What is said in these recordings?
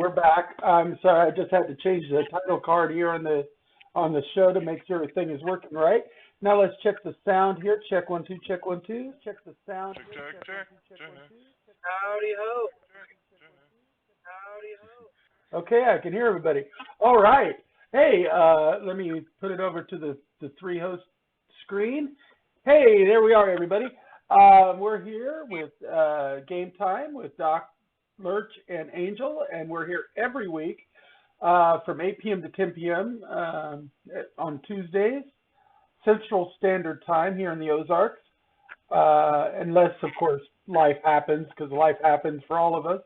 we're back. I'm sorry, I just had to change the title card here on the show to make sure everything is working right. Now let's check the sound here. Check 1 2. Check 1 2. Check the sound. Check, Here. check, Check 1 check, 2. Check check, 1 2. Howdy ho. check, check. Howdy ho. Okay, I can hear everybody. All right. Hey, let me put it over to the three host screen. Hey, there we are, everybody. We're here with Game Time with Doc, Lurch, and Angel, and we're here every week from 8 p.m. to 10 p.m. On Tuesdays, Central Standard Time here in the Ozarks, unless, of course, life happens, because life happens for all of us.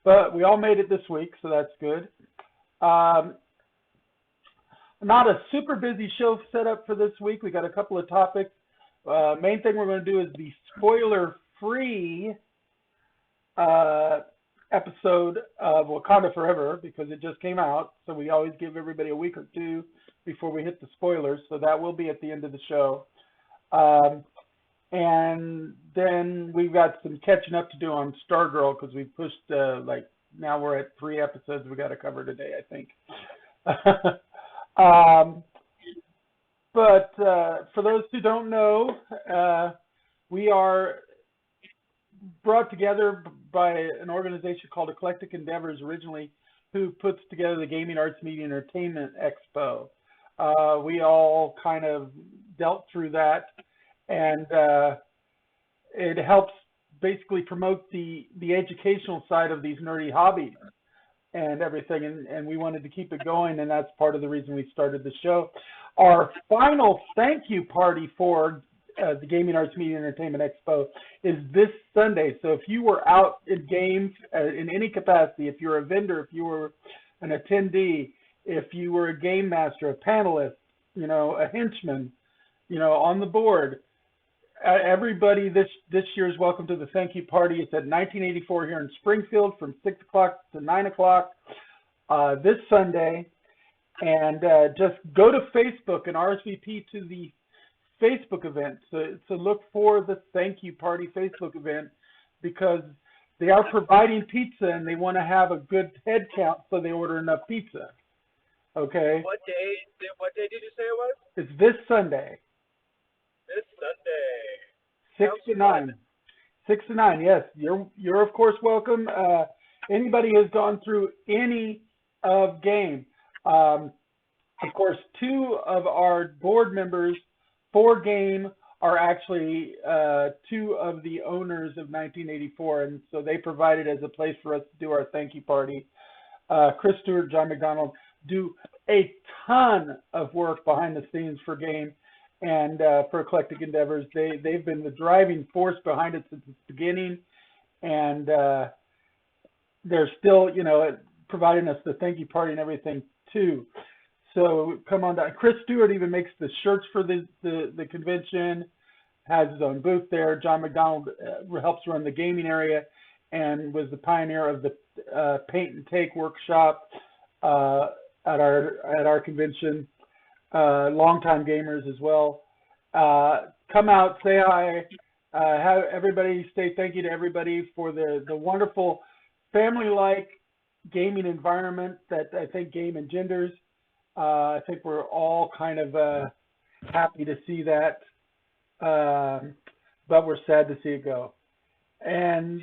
But we all made it this week, so that's good. Not a super busy show set up for this week. We got a couple of topics. Main thing we're going to do is the spoiler-free episode of Wakanda Forever, because it just came out. So we always give everybody a week or two before we hit the spoilers. So that will be at the end of the show. And then we've got some catching up to do on Stargirl, because we pushed, now we're at 3 episodes we got to cover today, I think. But for those who don't know, we are brought together by an organization called Eclectic Endeavors originally, who puts together the Gaming Arts Media Entertainment Expo. We all kind of dealt through that, and it helps basically promote the educational side of these nerdy hobbies and everything, and we wanted to keep it going, and that's part of the reason we started the show. Our final thank you party for the Gaming Arts Media Entertainment Expo is this Sunday. So if you were out in games in any capacity, if you're a vendor, if you were an attendee, if you were a game master, a panelist, a henchman, on the board, everybody this year is welcome to the thank you party. It's at 1984 here in Springfield from 6 o'clock to 9 o'clock this Sunday. And just go to Facebook and RSVP to the Facebook event. So look for the thank you party Facebook event, because they are providing pizza and they want to have a good head count, so they order enough pizza. Okay? What day did you say it was? It's this Sunday. This Sunday. 6 to 9. 6 to 9, yes. You're of course welcome. Anybody who's gone through any of game. Of course, 2 of our board members for game are actually 2 of the owners of 1984, and so they provided as a place for us to do our thank you party. Chris Stewart, John McDonald do a ton of work behind the scenes for game and for Eclectic Endeavors. They've been the driving force behind it since its beginning, and they're still, providing us the thank you party and everything too. So come on down. Chris Stewart even makes the shirts for the convention, has his own booth there. John McDonald helps run the gaming area and was the pioneer of the paint and take workshop at our convention. Longtime gamers as well. Come out, say hi, have everybody say thank you to everybody for the wonderful family-like gaming environment that I think game engenders. I think we're all kind of happy to see that, but we're sad to see it go. And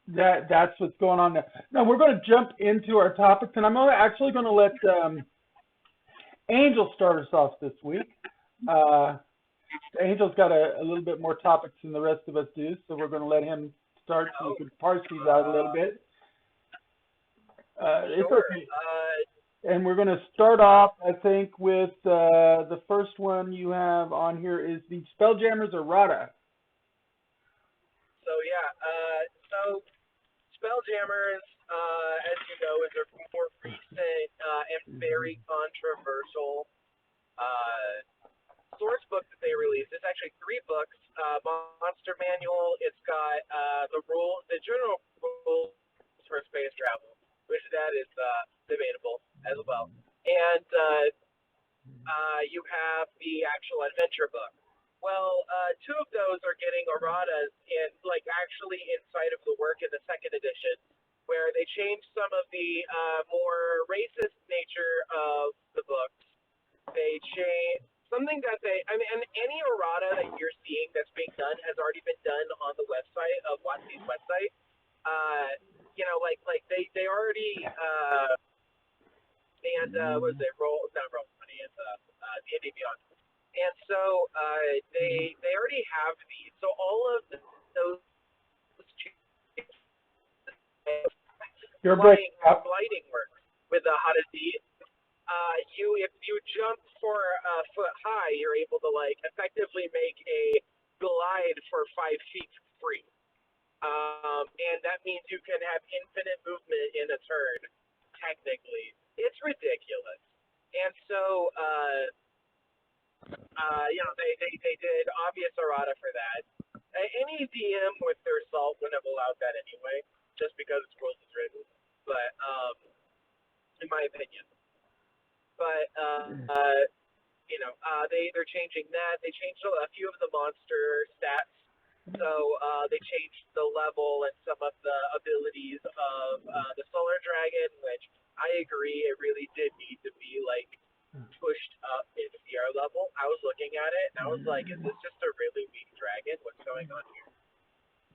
that's what's going on there. Now we're going to jump into our topics, and I'm actually going to let Angel start us off this week. Angel's got a little bit more topics than the rest of us do, so we're going to let him start so we can parse these out a little bit. It's okay. And we're going to start off, I think, with the first one you have on here is the Spelljammers errata. So Spelljammers, as you know, is a more recent and very controversial source book that they released. It's actually 3 books. Monster Manual. It's got the general rules for space travel, which that is debatable as well. And you have the actual adventure book. Well, 2 of those are getting erratas actually inside of the work in the 2nd edition. where they changed some of the more racist nature of the books. They changed something that I mean, and any errata that you're seeing that's being done has already been done on the website of WotC's website. They already and what was it? Not Roll Money. It's D&D Beyond. And so they already have these. So all of those You're breaking up. gliding works with the Hadesi. If you jump for a foot high, you're able to effectively make a glide for 5 feet free. And that means you can have infinite movement in a turn. Technically, it's ridiculous. And so, they did obvious errata for that. Any DM with their salt wouldn't have allowed that anyway, just because it's rules is written. But in my opinion. But they're changing that. They changed a few of the monster stats. So they changed the level and some of the abilities of the Solar Dragon, which I agree it really did need to be pushed up in CR level. I was looking at it and I was like, is this just a really weak dragon? What's going on here?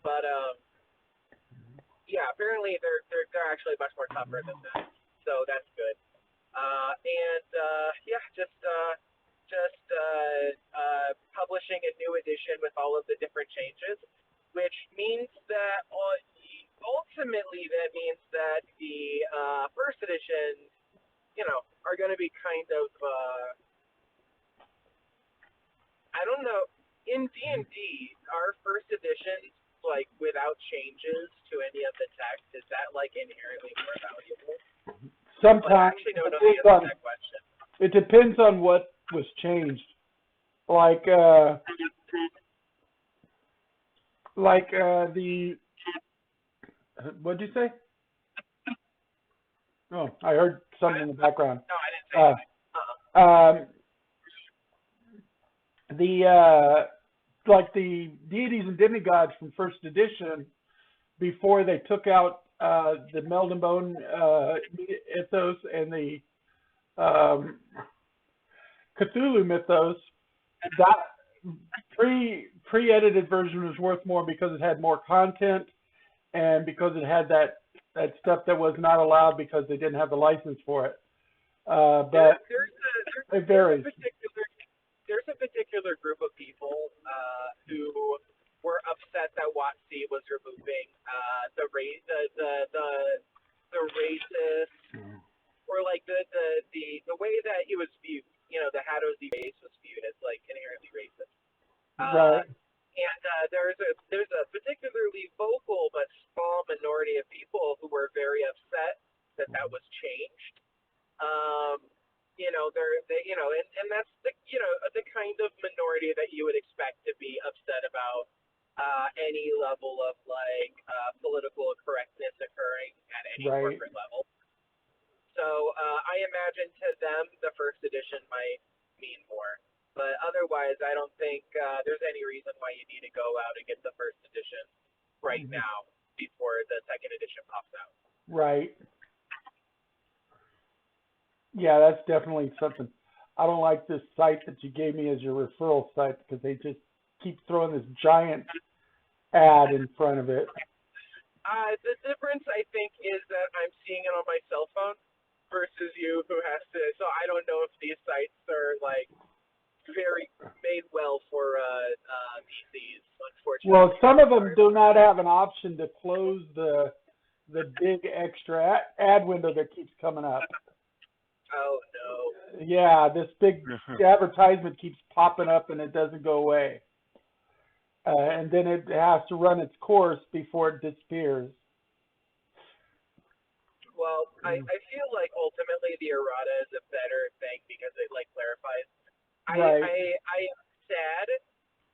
But yeah, apparently they're actually much more tougher than that. So that's good. Publishing a new edition with all of the different changes, which means that ultimately that means that the first editions, are going to be kind of I don't know. In D&D, our first editions, without changes to any of the text, is that inherently more valuable? Sometimes it depends on what was changed. The what'd you say? Oh, I heard something in the background. No, I didn't say anything. The deities and demigods from first edition, before they took out the Meld and Bone ethos and the Cthulhu mythos, that pre-edited version was worth more because it had more content and because it had that stuff that was not allowed because they didn't have the license for it. But it varies. There's a particular group of people who were upset that WotC was removing the racist or the way that it was viewed. The Hadozee race was viewed as inherently racist. Right. And there's a particularly vocal but small minority of people who were very upset that was changed. And that's the kind of minority that you would expect to be upset about any level of political correctness occurring at any corporate level. So I imagine to them the first edition might mean more. But otherwise, I don't think there's any reason why you need to go out and get the first edition right now before the second edition pops out. Right. Yeah, that's definitely something. I don't like this site that you gave me as your referral site because they just keep throwing this giant ad in front of it. The difference, I think, is that I'm seeing it on my cell phone versus you who has to. So I don't know if these sites are very made well for PCs, unfortunately. Well, some of them do not have an option to close the big extra ad window that keeps coming up. Oh no. Yeah, this big advertisement keeps popping up and it doesn't go away. And then it has to run its course before it disappears. Well, I feel like ultimately the errata is a better thing because it clarifies. Right. I am sad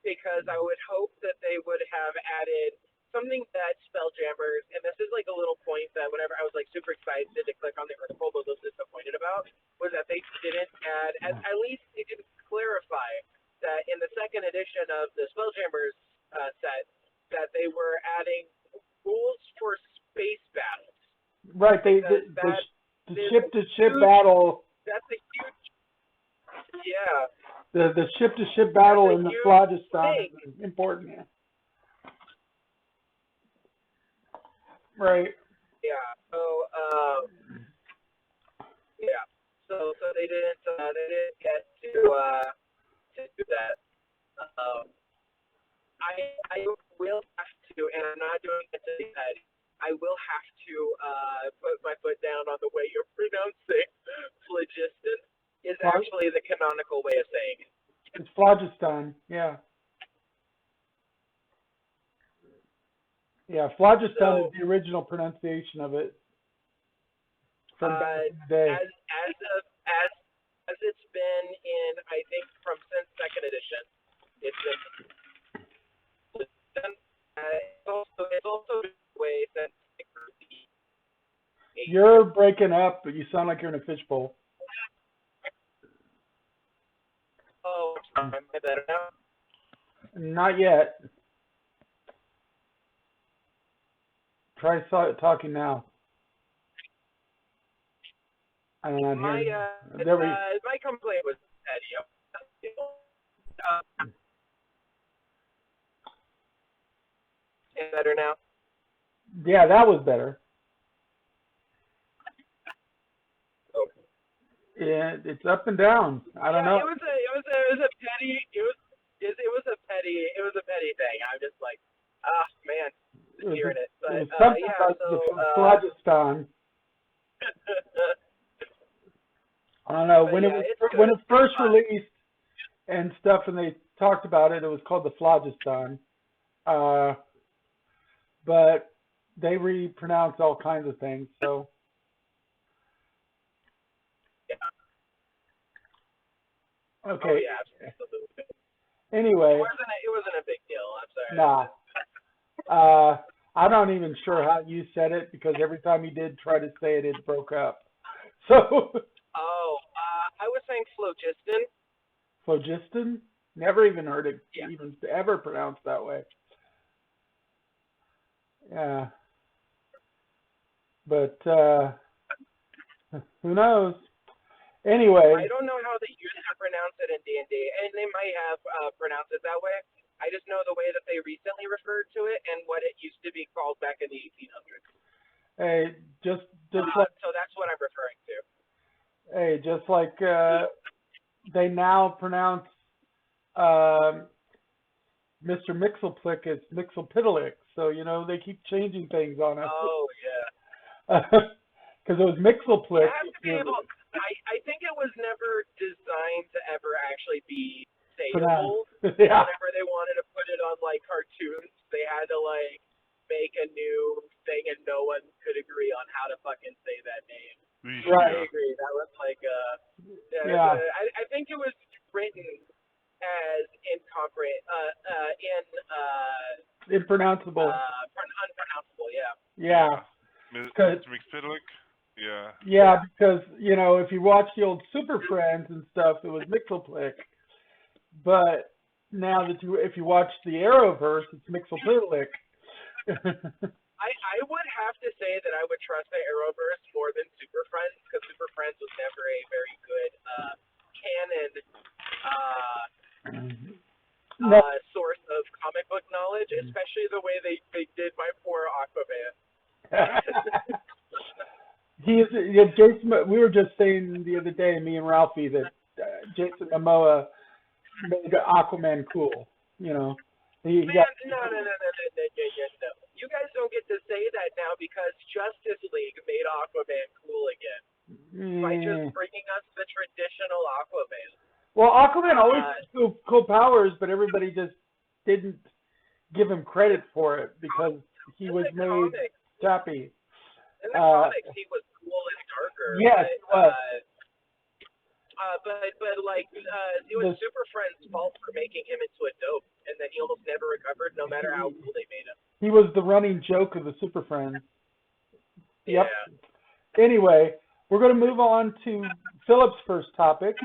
because I would hope that they would have added something that Spelljammers, and this is a little point that whenever I was super excited to click on the article but was disappointed about, was that they didn't add, at least they didn't clarify that in the second edition of the Spelljammers set, that they were adding rules for space battles. right. The ship-to-ship battle. That's a huge. Yeah. The ship-to-ship battle in the Phlogiston thing. is important. Right. Yeah. So yeah. So they didn't get to do that. Um, I will have to, and I'm not doing it to the head. I will have to put my foot down on the way you're pronouncing phlogiston is actually the canonical way of saying it. It's Phlogiston, yeah. Yeah, Phlogiston is the original pronunciation of it from back in the day. As it's been in, I think, since second edition, it's been. It's also been the way since the You're breaking up, but you sound like you're in a fishbowl. Oh, am I better now? Not yet. Try talking now. I'm not hearing. My complaint was petty. Is better now? Yeah, that was better. Okay. Yeah, it's up and down. I don't know. It was a petty. It was a petty thing. I'm just like, man, just hearing it. But it was something about the Phlogiston. I don't know when it first released and stuff, and they talked about it. It was called the Phlogiston, but they repronounce all kinds of things. So. Yeah. Okay. Oh yeah, absolutely. Anyway. It wasn't a big deal. I'm sorry. Nah. I'm not even sure how you said it because every time you did try to say it, it broke up. So. Oh, I was saying phlogiston. Phlogiston? Never even heard it even ever pronounced that way. Yeah. But who knows? Anyway. I don't know how they used to pronounce it in D&D, and they might have pronounced it that way. I just know the way that they recently referred to it and what it used to be called back in the 1800s. Hey, just like, so that's what I'm referring to. Hey, just like they now pronounce Mr. Mixelplick as Mixelpidalick, so they keep changing things on us. Oh yeah. Because it was Mixelplick. You have to be able. I think it was never designed to ever actually be sayable. Yeah. Whenever they wanted to put it on like cartoons, they had to like make a new thing, and no one could agree on how to fucking say that name. Right. I agree. That was like yeah. I think it was written as impronounceable. Unpronounceable. Yeah. Yeah. Mr. McFiddlick. Yeah. Yeah, because if you watch the old Super Friends and stuff, it was Mixelplick. But now that if you watch the Arrowverse, it's Mixelpidalick. I would have to say that I would trust the Arrowverse more than Super Friends because Super Friends was never a very good canon source of comic book knowledge, especially the way they did my poor Aquaman. Jason. We were just saying the other day, me and Ralphie, that Jason Momoa made Aquaman cool. No. You guys don't get to say that now because Justice League made Aquaman cool again by just bringing us the traditional Aquaman. Well, Aquaman always had cool powers, but everybody just didn't give him credit for it because he was made choppy. In the comics, he was cool and darker. Yes, but it was Super Friends' fault for making him into a dope, and then he almost never recovered, no matter how cool they made him. He was the running joke of the Super Friends. Yep. Yeah. Anyway, we're going to move on to Philip's first topic,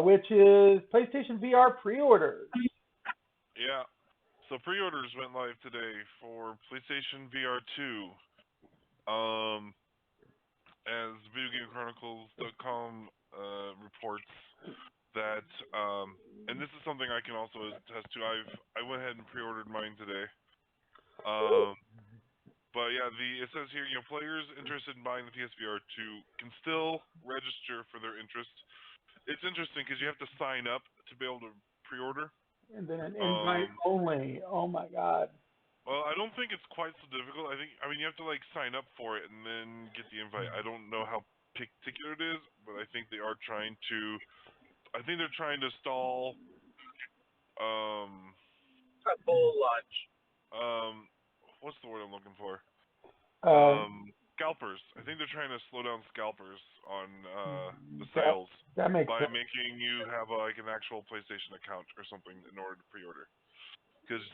which is PlayStation VR pre-orders. Yeah. So pre-orders went live today for PlayStation VR 2. as VideoGameChronicles.com reports that, and this is something I can also attest to. I went ahead and pre-ordered mine today. But yeah, it says here, players interested in buying the PSVR 2 can still register for their interest. It's interesting because you have to sign up to be able to pre-order. And then an invite only. Oh my God. Well, I don't think it's quite so difficult. I mean, you have to like sign up for it and then get the invite. I don't know how particular it is, but I think they are trying to. I think they're trying to stall. A full launch. What's the word I'm looking for? Scalpers. I think they're trying to slow down scalpers on the sales that makes by sense. making you have like an actual PlayStation account or something in order to pre-order. Because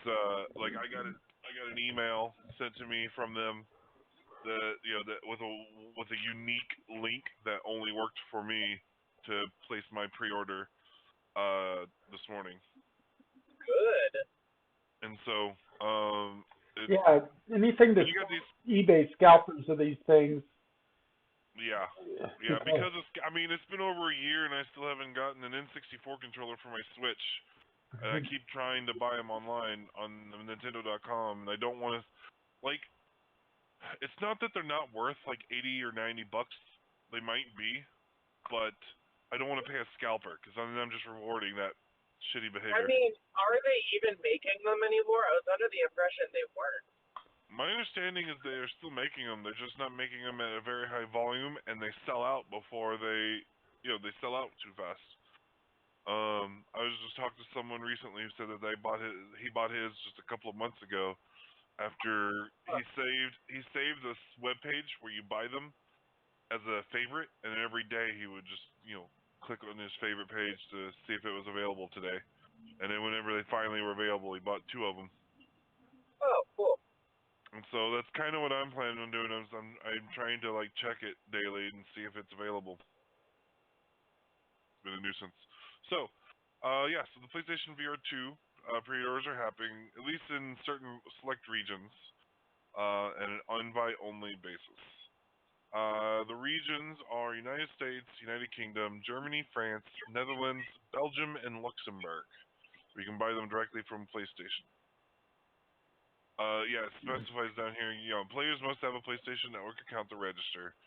like I got an email sent to me from them that with a unique link that only worked for me to place my pre-order this morning. Good. And so yeah, anything that eBay scalpers of these things. Yeah, because it's been over a year and I still haven't gotten an N64 controller for my Switch, and I keep trying to buy them online on Nintendo.com, and I don't want to, like, it's not that they're not worth like $80 or $90. They might be, but I don't want to pay a scalper because then I'm just rewarding that shitty behavior. I mean, are they even making them anymore? I was under the impression they weren't. My understanding is they're still making them. They're just not making them at a very high volume, and they sell out before they sell out too fast. I was just talking to someone recently who said that he bought his just a couple of months ago after he saved this web page where you buy them as a favorite, and then every day he would just click on his favorite page to see if it was available today, and then whenever they finally were available, he bought 2 of them. Oh, cool. And so that's kind of what I'm planning on doing. I'm trying to like check it daily and see if it's available. It's been a nuisance. So, so the PlayStation VR 2 pre-orders are happening at least in certain select regions, and an invite-only basis. The regions are United States, United Kingdom, Germany, France, Netherlands, Belgium, and Luxembourg. We can buy them directly from PlayStation. It specifies down here, players must have a PlayStation Network account to register.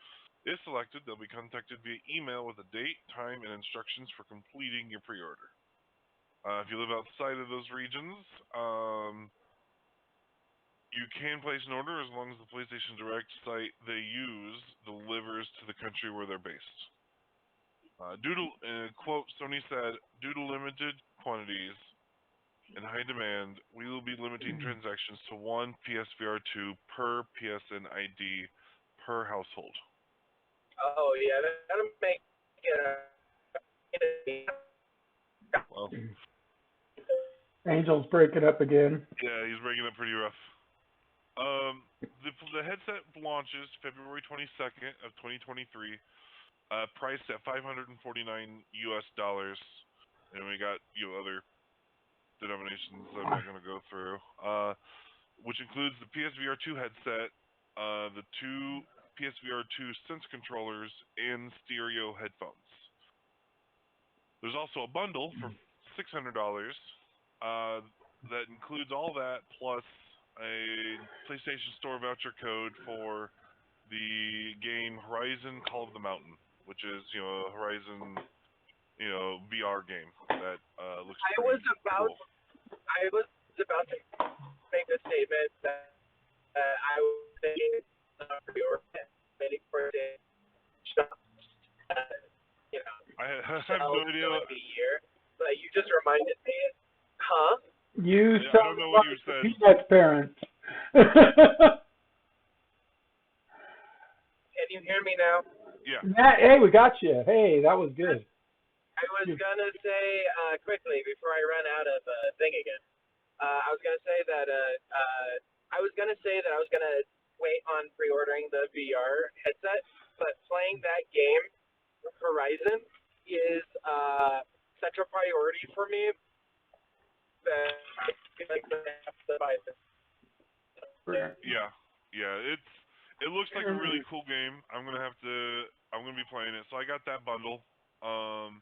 If selected, they'll be contacted via email with a date, time, and instructions for completing your pre-order. If you live outside of those regions, you can place an order as long as the PlayStation Direct site they use delivers to the country where they're based. Quote, Sony said, due to limited quantities and high demand, we will be limiting transactions to 1 PSVR 2 per PSN ID per household. Oh, yeah, that'll make it Well, Angel's breaking up again. yeah, he's breaking up pretty rough. The headset launches February 22nd of 2023, priced at $549 US, and we got other denominations I'm not going to go through, which includes the PSVR 2 headset, the 2 PSVR 2 Sense controllers, and stereo headphones. There's also a bundle for $600 that includes all that plus a PlayStation Store voucher code for the game Horizon Call of the Mountain, which is a Horizon VR game that looks pretty cool. I was about to make a statement that I was thinking waiting for it to I have no idea. Like a year, but you just reminded me. Huh? You I don't know what you said. Peanut's parents. Can you hear me now? Yeah. Hey, we got you. Hey, that was good. I was gonna say quickly before I run out of thing again. I was gonna say that I was gonna wait on pre-ordering the VR headset, but playing that game, Horizon, is such a priority for me that I feel like I have to buy this. Yeah. It looks like a really cool game. I'm gonna have to I'm gonna be playing it. So I got that bundle. Um,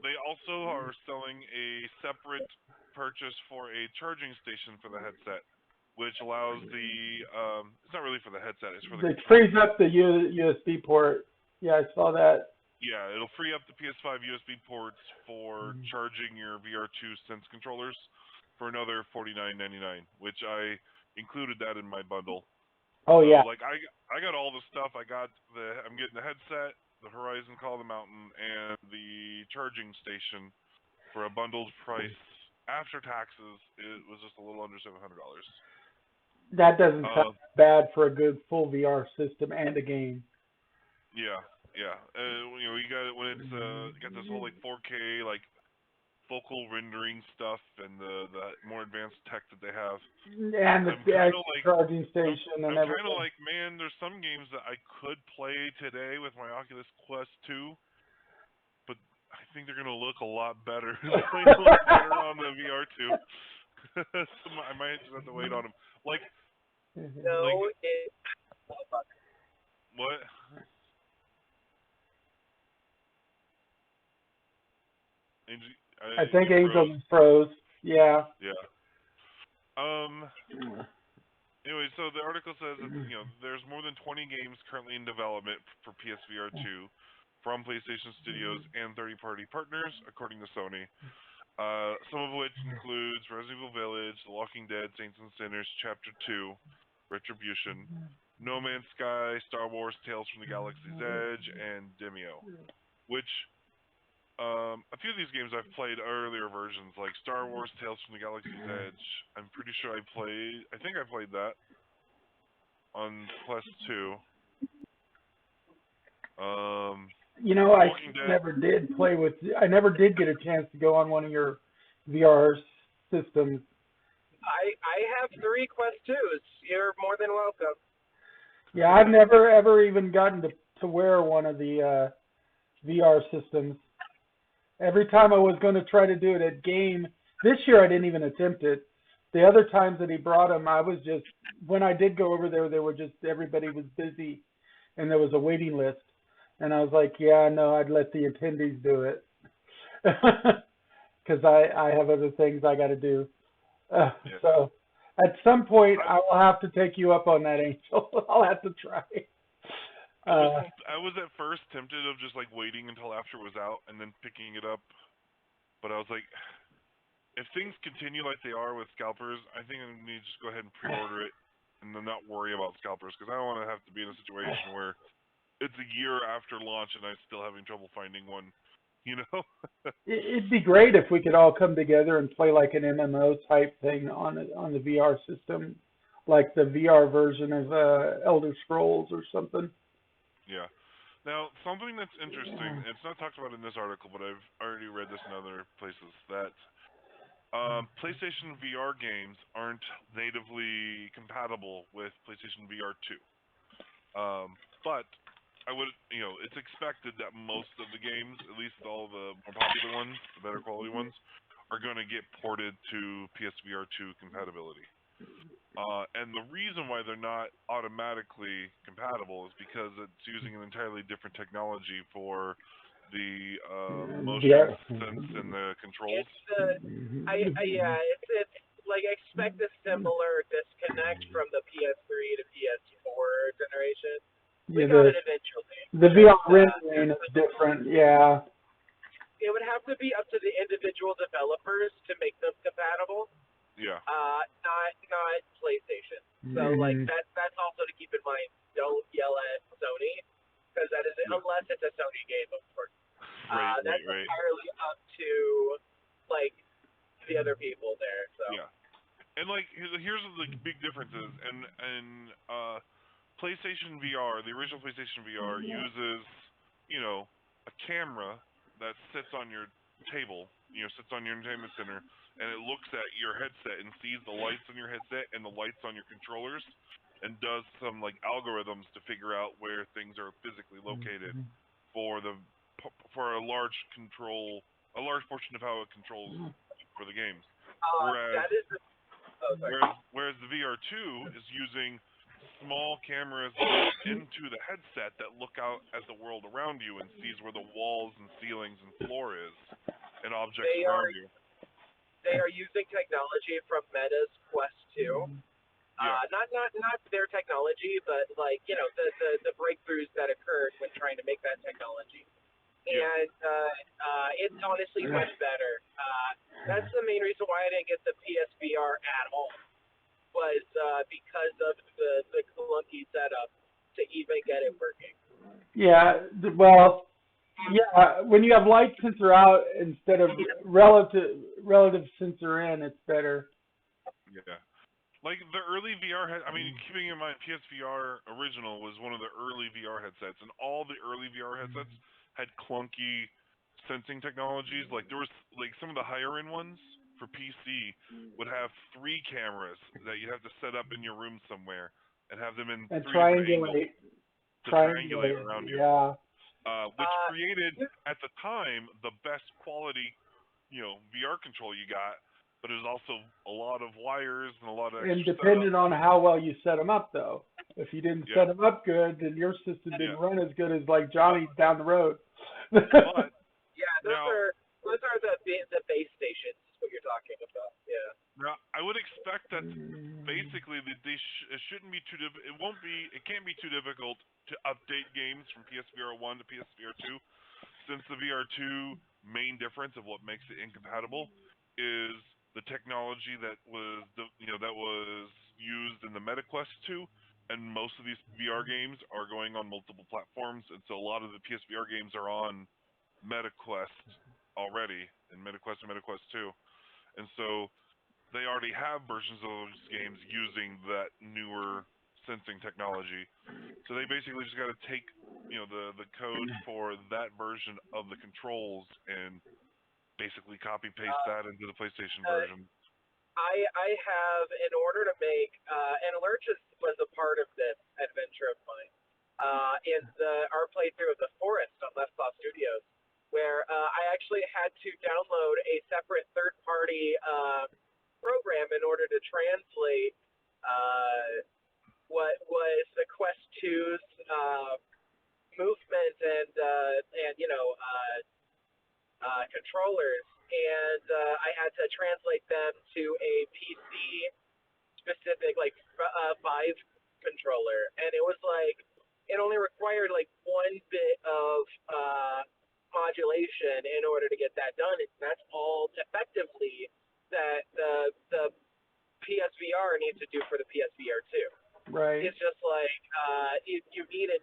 they also are selling a separate purchase for a charging station for the headset, which allows the it's not really for the headset, it's for the It controller. frees up the USB port. Yeah, I saw that. Yeah, it'll free up the PS5 USB ports for charging your VR2 Sense controllers for another $49.99, which I included that in my bundle. Oh So yeah, like I got all the stuff. I'm getting the headset, the Horizon Call of the Mountain, and the charging station for a bundled price after taxes. It was just a little under $700. that doesn't sound Uh, bad for a good full VR system and a game. yeah, yeah. You got it when it's got this whole like 4K like focal rendering stuff and the more advanced tech that they have. And the I'm kind of like charging I'm station and I'm kind of everything. like, man, there's some games that I could play today with my Oculus Quest 2, but I think they're gonna look a lot better. Play a lot better on the VR2. So I might just have to wait on them. Like No, it. what? I think You Angel froze. froze. Yeah. Yeah. Um. Anyway, so the article says that there's more than 20 games currently in development for PSVR 2 from PlayStation Studios and 30-party partners, according to Sony. Some of which includes Resident Evil Village, The Walking Dead, Saints and Sinners, Chapter 2, Retribution, No Man's Sky, Star Wars Tales from the Galaxy's Edge, and Demio. Which, a few of these games I've played earlier versions, like Star Wars Tales from the Galaxy's Edge. I'm pretty sure I think I played that on Quest 2. I Walking Dead. never did play with. I never did get a chance to go on one of your VR systems. I have 3 Quest 2s. You're more than welcome. Yeah, I've never ever even gotten to wear one of the VR systems. Every time I was going to try to do it at game, this year I didn't even attempt it. The other times that he brought them, I was just, when I did go over there, they were just, everybody was busy and there was a waiting list. And I was like, yeah, no, I'd let the attendees do it. Because I have other things I got to do. Yeah. So at some point, I will have to take you up on that, Angel. I'll have to try. I was at first tempted of just like waiting until after it was out and then picking it up, but I was like, if things continue like they are with scalpers, I think I need to just go ahead and pre-order it and then not worry about scalpers because I don't want to have to be in a situation where it's a year after launch and I'm still having trouble finding one. You know? It'd be great if we could all come together and play like an MMO type thing on the VR system, like the VR version of Elder Scrolls or something. Yeah. Now, something that's interesting, it's not talked about in this article, but I've already read this in other places, that PlayStation VR games aren't natively compatible with PlayStation VR 2. But I would, it's expected that most of the games, at least all the more popular ones, the better quality ones, are going to get ported to PSVR 2 compatibility. And the reason why they're not automatically compatible is because it's using an entirely different technology for the motion sense and the controls. It's yeah, it's like expect a similar disconnect from the PS3 to PS4 generation. We Yeah, got it eventually. the VR rendering is different. Yeah. It would have to be up to the individual developers to make them compatible. Yeah. Not PlayStation. So like that's also to keep in mind. Don't yell at Sony because that is unless it's a Sony game, of course. That's Right. entirely up to like the other people there. So Yeah. And like here's the big differences. And PlayStation VR, the original PlayStation VR uses, a camera that sits on your table, sits on your entertainment center, and it looks at your headset and sees the lights on your headset and the lights on your controllers, and does some like algorithms to figure out where things are physically located for a large portion of how it controls for the games. Whereas that is. whereas the VR2 is using small cameras built into the headset that look out at the world around you and sees where the walls and ceilings and floor is and objects They around are you. using technology from Meta's Quest 2. Yeah. Not their technology, but like the breakthroughs that occurred when trying to make that technology. Yeah. And it's honestly much better. That's the main reason why I didn't get the PSVR at all, was because of the clunky setup to even get it working. Yeah, well, yeah, when you have light sensor out instead of relative sensor in, it's better. Yeah. Like the early VR keeping in mind PSVR original was one of the early VR headsets, and all the early VR headsets had clunky sensing technologies. Like there was like some of the higher end ones for PC would have 3 cameras that you'd have to set up in your room somewhere and have them in And 3 different angles to triangulate triangulate, around you. yeah. Which created at the time the best quality, VR control you got. But it was also a lot of wires and a lot of And extra setup. depending on how well you set them up, though. If you didn't Yeah. set them up good, then your system didn't Yeah. run as good as like Johnny's down the road. But Yeah, those are the base stations. Is what you're talking about. Yeah. now I would expect that basically it shouldn't be too it can't be too difficult to update games from PSVR 1 to PSVR 2, since the VR 2 main difference of what makes it incompatible is the technology that was used in the MetaQuest 2, and most of these VR games are going on multiple platforms, and so a lot of the PSVR games are on MetaQuest already, in MetaQuest and MetaQuest 2, and so they already have versions of those games using that newer sensing technology. So they basically just got to take the code for that version of the controls and basically copy paste that into the PlayStation version. I have, in order to make, and Lurch was a part of this adventure of mine, in our playthrough of The Forest on Left Claw Studios, where I actually had to download a separate third-party program in order to translate what was the Quest 2's movement and controllers, and I had to translate them to a PC specific 5 controller, and it was like it only required like 1 bit of modulation in order to get that done, and that's all effectively that the PSVR needs to do for the PSVR 2. Right. It's just like you need a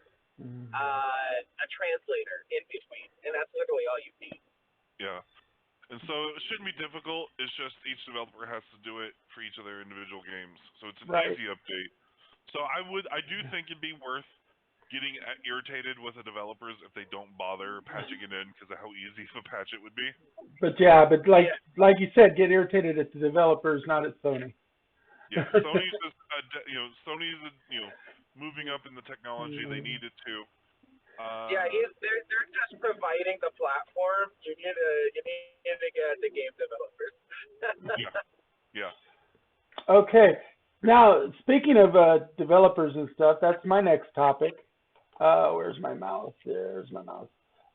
translator in between, and that's literally all you need. Yeah. And so it shouldn't be difficult. It's just each developer has to do it for each of their individual games. So it's an easy update. So I do think it'd be worth getting irritated with the developers if they don't bother patching it in because of how easy of a patch it would be. But like you said, get irritated at the developers, not at Sony. Yeah, Sony's just Sony's moving up in the technology. They need it to. They're just providing the platform. You need to get the game developers. Yeah. Okay. Now, speaking of developers and stuff, that's my next topic. Where's my mouse? There's my mouse.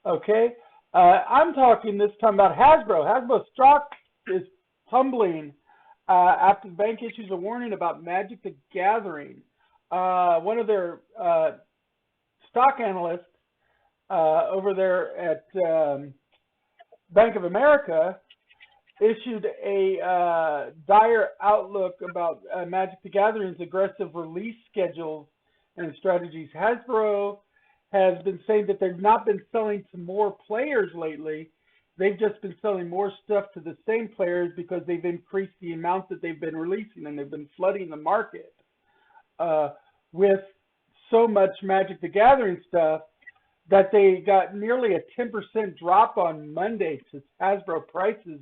Okay. I'm talking this time about Hasbro. Hasbro stock is tumbling after the bank issues a warning about Magic the Gathering. One of their stock analysts over there at Bank of America issued a dire outlook about Magic the Gathering's aggressive release schedules and strategies. Hasbro has been saying that they've not been selling to more players lately. They've just been selling more stuff to the same players because they've increased the amount that they've been releasing, and they've been flooding the market with so much Magic the Gathering stuff that they got nearly a 10% drop on Monday to Hasbro prices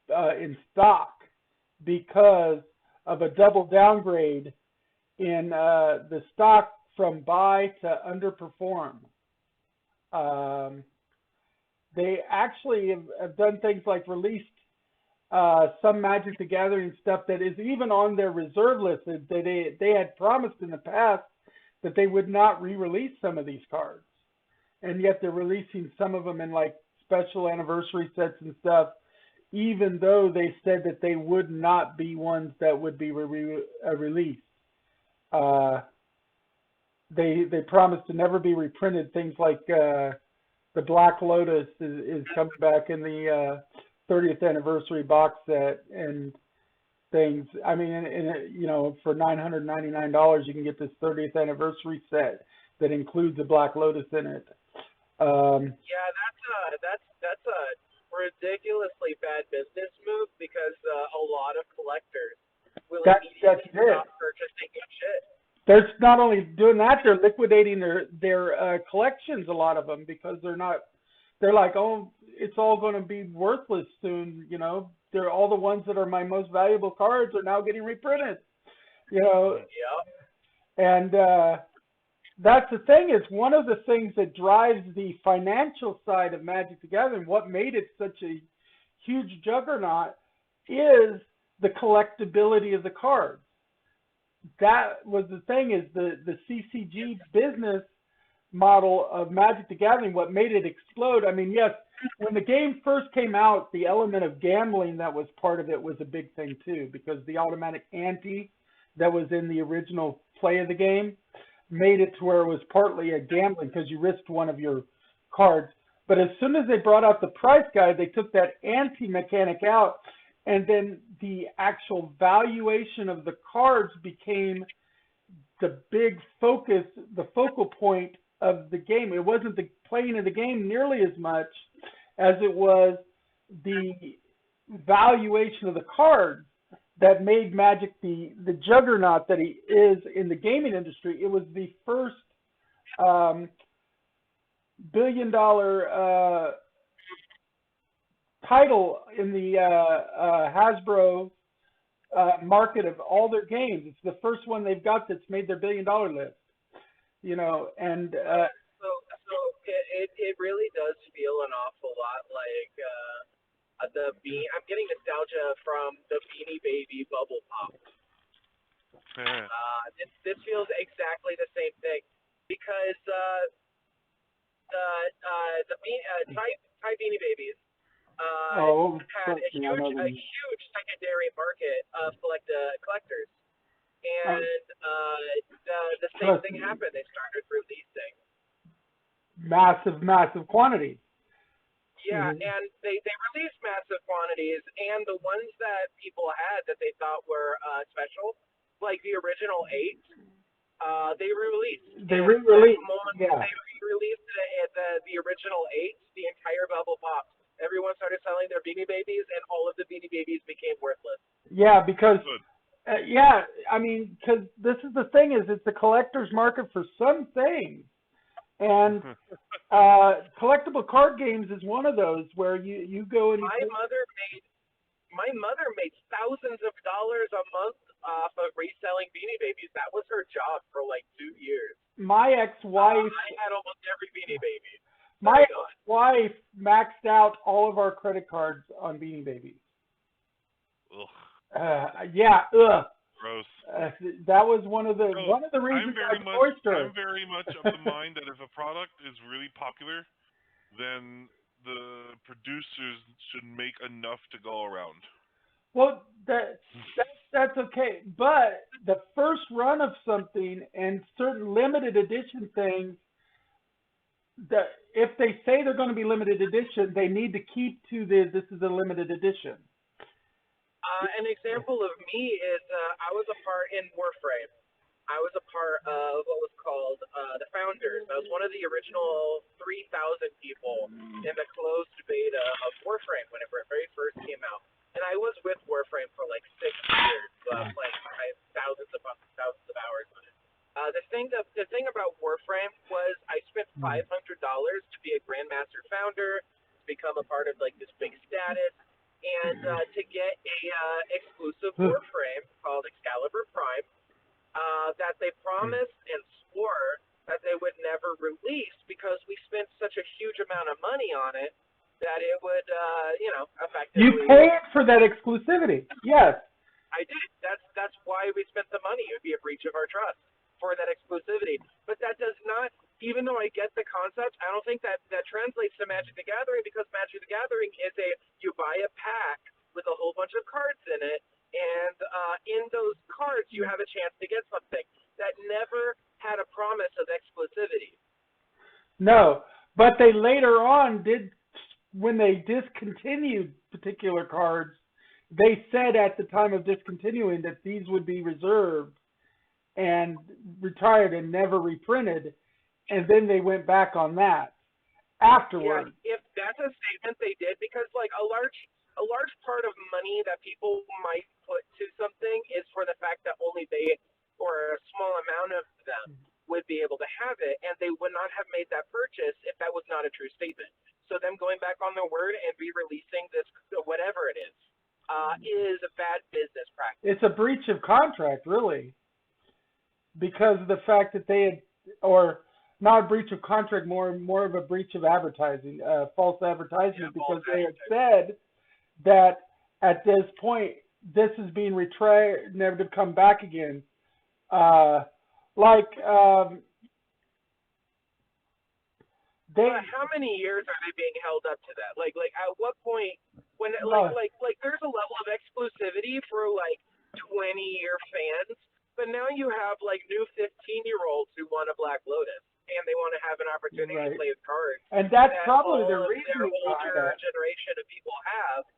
in stock because of a double downgrade in the stock from buy to underperform. They actually have done things like released some Magic the Gathering stuff that is even on their reserve list that they had promised in the past that they would not re-release some of these cards, and yet they're releasing some of them in like special anniversary sets and stuff, even though they said that they would not be ones that would be released. They promised to never be reprinted. Things like the Black Lotus is coming back in the 30th anniversary box set and things. I mean, you know, for $999 you can get this 30th anniversary set that includes a Black Lotus in it. Yeah, that's a ridiculously bad business move because a lot of collectors will immediately stop purchasing good shit. They're not only doing that, they're liquidating their collections, a lot of them, because they're like, oh, it's all going to be worthless soon, you know. They're all the ones that are my most valuable cards are now getting reprinted, you know. Yep. And that's the thing, is one of the things that drives the financial side of Magic the Gathering, what made it such a huge juggernaut, is the collectability of the cards. That was the thing, is the CCG business model of Magic the Gathering, what made it explode. I mean, yes, when the game first came out, the element of gambling that was part of it was a big thing too, because the automatic ante that was in the original play of the game made it to where it was partly a gambling because you risked one of your cards. But as soon as they brought out the price guide, they took that ante mechanic out, and then the actual valuation of the cards became the big focus, the focal point of the game. It wasn't the playing of the game nearly as much as it was the valuation of the cards that made Magic the juggernaut that he is in the gaming industry. It was the first billion-dollar title in the Hasbro market of all their games. It's the first one they've got that's made their billion-dollar list, you know. And so it really does feel an awful lot like I'm getting nostalgia from the Beanie Baby bubble pop. This feels exactly the same thing because Thai Beanie Babies had a huge secondary market of collectors, and the same thing happened. They started releasing massive quantities. Yeah, and they released massive quantities, and the ones that people had that they thought were special, like the original 8, they re-released. They re-released, yeah. They re-released the original 8, the entire bubble popped. Everyone started selling their Beanie Babies, and all of the Beanie Babies became worthless. Yeah, because, I mean, because this is the thing, is it's a collector's market for some things. And collectible card games is one of those where you go and my mother made thousands of dollars a month off of reselling Beanie Babies. That was her job for like 2 years. My ex-wife I had almost every Beanie Baby. My ex-wife maxed out all of our credit cards on Beanie Babies. Ugh. Gross. That was one of the reasons I'm very much of the mind that if a product is really popular, then the producers should make enough to go around. Well, that's okay, but the first run of something and certain limited edition things, that if they say they're going to be limited edition, they need to keep to this is a limited edition. An example of me is I was a part in Warframe. I was a part of what was called the Founders. I was one of the original 3,000 people in the closed beta of Warframe when it very first came out. And I was with Warframe for like 6 years, playing thousands of hours on it. The thing about Warframe was I spent $500 to be a Grandmaster Founder, to become a part of like this big status, and to get a exclusive Warframe called Excalibur Prime that they promised and swore that they would never release because we spent such a huge amount of money on it that it would, You effectively. paid for that exclusivity. Yes. I did. That's why we spent the money. It would be a breach of our trust for that exclusivity. But that does not, even though I get the concept, I don't think that translates to Magic the Gathering, because Magic the Gathering is you buy a pack with a whole bunch of cards in it, and in those cards you have a chance to get something that never had a promise of exclusivity. No. But they later on did, when they discontinued particular cards, they said at the time of discontinuing that these would be reserved and retired and never reprinted, and then they went back on that afterward. Yeah, if that's a statement they did, because like a large part of money that people might put to something is for the fact that only they, or a small amount of them, would be able to have it, and they would not have made that purchase if that was not a true statement. So them going back on their word and re-releasing this, whatever it is a bad business practice. It's a breach of contract, really, because of the fact that they had, or not a breach of contract, more of a breach of advertising, false advertisement, because they had said that at this point this is being retired, never to come back again. But how many years are they being held up to that? Like at what point, when like there's a level of exclusivity for like 20-year fans, but now you have like new 15-year-olds who want a Black Lotus and they want to have an opportunity to play with cards. And that's that probably the all of reason their behind older that. generation of people have.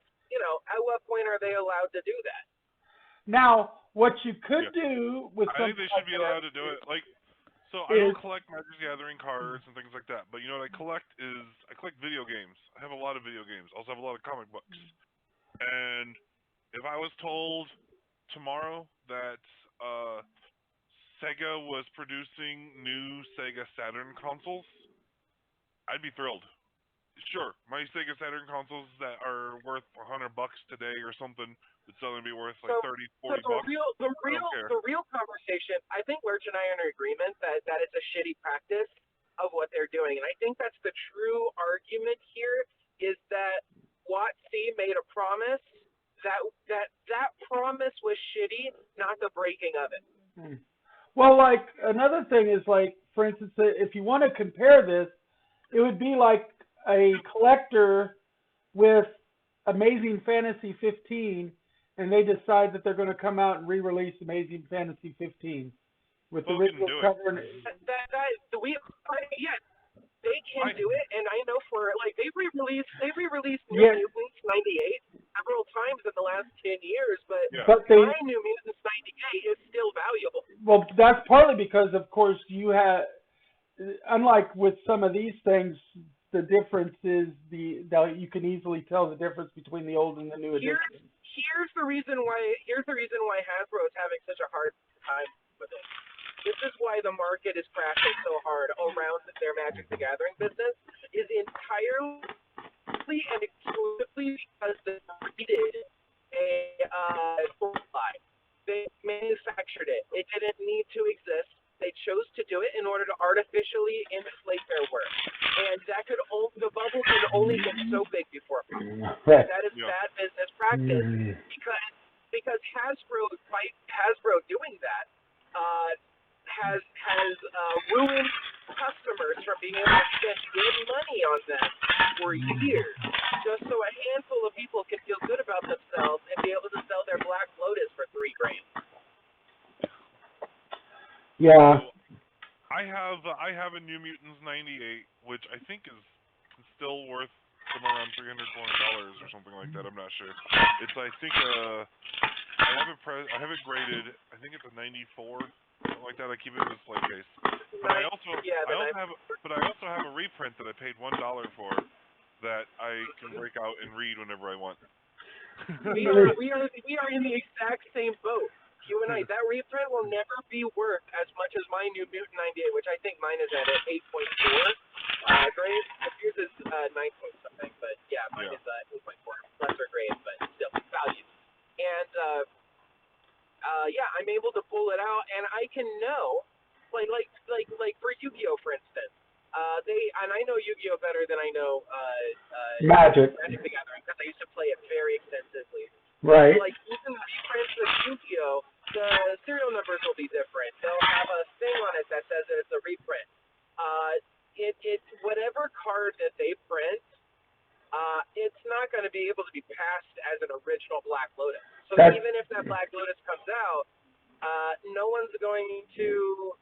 At what point are they allowed to do that? Now, what you could do with I think they should be allowed to do it. Like, so I don't collect Magic the Gathering cards and things like that, but you know what I collect is, I collect video games. I have a lot of video games. I also have a lot of comic books. And if I was told tomorrow that Sega was producing new Sega Saturn consoles, I'd be thrilled. Sure, my Sega Saturn consoles that are worth $100 today or something would suddenly be worth like 30, 40 bucks. The real conversation, I think Lurch and I are in agreement that it's a shitty practice of what they're doing. And I think that's the true argument here, is that WotC made a promise, that promise was shitty, not the breaking of it. Well, like, another thing is, like, for instance, if you want to compare this, it would be like a collector with Amazing Fantasy 15, and they decide that they're going to come out and re-release Amazing Fantasy 15 with the original cover. They can do it, and I know for like they've re-released New Mutants 98 several times in the last 10 years, but my New Mutants 98 is still valuable. Well, that's partly because, of course, you have, unlike with some of these things, the difference is that you can easily tell the difference between the old and the new edition. Here's the reason why Hasbro is having such a hard time with it. This is why the market is crashing so hard around their Magic the Gathering business, is entirely and exclusively because they created a supply. They manufactured it. It didn't need to exist. They chose to do it in order to artificially inflate their worth. And the bubble can only get so big before it pops. That is bad business practice, because Hasbro doing that has ruined customers from being able to spend good money on them for years, just so a handful of people can feel good about themselves and be able to sell their Black Lotus for $3,000. Yeah. So I have a New Mutants 98, which I think is still worth somewhere around $300, $400 or something like that. I'm not sure. It's I think I have it graded. I think it's a 94, something like that. I keep it in a display case. But I also have a reprint that I paid $1 for that I can break out and read whenever I want. We are in the exact same boat. You and I, that reprint will never be worth as much as my New Mutant 98, which I think mine is at an 8.4 grade. Yours is 9 point something, but yeah, mine is 8.4, lesser grade, but still value. And I'm able to pull it out, and I can know, like for Yu-Gi-Oh, for instance, I know Yu-Gi-Oh better than I know Magic. Magic the Gathering because I used to play it very extensively. Right. Like even reprints of Yu-Gi-Oh, the serial numbers will be different. They'll have a thing on it that says that it's a reprint. It whatever card that they print, it's not going to be able to be passed as an original Black Lotus. So even if that Black Lotus comes out, no one's going to,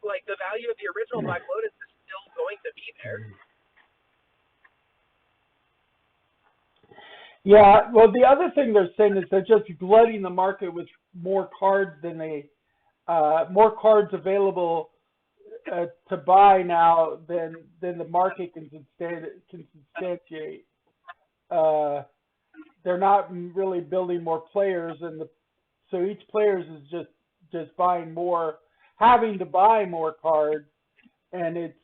like, the value of the original Black Lotus is still going to be there. Yeah, well, the other thing they're saying is they're just flooding the market with more cards than more cards available to buy now than the market can substantiate. They're not really building more players, so each player is just buying more, having to buy more cards, and it's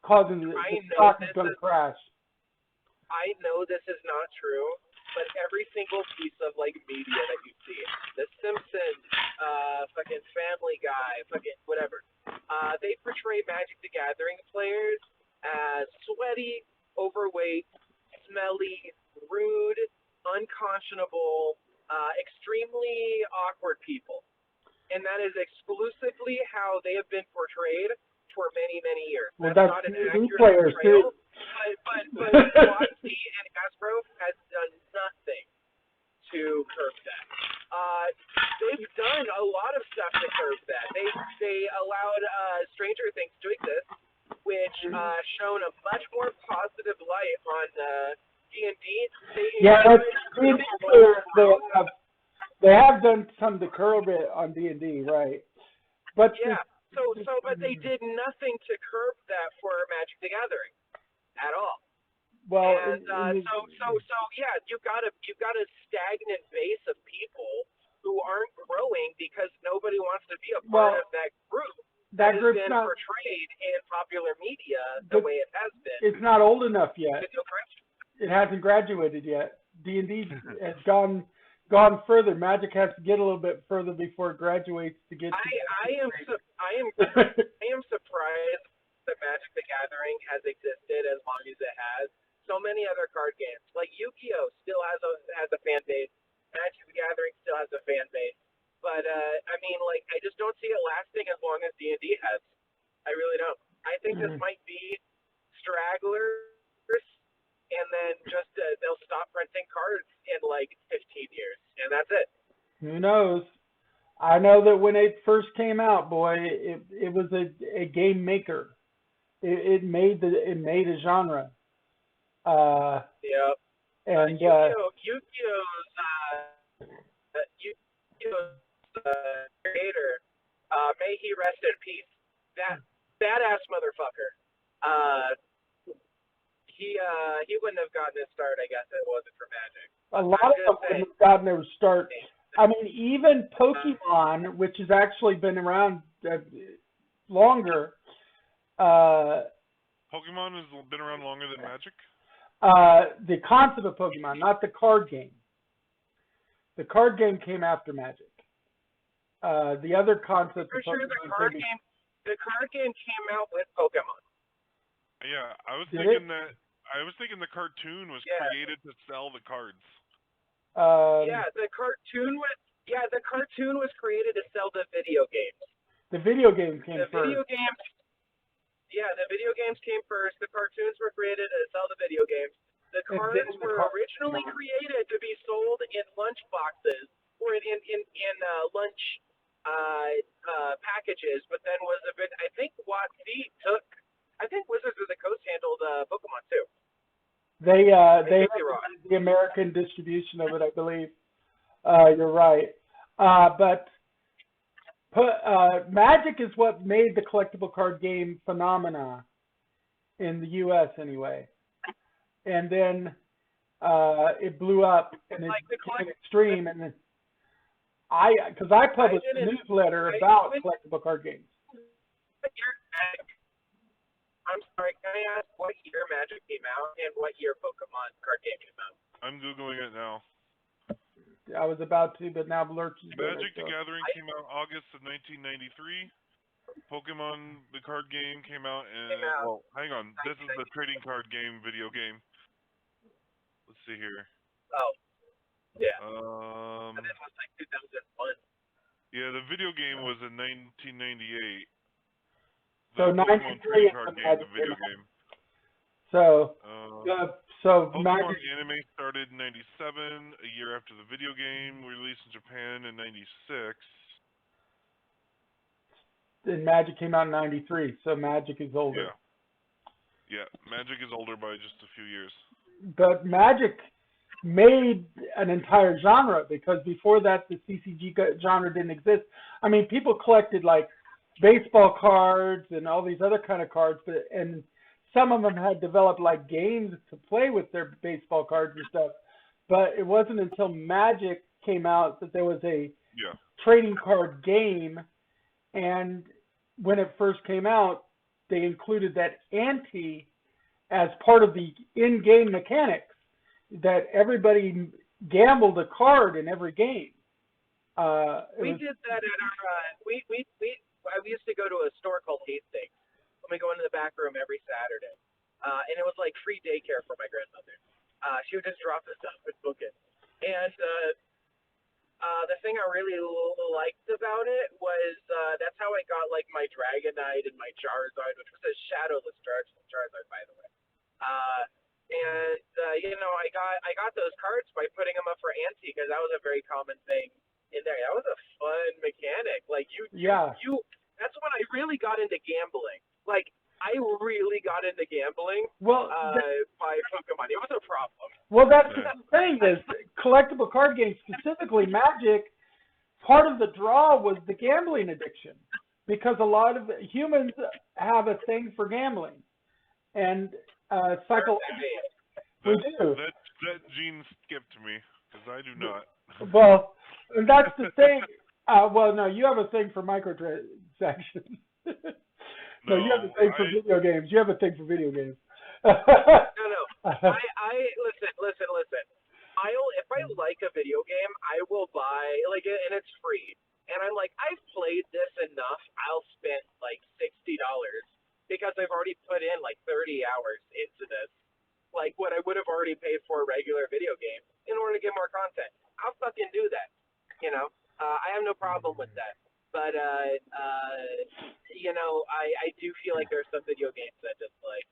causing the stock is going to crash. I know this is not true, but every single piece of like media that you see, The Simpsons, fucking Family Guy, fucking whatever, they portray Magic the Gathering players as sweaty, overweight, smelly, rude, unconscionable, extremely awkward people. And that is exclusively how they have been portrayed for many, many years. Well, that's not an accurate portrayal. But WotC and Hasbro has done nothing to curb that. They've done a lot of stuff to curb that. They allowed Stranger Things to exist, which shone a much more positive light on D&D. They have done some to curb it on D&D, right? But yeah, but they did nothing to curb that for Magic the Gathering at all. Well, so yeah, you've got a stagnant base of people who aren't growing because nobody wants to be a part of that group. That has been portrayed in popular media the way it has been. It's not old enough yet. It hasn't graduated yet. D&D has gone further. Magic has to get a little bit further before it graduates to get. I am surprised that Magic the Gathering has existed as long as it has. So many other card games, like Yu-Gi-Oh, still has a fan base. Magic the Gathering still has a fan base. But I mean, like, I just don't see it lasting as long as D&D has. I really don't. I think this might be stragglers, and then just they'll stop printing cards in like 15 years, and that's it. Who knows? I know that when it first came out, boy, it was a game maker. It made a genre. Yeah. And Yu-Gi-Oh's creator, may he rest in peace. That badass motherfucker. He wouldn't have gotten his start, I guess, if it wasn't for Magic. A lot of them wouldn't have gotten their start. I mean, even Pokemon, which has actually been around longer. Pokemon has been around longer than Magic? The concept of Pokemon, not the card game. The card game came after Magic. The other concept for of sure Pokemon the card game came out with Pokemon. Yeah, I was thinking the cartoon was created to sell the cards. The cartoon was created to sell the video games. The video game came first. The video games came first. The cartoons were created to sell the video games. The cards were originally created to be sold in lunch boxes or in lunch packages, but then was a bit. I think WotC took. I think Wizards of the Coast handled Pokemon too. They had the American distribution of it, I believe. You're right. But Magic is what made the collectible card game phenomena in the U.S. anyway. And then it blew up and it became extreme. And then because I published a newsletter about collectible card games. I'm sorry, can I ask what year Magic came out and what year Pokemon card game came out? I'm Googling it now. I was about to, but now Lurch is doing Magic it. the Gathering came out August of 1993. Pokemon, the card game, came out in. Came out. Well, hang on. This is the trading card game, video game. Let's see here. Oh, yeah. And then it was like 2001. Yeah, the video game was in 1998. So The Pokemon 93 trading is card the game, Magic the video came out. game. So, so Pokemon Magic. the anime started in 97, a year after the video game released in Japan in 96. And Magic came out in 93, so Magic is older. Yeah, Magic is older by just a few years. But Magic made an entire genre because before that the CCG genre didn't exist. I mean, people collected like baseball cards and all these other kind of cards, and some of them had developed like games to play with their baseball cards and stuff. But it wasn't until Magic came out that there was a trading card game, and when it first came out, they included that ante as part of the in-game mechanics, that everybody gambled a card in every game. We did that at our, we used to go to a store called Hastings. We go into the back room every Saturday. And it was like free daycare for my grandmother. She would just drop us off and book it. And the thing I really liked about it was that's how I got like my Dragonite and my Charizard, which was a shadowless Charizard, by the way. You know, I got those cards by putting them up for ante because that was a very common thing in there. That was a fun mechanic. Like you that's when I really got into gambling. Like I really got into gambling. Well, by Pokemon. It was a problem. Well, that's the thing is collectible card games, specifically Magic. Part of the draw was the gambling addiction, because a lot of humans have a thing for gambling, and psychologically we do. That gene skipped me because I do not. Well, that's the thing. Well, no, you have a thing for microtransactions. No, you have a thing for video games. You have a thing for video games. No. I listen. If I like a video game, I will buy and it's free. And I'm like, I've played this enough. I'll spend like $60 because I've already put in like 30 hours into this, like what I would have already paid for a regular video game in order to get more content. I'll fucking do that. You know, I have no problem with that. But you know, I do feel like there's some video games that just like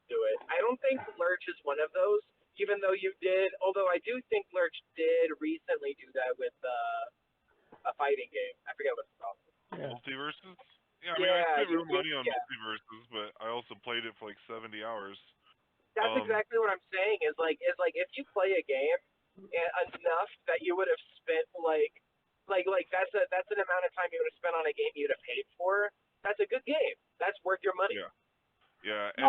do it. I don't think Lurch is one of those, even though you did. Although I do think Lurch did recently do that with a fighting game. I forget what it's called. Yeah. Multiverses? Yeah, I mean, I spent real money on Multiverses, but I also played it for like 70 hours. That's exactly what I'm saying. Is like if you play a game enough that you would have spent like that's an amount of time you would have spent on a game you'd have paid for. That's a good game. That's worth your money. Yeah, and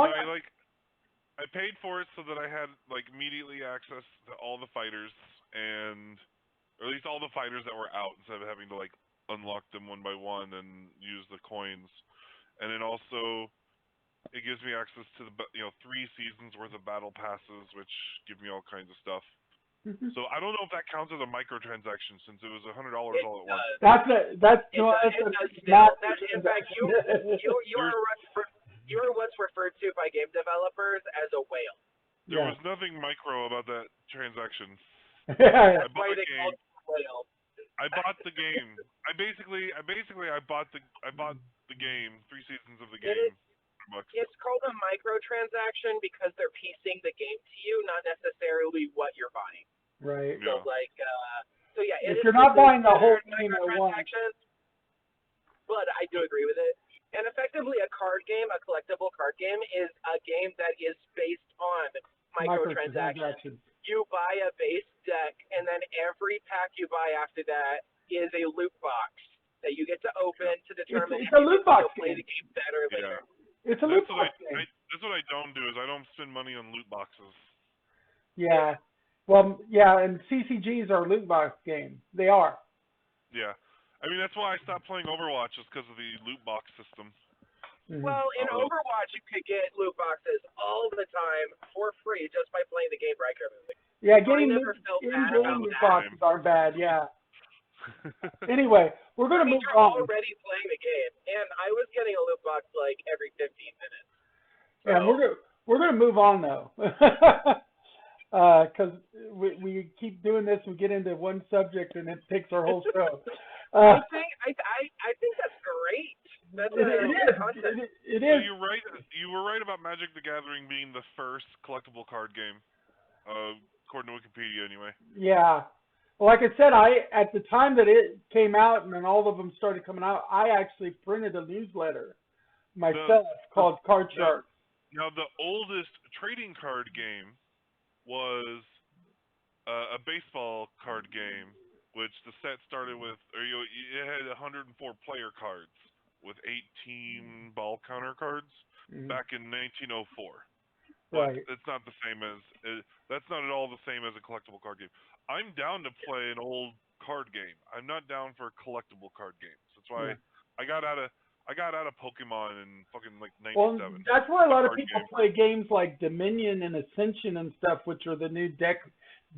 I paid for it so that I had like immediately access to all the fighters, or at least all the fighters that were out, instead of having to like unlock them one by one and use the coins. And then also it gives me access to the 3 seasons worth of battle passes, which give me all kinds of stuff. So I don't know if that counts as a microtransaction since it was $100 all at once. In fact, you are what's referred to by game developers as a whale. There was nothing micro about that transaction. I bought the game. Whale. I bought the game. I basically bought the game, 3 seasons of the game. It's called a microtransaction because they're piecing the game to you, not necessarily what you're buying. Right. So if you're not buying the whole game at once. But I do agree with it. And effectively, a collectible card game, is a game that is based on microtransactions. You buy a base deck, and then every pack you buy after that is a loot box that you get to open to determine if you can play the game better later. It's a loot box game. That's what I don't do, is I don't spend money on loot boxes. Yeah. Well, yeah, and CCGs are a loot box game. They are. Yeah. I mean, that's why I stopped playing Overwatch, is because of the loot box system. Mm-hmm. Well, in Overwatch, you could get loot boxes all the time for free just by playing the game regularly. Yeah, getting in-game loot boxes aren't bad, yeah. Anyway, we're I gonna mean, move you're on. already playing the game, and I was getting a loot box like every 15 minutes. So, And we're gonna move on though, because we keep doing this. We get into one subject and it takes our whole show. I think that's great. That's It a is. concept. It So is. you're right. You were right about Magic the Gathering being the first collectible card game, according to Wikipedia, anyway. Yeah. Well, like I said, at the time that it came out and then all of them started coming out, I actually printed a newsletter myself called Card Shark. Now, the oldest trading card game was a baseball card game, which the set started with, it had 104 player cards with 18 ball counter cards back in 1904. But Right. it's not the same as that's not at all the same as a collectible card game. I'm down to play an old card game. I'm not down for collectible card games. That's why I got out of Pokemon in fucking like '97. Well, that's why a lot of card people game. play games like Dominion and Ascension and stuff, which are the new deck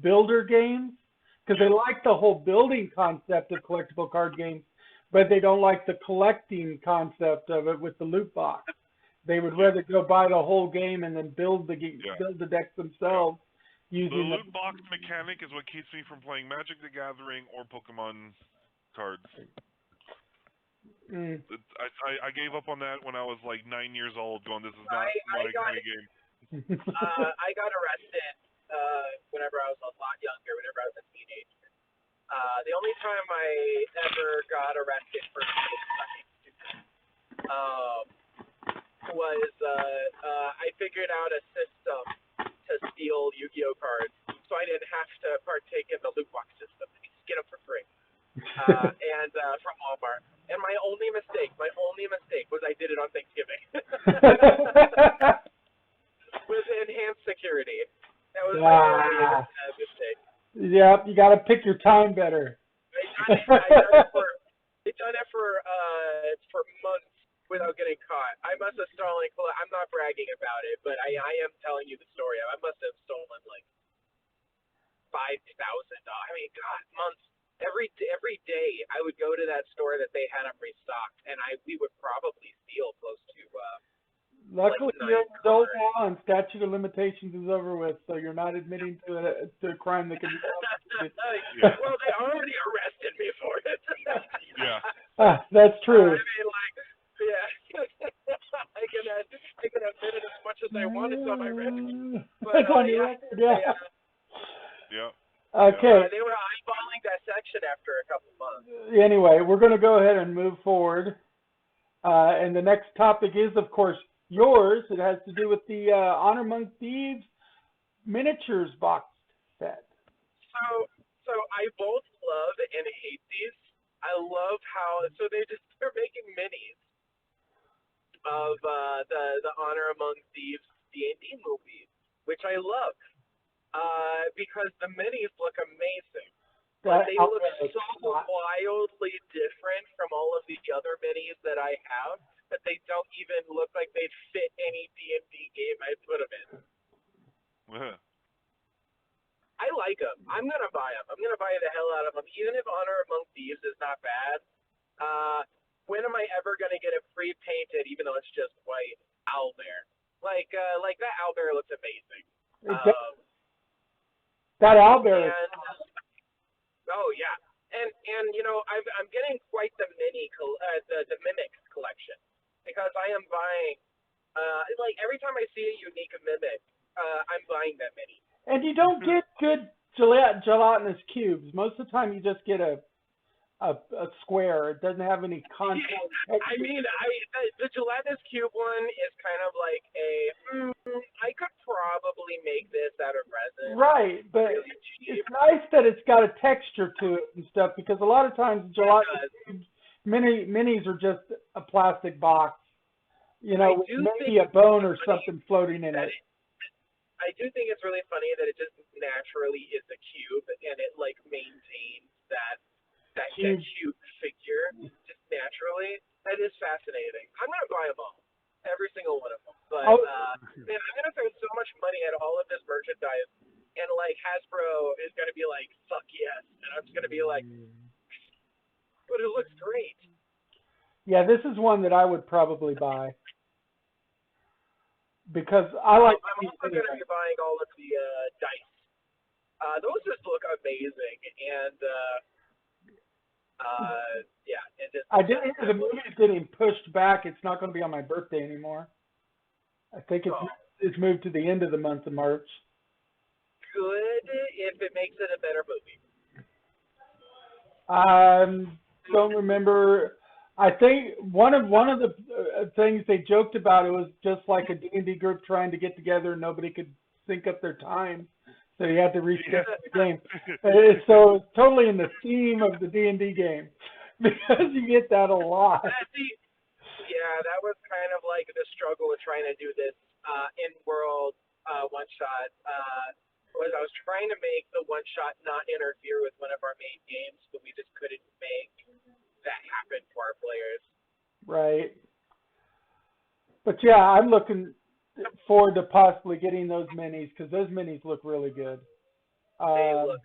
builder games, because they like the whole building concept of collectible card games, but they don't like the collecting concept of it with the loot box. They would rather go buy the whole game and then build the decks themselves The using loot box mechanic is what keeps me from playing Magic the Gathering or Pokemon cards. I gave up on that when I was like 9 years old, going, this is not my kind of game. I got arrested whenever I was a lot younger, whenever I was a teenager. The only time I ever got arrested for was I figured out a system to steal Yu-Gi-Oh cards, so I didn't have to partake in the loot box system. I could just get them for free. And from Walmart. And my only mistake was I did it on Thanksgiving. With enhanced security. That was my only mistake. Yeah, you got to pick your time better. I done it for months without getting caught. I must have stolen. I'm not bragging about it, but I am telling you the story. I must have stolen like $5,000. I mean, God, months. Every day I would go to that store that they had them restocked, and we would probably steal close to. Luckily, like you're adult now, and statute of limitations is over with, so you're not admitting to a crime that can be Yeah. Well, they already arrested me for it. Yeah. That's true. I mean, like, yeah, I can admit it as much as I want. It's on my record. But It's on your record, yeah. Yeah. Okay. They were eyeballing that section after a couple months. Anyway, we're going to go ahead and move forward. And the next topic is, of course, yours. It has to do with the Honor Among Thieves miniatures box set. So I both love and hate these. I love how they're making minis of the Honor Among Thieves D&D movie, which I love. Because the minis look amazing. But they look so wildly different from all of the other minis that I have that they don't even look like they'd fit any D&D game I'd put them in. I like them. I'm going to buy them. I'm going to buy the hell out of them. Even if Honor Among Thieves is not bad, when am I ever going to get it pre-painted, even though it's just white, owlbear? Like that owlbear looks amazing. That owlbear. Oh yeah, and you know I'm getting quite the the mimics collection because I am buying like every time I see a unique mimic, I'm buying that mini. And you don't get good gelatinous cubes. Most of the time, you just get a square. It doesn't have any contour. I mean, the gelatinous cube one is kind of like I could probably make this out of resin. Right, but it's nice that it's got a texture to it and stuff, because a lot of times gelatinous cubes, minis are just a plastic box, you know, with maybe a bone or something floating in it. I do think it's really funny that it just naturally is a cube, and it like maintains that cute figure just naturally. That is fascinating. I'm gonna buy them all, every single one of them. But man, I'm gonna throw so much money at all of this merchandise, and like Hasbro is gonna be like, "Fuck yes," and I'm just gonna be like, but it looks great. Yeah, this is one that I would probably buy because I like I'm these also going to anyway. be buying all of the dice. Those just look amazing, and yeah, it just I did just hear the simply. movie is getting pushed back. It's not going to be on my birthday anymore. I think Oh, it's moved to the end of the month of March. good if it makes it a better movie. Don't remember. I think one of the things they joked about, it was just like a D&D group trying to get together and nobody could sync up their time, so you had to reschedule the game. So it's totally in the theme of the D&D game because you get that a lot. Yeah, that was kind of like the struggle with trying to do this in-world one shot. Was I was trying to make the one shot not interfere with one of our main games, but we just couldn't make that happen for our players. Right. But yeah, I'm looking forward to possibly getting those minis because those minis look really good. They Um, look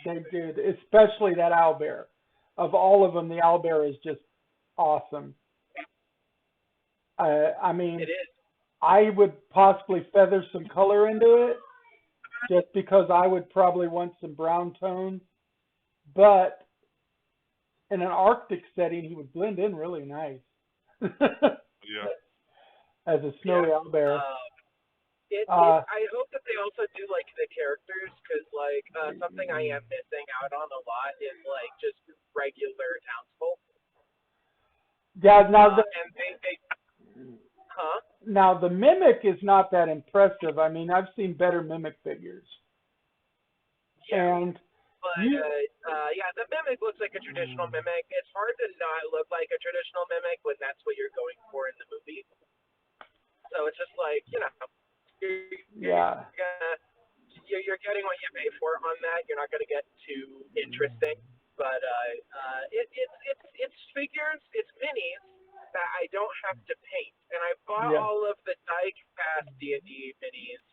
they amazing. did, especially that owlbear. Of all of them, the owlbear is just awesome. I mean, It is. I would possibly feather some color into it just because I would probably want some brown tones. But in an Arctic setting, he would blend in really nice Yeah. as a Yeah. snowy owlbear. I hope that they also do like the characters because like something I am missing out on a lot is like just regular townsfolk. Yeah, And they huh? now the mimic is not that impressive. I mean, I've seen better mimic figures, Yeah. and But you, yeah, the mimic looks like a traditional mimic. It's hard to not look like a traditional mimic when that's what you're going for in the movie. So it's just like you're yeah, gonna you're getting what you pay for on that. You're not gonna get too interesting, but it's figures, it's minis that I don't have to paint, and I bought yeah. all of the die-cast D&D minis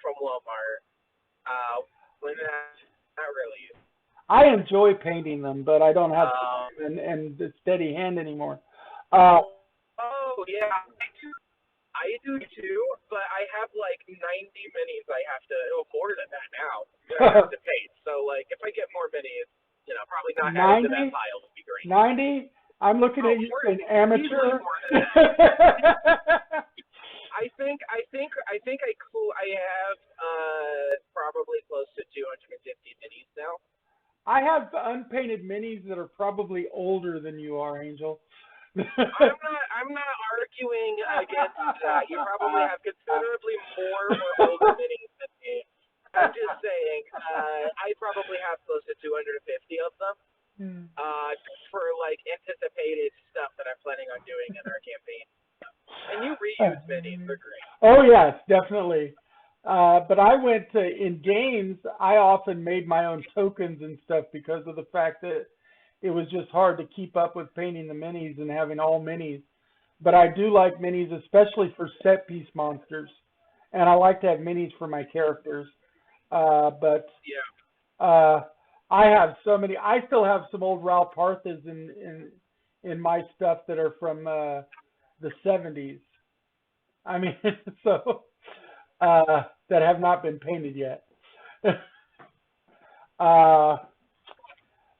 from Walmart when that released. I enjoy painting them, but I don't have Um, time and the steady hand anymore. Uh, oh yeah, I do too, but I have like 90 minis I have to, oh, more than that now, that I have to paint. So like, if I get more minis, probably not adding to that 90, pile would be great. 90. I'm looking Oh, at you, more, an easily amateur. more than that. I have probably close to 250 minis now. I have unpainted minis that are probably older than you are, Angel. I'm not arguing against that. You probably have considerably more older minis than me. I'm just saying, I probably have close to 250 of them. For like anticipated stuff that I'm planning on doing in our campaign. And you reuse minis, they're great. Oh yes, definitely. But I went to in games. I often made my own tokens and stuff because of the fact that it was just hard to keep up with painting the minis and having all minis. But I do like minis, especially for set piece monsters, and I like to have minis for my characters. But Yeah. I have so many. I still have some old Ralph Parthas in my stuff that are from the 70s. I mean, so that have not been painted yet. uh,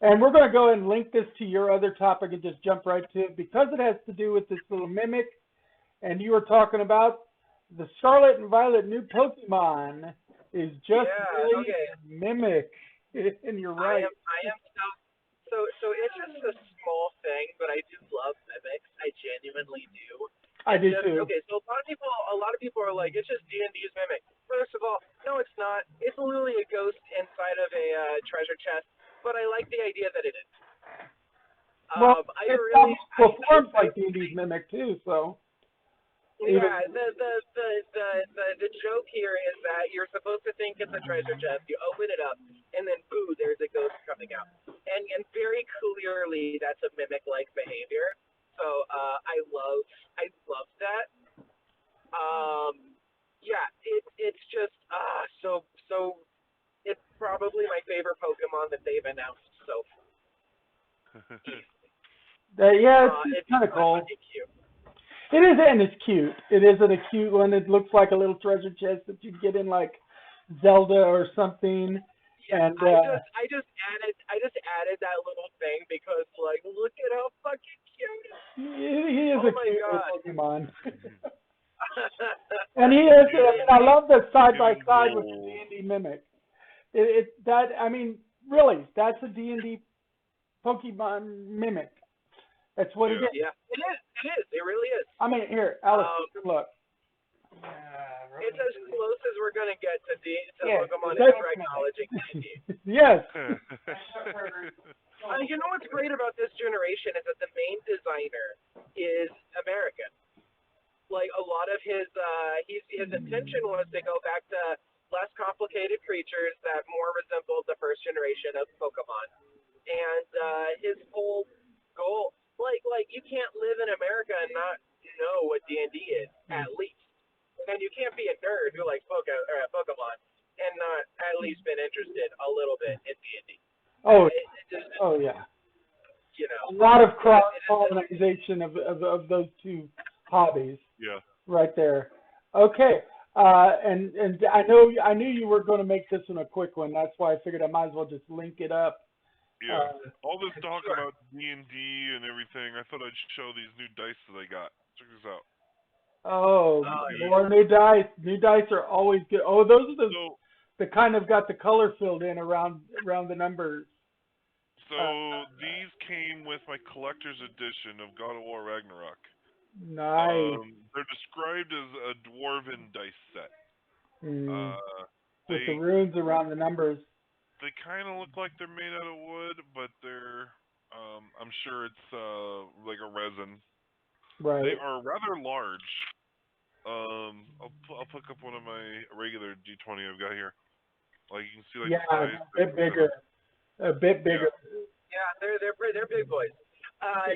and we're going to go and link this to your other topic and just jump right to it because it has to do with this little mimic. And you were talking about the Scarlet and Violet new Pokemon is just really okay. a mimic. And you're right. I am so it's just a small thing, but I do love mimics. I genuinely do. I And do just too. okay, so a lot of people are like, it's just D&D's mimic. First of all, no, it's not. It's literally a ghost inside of a treasure chest. But I like the idea that it is. Well, I it really, performs like D&D's mimic too, so. Even, yeah. The joke here is that you're supposed to think it's a treasure chest. You open it up, and then boo, there's a ghost coming out. And very clearly that's a mimic-like behavior. So I love that. Yeah, it's just so it's probably my favorite Pokemon that they've announced so far. Yeah, it's kind of cool. Fucking cute. It is, and it's cute. It isn't a cute one. It looks like a little treasure chest that you'd get in like Zelda or something. Yeah, And I just added that little thing because like look at how fucking cute. he is Oh a my cute God. little Pokemon. And he is. I love the side by side with the D&D mimic. I mean, really, that's a D&D Pokemon mimic. That's what it is. Yeah, it is. It is. It really is. I mean, here, Alice, look. It's as close as we're gonna get to Pokemon Interact Knowledge and D&D. Yes. You know what's great about this generation is that the main designer is American. Like a lot of his intention was to go back to less complicated creatures that more resembled the first generation of Pokemon. And his whole goal, like you can't live in America and not know what D&D is, at least. And you can't be a nerd who likes Pokemon and not at least been interested a little bit in D&D. Oh yeah. You know, a lot of cross-pollination of those two hobbies. Yeah. Right there. Okay. And I knew you were going to make this one a quick one. That's why I figured I might as well just link it up. Yeah. All this talk about D&D and everything, I thought I'd show these new dice that I got. Check this out. Oh, more new dice. New dice are always good. Oh, those are the kind of got the color filled in around the numbers. So these came with my collector's edition of God of War Ragnarok. Nice. They're described as a dwarven dice set. With the runes around the numbers. They kind of look like they're made out of wood, but they're, I'm sure it's like a resin. Right. They are rather large. I'll pick up one of my regular D20 I've got here. Like you can see, like the size. A bit bigger. Yeah, they're big boys.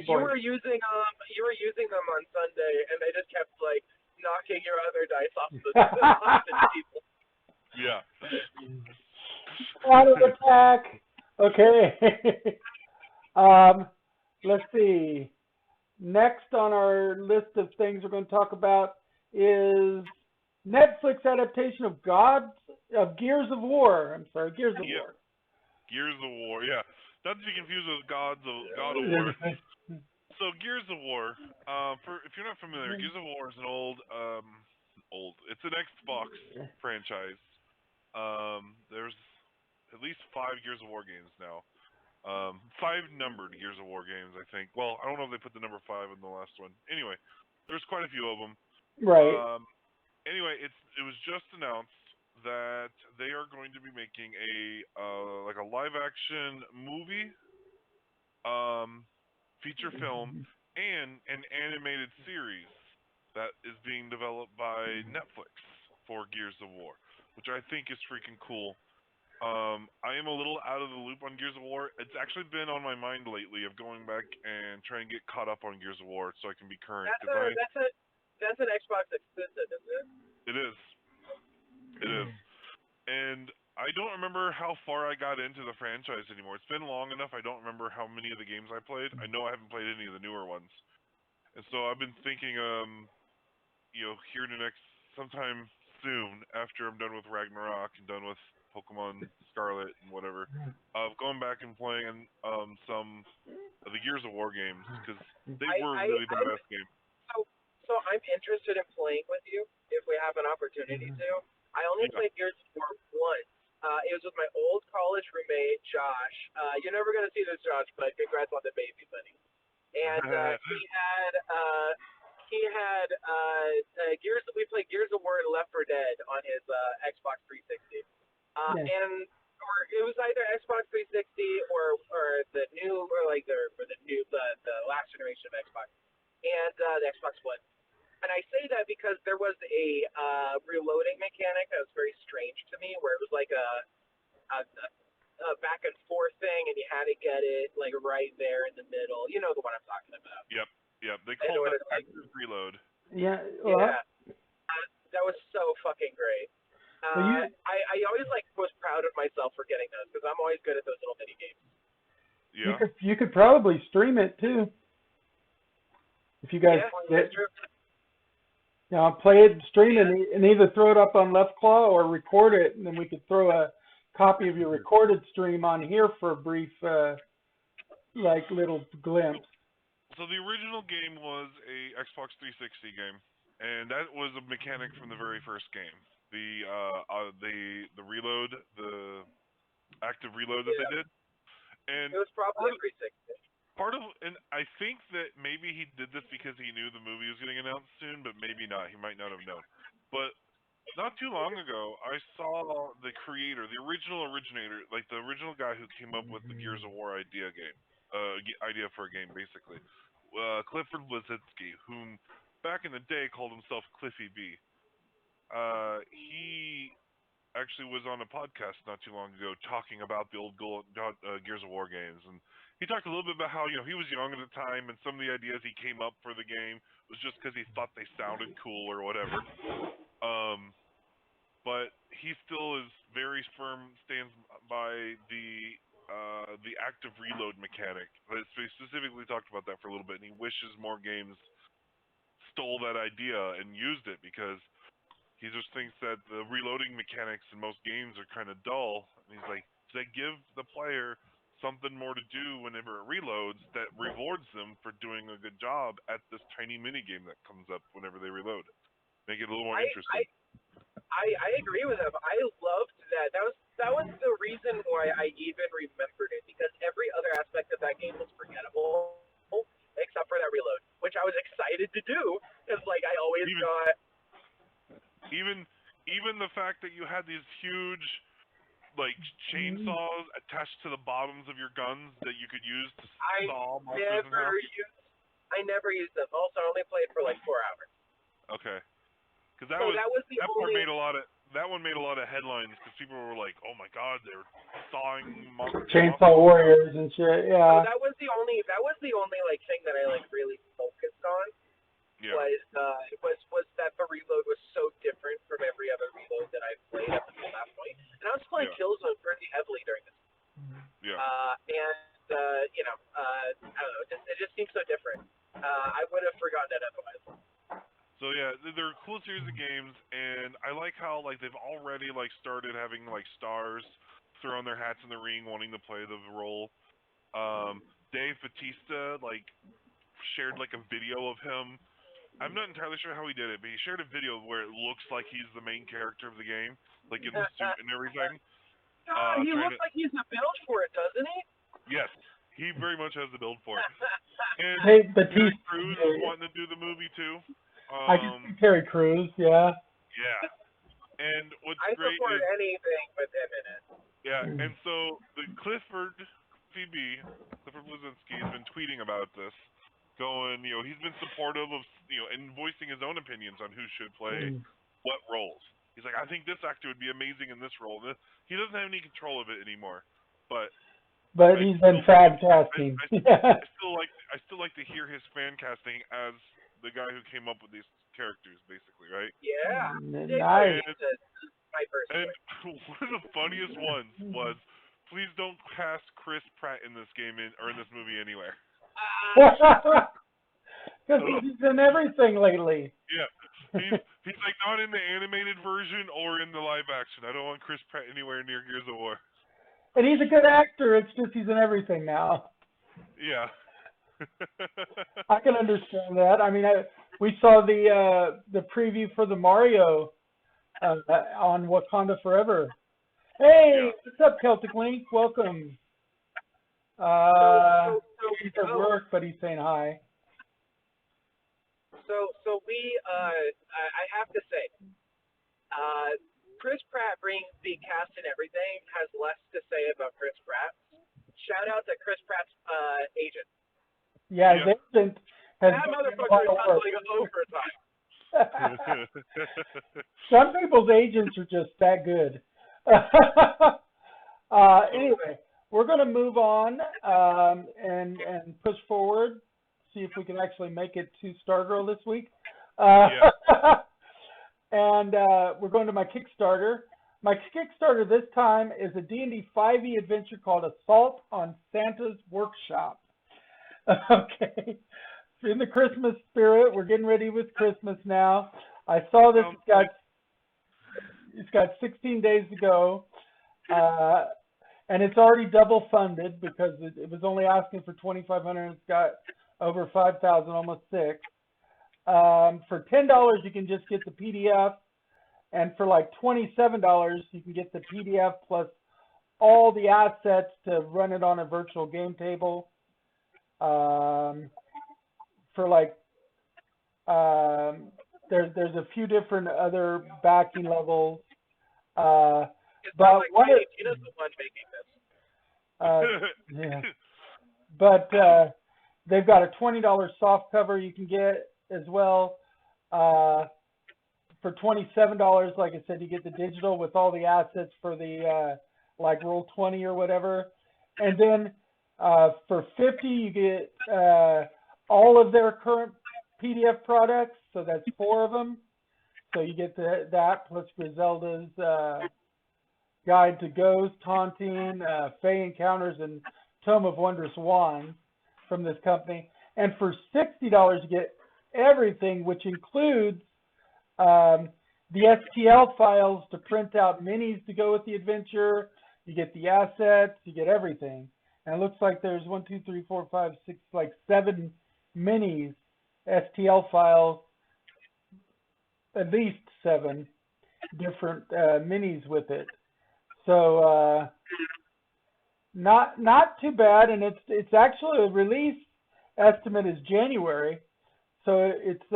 You were using them on Sunday, and they just kept like knocking your other dice off the table. Yeah. Auto attack. Okay. Let's see. Next on our list of things we're going to talk about is Netflix adaptation of Gears of War. I'm sorry, Gears of War. Gears of War, yeah. Not to be confused with God of War. So Gears of War, if you're not familiar, Gears of War is an old. It's an Xbox franchise. There's at least 5 Gears of War games now. 5 numbered Gears of War games, I think. Well, I don't know if they put the number 5 in the last one. Anyway, there's quite a few of them. Right. Anyway, it was just announced that they are going to be making a live action movie, feature film, and an animated series that is being developed by Netflix for Gears of War, which I think is freaking cool. I am a little out of the loop on Gears of War. It's actually been on my mind lately of going back and trying to get caught up on Gears of War so I can be current. That's an Xbox exclusive, isn't it? It is. It is. And I don't remember how far I got into the franchise anymore. It's been long enough. I don't remember how many of the games I played. I know I haven't played any of the newer ones. And so I've been thinking, here in the next sometime soon, after I'm done with Ragnarok and done with Pokemon Scarlet and whatever, of going back and playing some of the Gears of War games because they were really badass games. So I'm interested in playing with you if we have an opportunity to. I only played Gears of War once. It was with my old college roommate, Josh. You're never going to see this, Josh, but congrats on the baby, buddy. And he had Gears. We played Gears of War and Left 4 Dead on his Xbox 360. And it was either Xbox 360 or the new the last generation of Xbox and the Xbox One. And I say that because there was a reloading mechanic that was very strange to me, where it was like a back and forth thing, and you had to get it like right there in the middle. You know the one I'm talking about. Yep. They call it active reload. Yeah. That was so fucking great. I always was proud of myself for getting those because I'm always good at those little mini games. Yeah. You could probably stream it too. If you guys Yeah, played that's it, true. play it, stream it, and either throw it up on Left Claw or record it, and then we could throw a copy of your recorded stream on here for a brief, little glimpse. So the original game was a Xbox 360 game, and that was a mechanic from the very first game. The reload, the active reload that they did, and It was probably 360. and I think that maybe he did this because he knew the movie was getting announced soon, but maybe not. He might not have known. But not too long ago, I saw the creator, the original originator, like the original guy who came up with the Gears of War idea for a game, basically. Clifford Bleszinski, whom back in the day called himself Cliffy B. He actually was on a podcast not too long ago talking about the old Gears of War games, and he talked a little bit about how he was young at the time, and some of the ideas he came up for the game was just because he thought they sounded cool or whatever. But he still is very firm, stands by the active reload mechanic. But he specifically talked about that for a little bit, and he wishes more games stole that idea and used it, because he just thinks that the reloading mechanics in most games are kind of dull. And he's like, they give the player something more to do whenever it reloads that rewards them for doing a good job at this tiny mini game that comes up whenever they reload. Make it a little more interesting. I agree with him. I loved that. That was the reason why I even remembered it, because every other aspect of that game was forgettable except for that reload, which I was excited to do because I always got. Even the fact that you had these huge chainsaws attached to the bottoms of your guns that you could use to saw monsters in half. I never used them. Also, I only played for 4 hours. Okay, because that one made a lot of headlines, because people were like, "Oh my God, they're sawing monsters." Chainsaw Warriors and shit. Yeah. So that was the only thing that I really focused on. Yeah. Was that the reload was so different from every other reload that I've played up until that point. And I was playing Killzone pretty heavily during this. Yeah. I don't know, it just seems so different. I would have forgotten it otherwise. So yeah, they're a cool series of games, and I like how they've already started having stars throwing their hats in the ring, wanting to play the role. Dave Bautista shared a video of him. I'm not entirely sure how he did it, but he shared a video where it looks like he's the main character of the game, in the suit and everything. He looks like he's the build for it, doesn't he? Yes, he very much has the build for it. And Hey, Batista, Terry Crews is wanting to do the movie too. I can see Terry Crews, yeah. Yeah. And what's I great support is anything with him in it. Yeah, and so the Clifford Bleszinski has been tweeting about this, going, he's been supportive of, and voicing his own opinions on who should play what roles. He's like, I think this actor would be amazing in this role. He doesn't have any control of it anymore, but he's been fan casting. I still like to hear his fan casting as the guy who came up with these characters, basically, right? Yeah. Nice. And one of the funniest ones was, please don't cast Chris Pratt in this game or in this movie anywhere. Because he's in everything lately. Yeah. He's not in the animated version or in the live action. I don't want Chris Pratt anywhere near Gears of War. And he's a good actor. It's just he's in everything now. Yeah. I can understand that. I mean, we saw the preview for the Mario on Wakanda Forever. Hey, what's up, Celtic Link? Welcome. He's at work, but he's saying hi. So we, I have to say, Chris Pratt being cast in everything has less to say about Chris Pratt. Shout out to Chris Pratt's agent. Yeah, his agent has that motherfucker is hustling overtime. Some people's agents are just that good. Anyway, we're going to move on and push forward. See if we can actually make it to Stargirl this week. And we're going to my Kickstarter. My Kickstarter this time is a D&D 5e adventure called Assault on Santa's Workshop. Okay. in the Christmas spirit, we're getting ready with Christmas now. I saw this. It's got 16 days to go, and it's already double funded because it was only asking for 2,500. It's got over 5,000, almost 6. For $10, you can just get the PDF, and for like $27, you can get the PDF plus all the assets to run it on a virtual game table. For like, there's a few different other backing levels. But like Tina's the one making this. yeah. But they've got a $20 soft cover you can get as well. For $27, like I said, you get the digital with all the assets for the like Roll20 or whatever. And then for $50, you get all of their current PDF products. So that's 4 of them. So you get that plus Griselda's Guide to Ghost, Taunting, Fey Encounters, and Tome of Wondrous Wands from this company. And for $60, you get everything, which includes the STL files to print out minis to go with the adventure. You get the assets, you get everything. And it looks like there's 1, 2, 3, 4, 5, 6, like 7 minis, STL files, at least 7 different minis with it. So not too bad, and it's actually a release estimate is January, so it's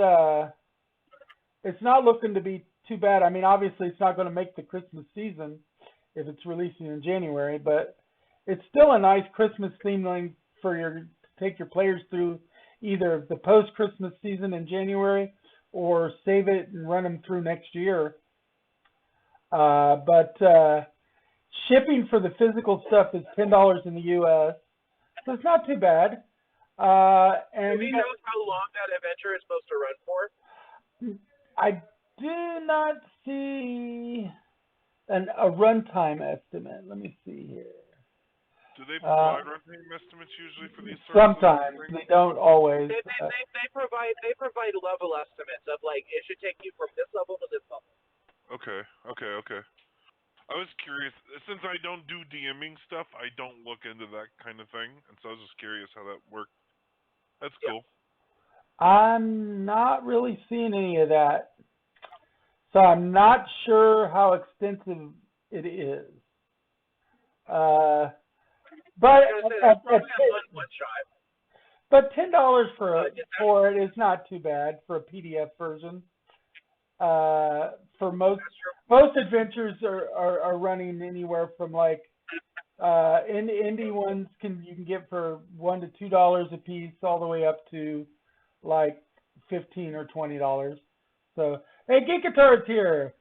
not looking to be too bad. I mean, obviously it's not going to make the Christmas season if it's releasing in January, but it's still a nice Christmas theme for to take your players through either the post-Christmas season in January or save it and run them through next year. But shipping for the physical stuff is $10 in the U.S., so it's not too bad. And do you know how long that adventure is supposed to run for? I do not see a runtime estimate. Let me see here. Do they provide runtime estimates usually for these sorts sometimes of things? they don't always. They provide level estimates of like it should take you from this level to this level. Okay. I was curious, since I don't do DMing stuff, I don't look into that kind of thing, and so I was just curious how that worked. That's cool. I'm not really seeing any of that, so I'm not sure how extensive it is. But but $10 for it is not too bad for a PDF version. For most adventures are running anywhere from like indie ones you can get for $1 to $2 a piece, all the way up to like $15 or $20. So hey, Geek Guitar's here.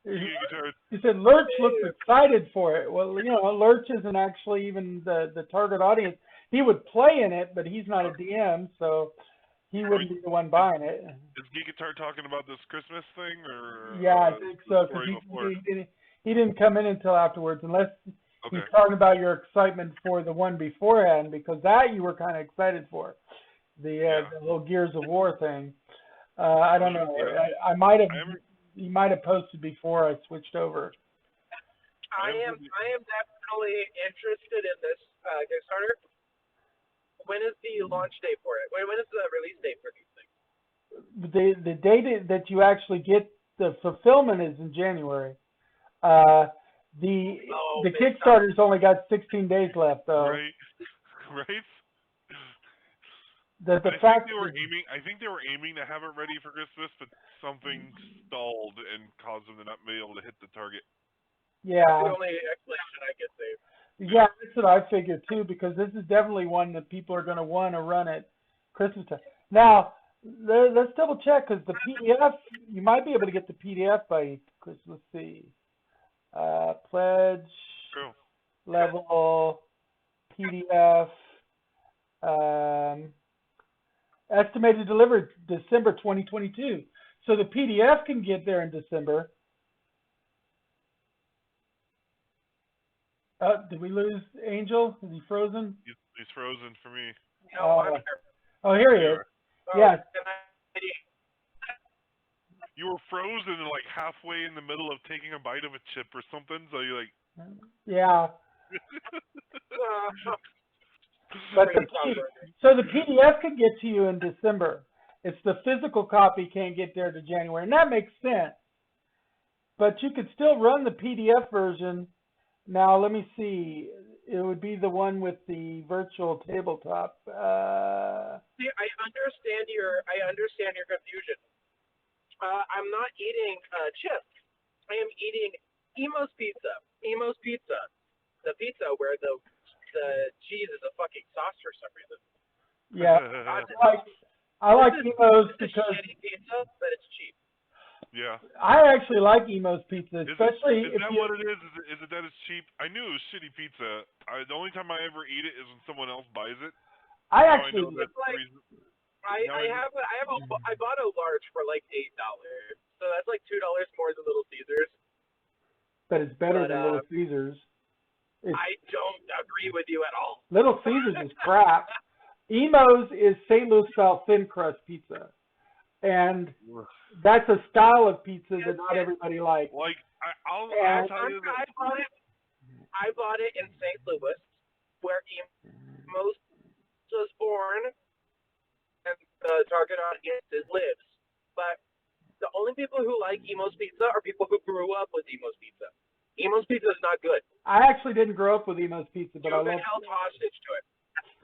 He said Lurch looks excited for it. Well, you know, Lurch isn't actually even the target audience. He would play in it, but he's not a DM, so he wouldn't be the one buying it. Is Geek Guitar talking about this Christmas thing, or? Yeah, I think so. Cause he didn't come in until afterwards, unless he's talking about your excitement for the one beforehand, because that you were kind of excited for, the little Gears of War thing. I don't know. I might have. He might have posted before I switched over. I am definitely interested in this Kickstarter. When is the launch date for it? When is the release date for these things? The date that you actually get the fulfillment is in January. The Kickstarter's only got 16 days left, though. Right. I think they were aiming to have it ready for Christmas, but something stalled and caused them to not be able to hit the target. Yeah. That's the only explanation I can say. Yeah, that's what I figured too, because this is definitely one that people are going to want to run at Christmas time. Now, let's double check, because the PDF, you might be able to get the PDF by Christmas. Let's see. Pledge, level, PDF, estimated delivery December 2022. So the PDF can get there in December. Did we lose Angel? Is he frozen? He's frozen for me. No, I'm here. Oh, here he is. Oh, Yes. and You were frozen like halfway in the middle of taking a bite of a chip or something, so you're like. Yeah. uh, But Pretty tough, right? so the PDF can get to you in December. It's the physical copy can't get there to January, and that makes sense. But you could still run the PDF version. Now, let me see. It would be the one with the virtual tabletop. See, I understand your confusion. I'm not eating chips. I am eating Emo's pizza. Emo's pizza. The pizza where the cheese is a fucking sauce for some reason. Yeah, I like Emo's This is because shitty pizza, but it's cheap. Yeah. I actually like Emo's pizza, Is especially it, is if that you. what it is? Is it that it's cheap? I knew it was shitty pizza. The only time I ever eat it is when someone else buys it. I Now actually. I know that It's like, the reason. I bought a large for like $8, so that's like $2 more than Little Caesars. But it's better But, than Little Caesars. I don't agree with you at all. Little Caesars is crap. Emo's is St. Louis style thin crust pizza, and that's a style of pizza that not everybody likes. Like I'll tell you that I bought it in St. Louis, where Emo's was born, and the target audience lives. But the only people who like Emo's pizza are people who grew up with Emo's pizza. Emo's pizza is not good. I actually didn't grow up with Emo's pizza, but You've been held hostage to it.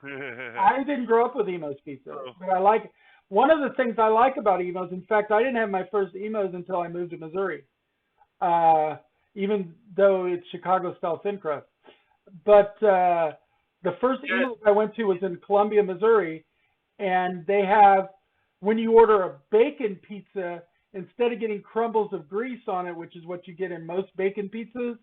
I didn't grow up with Emo's pizza, but I like. One of the things I like about Emo's, in fact, I didn't have my first Emo's until I moved to Missouri, even though it's Chicago style thin crust. But the first Emo's I went to was in Columbia, Missouri, and they have, when you order a bacon pizza, instead of getting crumbles of grease on it, which is what you get in most bacon pizzas,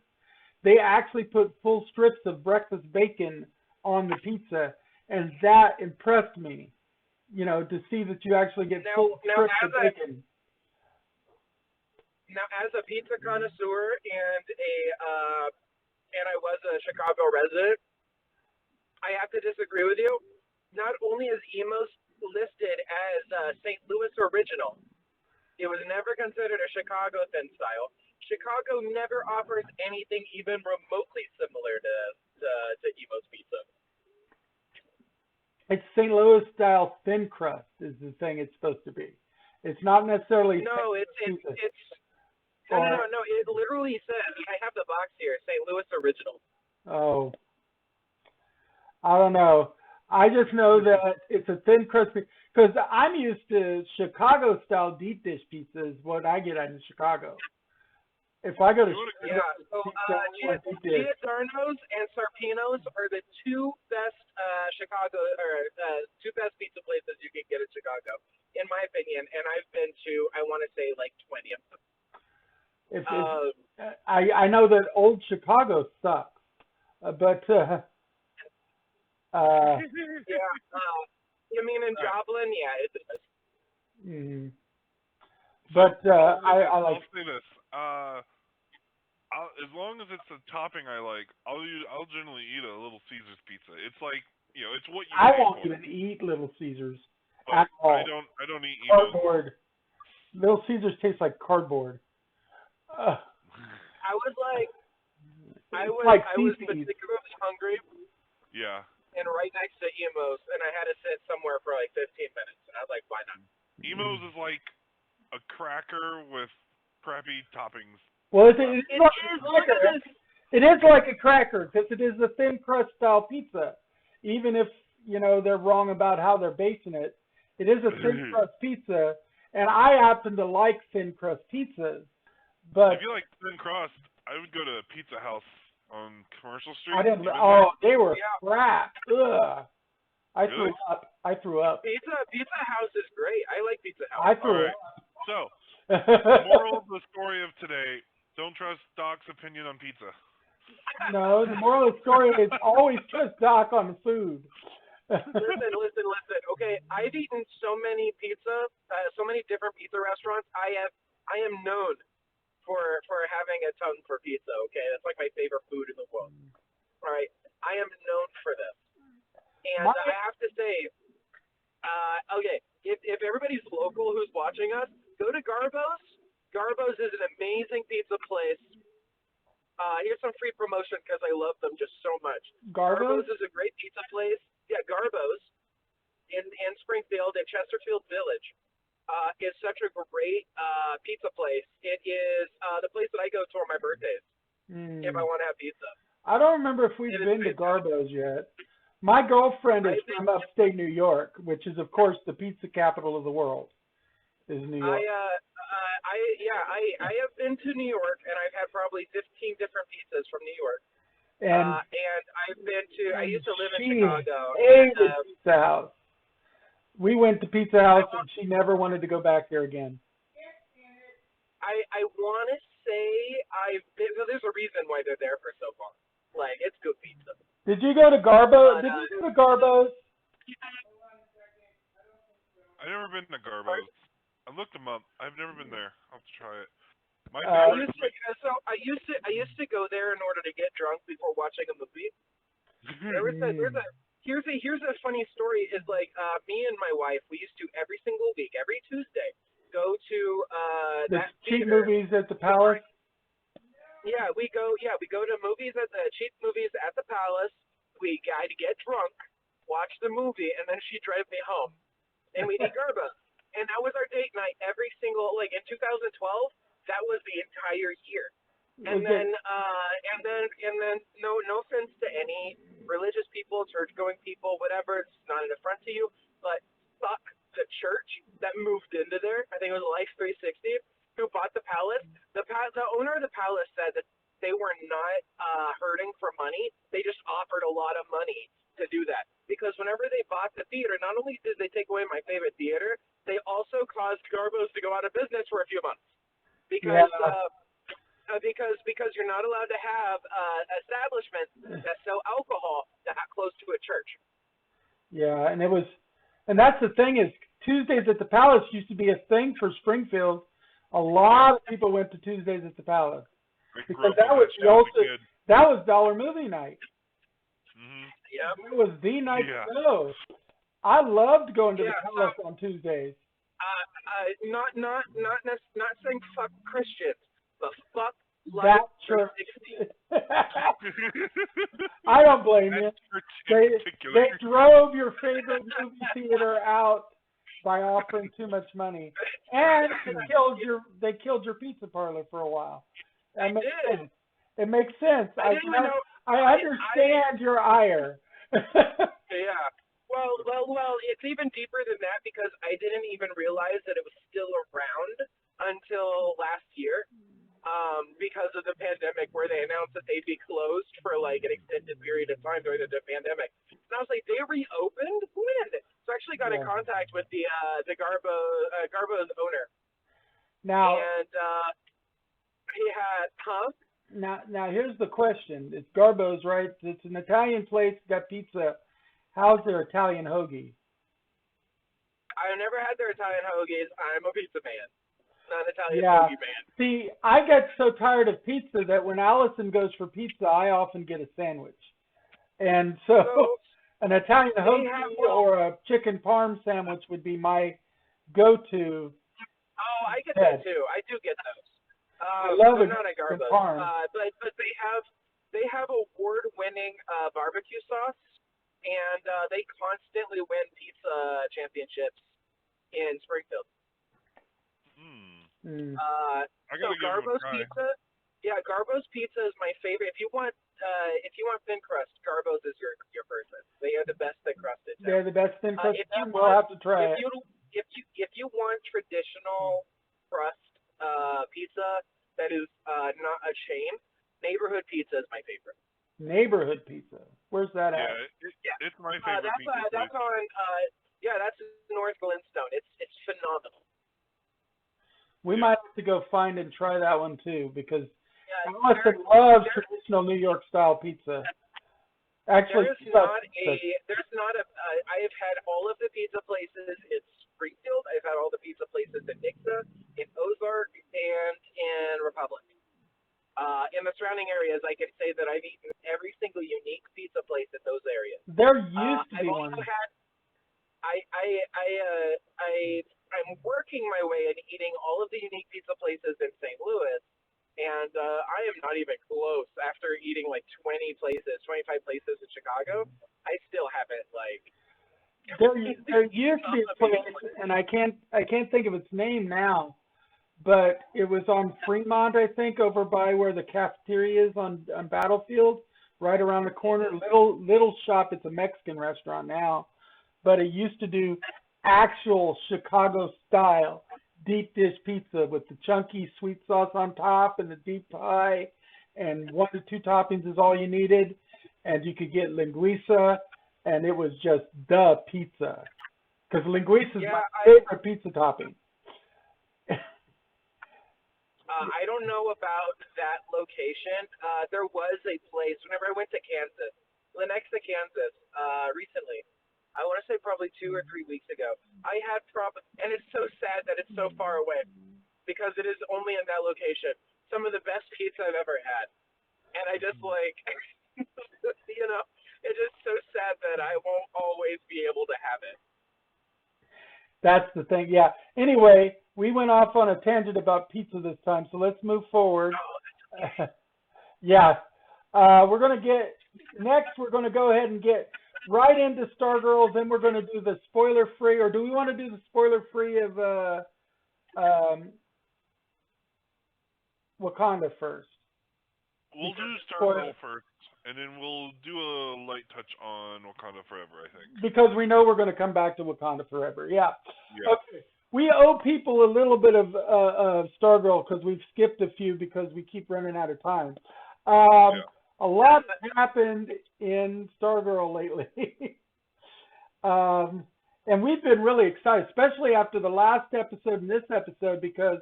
they actually put full strips of breakfast bacon on the pizza, and that impressed me. You know, to see that you actually get full strips of bacon. Now, as a pizza connoisseur and I was a Chicago resident, I have to disagree with you. Not only is Emo's listed as St. Louis original, it was never considered a Chicago thin style. Chicago never offers anything even remotely similar to Emo's pizza. It's St. Louis style thin crust is the thing it's supposed to be. It's not necessarily. No, it's no. It literally says, I have the box here, St. Louis original. Oh, I don't know. I just know that it's a thin crust because I'm used to Chicago style deep dish pizza is what I get out of Chicago. If I go to Giordano's and Sarpino's are the two best two best pizza places you can get in Chicago, in my opinion. And I've been to, I want to say, like 20 of them. I know that old Chicago sucks, but you mean in Joplin? Yeah, it does. But I I'll like. say this. As long as it's a topping I like, I'll generally eat a Little Caesars pizza. It's like, it's what you. I won't even eat Little Caesars at all. I don't eat cardboard. Little Caesars tastes like cardboard. I was particularly hungry. Yeah. And right next to Emo's, and I had to sit somewhere for like 15 minutes. And I was like, why not? Emo's is like a cracker with crappy toppings. Well, it is like a cracker because it is a thin crust style pizza. Even if, they're wrong about how they're basing it, it is a thin crust pizza. And I happen to like thin crust pizzas. But if you like thin crust, I would go to Pizza House on Commercial Street. They were crap. Ugh. I threw up. Pizza House is great. I like Pizza House. I threw up. So, the moral of the story of today, don't trust Doc's opinion on pizza. No, the moral of the story is always trust Doc on the food. Listen. Okay, I've eaten so many so many different pizza restaurants. I am known for having a tongue for pizza. Okay, that's like my favorite food in the world. All right, I am known for this, and I have to say, Okay, if everybody's local who's watching us, go to Garbo's. Garbo's is an amazing pizza place. Here's some free promotion because I love them just so much. Garbo's? Is a great pizza place. Yeah, Garbo's in Springfield at Chesterfield Village. Is such a great pizza place. It is the place that I go to on my birthdays if I want to have pizza. I don't remember if we've been to Garbo's yet. My girlfriend is from upstate New York, which is, of course, the pizza capital of the world, is New York. I have been to New York, and I've had probably 15 different pizzas from New York. And I've been to, I used to live in she Chicago. hated Pizza House. We went to Pizza House, and she never wanted to go back there again. I want to say there's a reason why they're there for so long. Like, it's good pizza. Did you go to Garbo? Did you go to Garbo's? I've never been to Garbo's. I looked them up. I've never been there. I'll have to try it. My I favorite. used to go there in order to get drunk before watching a movie. Here's a funny story. Is like me and my wife, we used to every single week, every Tuesday, go to the that cheap theater. movies at the Palace. Yeah, we go to movies at the cheap movies at the Palace. I'd get drunk, watch the movie, and then she'd drive me home, and we'd eat Garba. And that was our date night every single, like in 2012, that was the entire year. And then no offense to any religious people, church going people, whatever, it's not an affront to you, but fuck the church that moved into there. I think it was Life 360 who bought the Palace. The owner of the Palace said that they were not hurting for money. They just offered a lot of money to do that. Because whenever they bought the theater, not only did they take away my favorite theater, they also caused Garbo's to go out of business for a few months. Because you're not allowed to have establishments that sell alcohol that close to a church. Yeah, and that's the thing is Tuesdays at the Palace used to be a thing for Springfield. A lot of people went to Tuesdays at the Palace because that was dollar movie night. Mm-hmm. Yep. It was the night to go. I loved going to the Palace on Tuesdays. Not saying fuck Christians, but fuck Life 360. I don't blame you. They drove your favorite movie theater out by offering too much money, and they killed your pizza parlor for a while. That makes sense. It makes sense. I understand your ire. Yeah. Well, it's even deeper than that because I didn't even realize that it was still around until last year, because of the pandemic, where they announced that they'd be closed for like an extended period of time during the pandemic. And I was like, they reopened? When? So I actually got in contact with the Garbo's owner. Now, and he had, Now here's the question. It's Garbo's, right? It's an Italian place, got pizza. How's their Italian hoagie? I've never had their Italian hoagies. I'm a pizza man, not an Italian hoagie man. See, I get so tired of pizza that when Allison goes for pizza, I often get a sandwich. And so an Italian hoagie or a chicken parm sandwich would be my go-to. Oh, I get that too. I do get those. I love it. Not a Garbo's. But they have award-winning barbecue sauce, and they constantly win pizza championships in Springfield. So Garbo's pizza, Garbo's pizza is my favorite. If you want thin crust, Garbo's is your person. They are the best thin crusted. They're the best thin crusted. We'll have to try it. If you want traditional crust pizza that is not a chain, Neighborhood Pizza is my favorite. Neighborhood Pizza. Where's that at? It's my favorite pizza. That's on. That's North Glenstone. It's phenomenal. We might have to go find and try that one too, because Allison loves traditional New York style pizza. Actually, there's not a. I have had all of the pizza places in Springfield. I've had all the pizza places in Nixa, in Ozark, and in Republic. In the surrounding areas, I can say that I've eaten every single unique pizza place in those areas. There used to be one. I'm working my way and eating all of the unique pizza places in St. Louis, and I am not even close. After eating like 25 places in Chicago, I still haven't like. There used to be a place, and I can't think of its name now, but it was on Fremont, I think, over by where the cafeteria is on Battlefield, right around the corner. Little shop. It's a Mexican restaurant now, but it used to do actual Chicago style deep dish pizza with the chunky sweet sauce on top and the deep pie, and 1 to 2 toppings is all you needed, and you could get linguiça, and it was just the pizza. Because linguiça is my favorite pizza topping. I don't know about that location. There was a place whenever I went to Kansas, Lenexa, Kansas, recently. I want to say probably 2 or 3 weeks ago. I had and it's so sad that it's so far away because it is only in that location. Some of the best pizza I've ever had, and I just like, you know, it's just so sad that I won't always be able to have it. That's the thing, yeah. Anyway, we went off on a tangent about pizza this time, so let's move forward. Yeah. We're going to go ahead and get right into Stargirls, then we're going to do the spoiler-free, or do we want to do the spoiler-free of Wakanda first? We'll do Stargirl first, and then we'll do a light touch on Wakanda Forever, I think. Because we know we're going to come back to Wakanda Forever, yeah. Okay. We owe people a little bit of Stargirl because we've skipped a few because we keep running out of time. A lot happened in Stargirl lately. And we've been really excited, especially after the last episode and this episode, because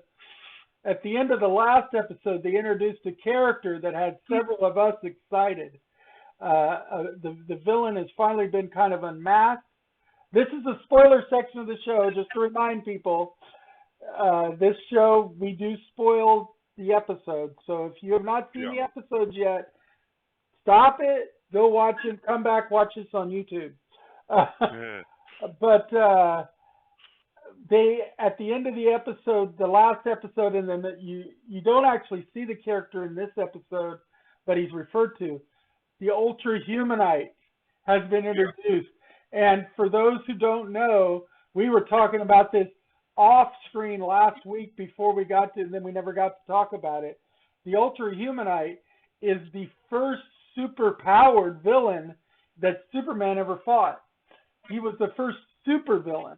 at the end of the last episode, they introduced a character that had several of us excited. The villain has finally been kind of unmasked. This is the spoiler section of the show, just to remind people. This show, we do spoil the episode. So if you have not seen the episodes yet, stop it, go watch it, come back, watch this on YouTube. But they, at the end of the episode, the last episode, and then you don't actually see the character in this episode, but he's referred to. The Ultra Humanite has been introduced. And for those who don't know, we were talking about this off screen last week before we got to, and then we never got to talk about it. The Ultra Humanite is the first super-powered villain that Superman ever fought. He was the first super villain.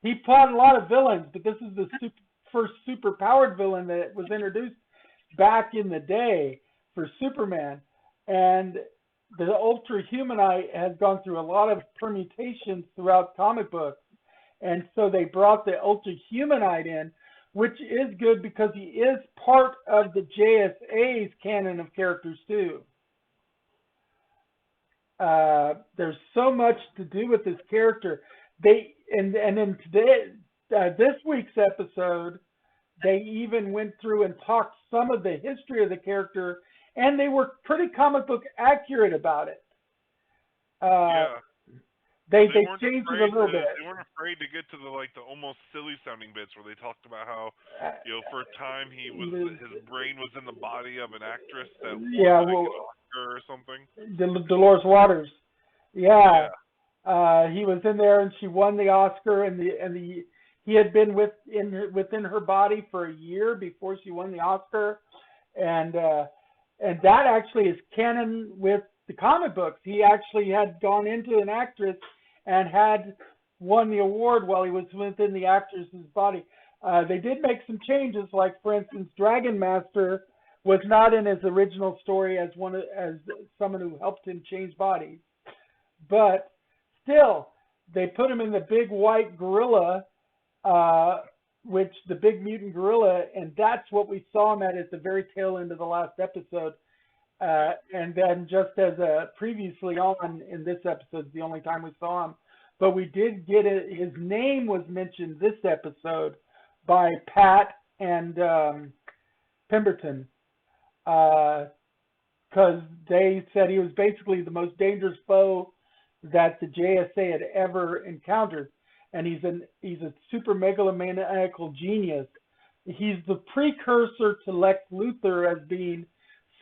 He fought a lot of villains, but this is the first super-powered villain that was introduced back in the day for Superman. And the Ultra Humanite has gone through a lot of permutations throughout comic books. And so they brought the Ultra Humanite in, which is good because he is part of the JSA's canon of characters too. There's so much to do with this character. And in this week's episode, they even went through and talked some of the history of the character, and they were pretty comic book accurate about it. They changed it a little bit. They weren't afraid to get to the almost silly sounding bits where they talked about how for a time his brain was in the body of an actress that won an Oscar or something. Dolores Waters. Yeah. He was in there and she won the Oscar, and he had been within her body for a year before she won the Oscar, and that actually is canon with the comic books. He actually had gone into an actress and had won the award while he was within the actress's body. They did make some changes, like for instance, Dragon Master was not in his original story as someone who helped him change bodies, but still they put him in the big white gorilla, which the big mutant gorilla, and that's what we saw him at the very tail end of the last episode. And then just as previously on in this episode, the only time we saw him. But we did get it. His name was mentioned this episode by Pat and Pemberton, because they said he was basically the most dangerous foe that the JSA had ever encountered, and he's a super megalomaniacal genius. He's the precursor to Lex Luthor as being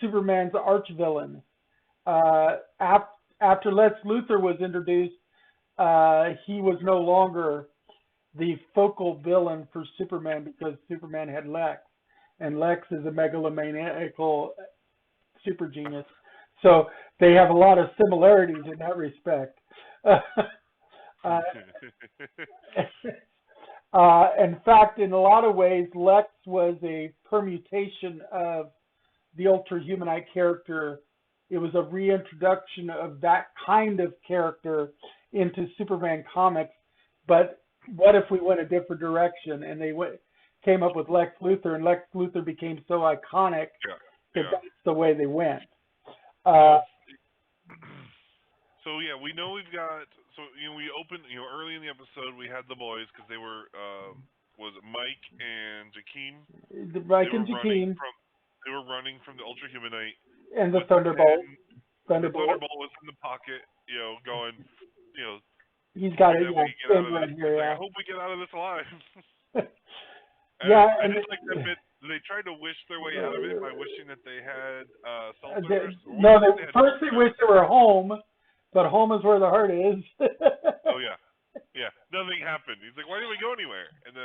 Superman's archvillain. After Lex Luthor was introduced, he was no longer the focal villain for Superman because Superman had Lex, and Lex is a megalomaniacal super genius. So they have a lot of similarities in that respect. In fact, in a lot of ways, Lex was a permutation of the Ultra-Humanite character. It was a reintroduction of that kind of character into Superman comics. But what if we went a different direction and they came up with Lex Luthor, and Lex Luthor became so iconic that that's the way they went. So yeah, we know we've got. So we opened. Early in the episode, we had the boys because they were was it Mike and Jakeem? Mike and Jakeem. They were running from the Ultra Humanite. And the Thunderbolt. The Thunderbolt was in the pocket. Going. He's got it. Right here, I hope we get out of this alive. I just like that bit. They tried to wish their way out of it by wishing that they had cell service. First they wished they were home, but home is where the heart is. Oh yeah. Nothing happened. He's like, why didn't we go anywhere? And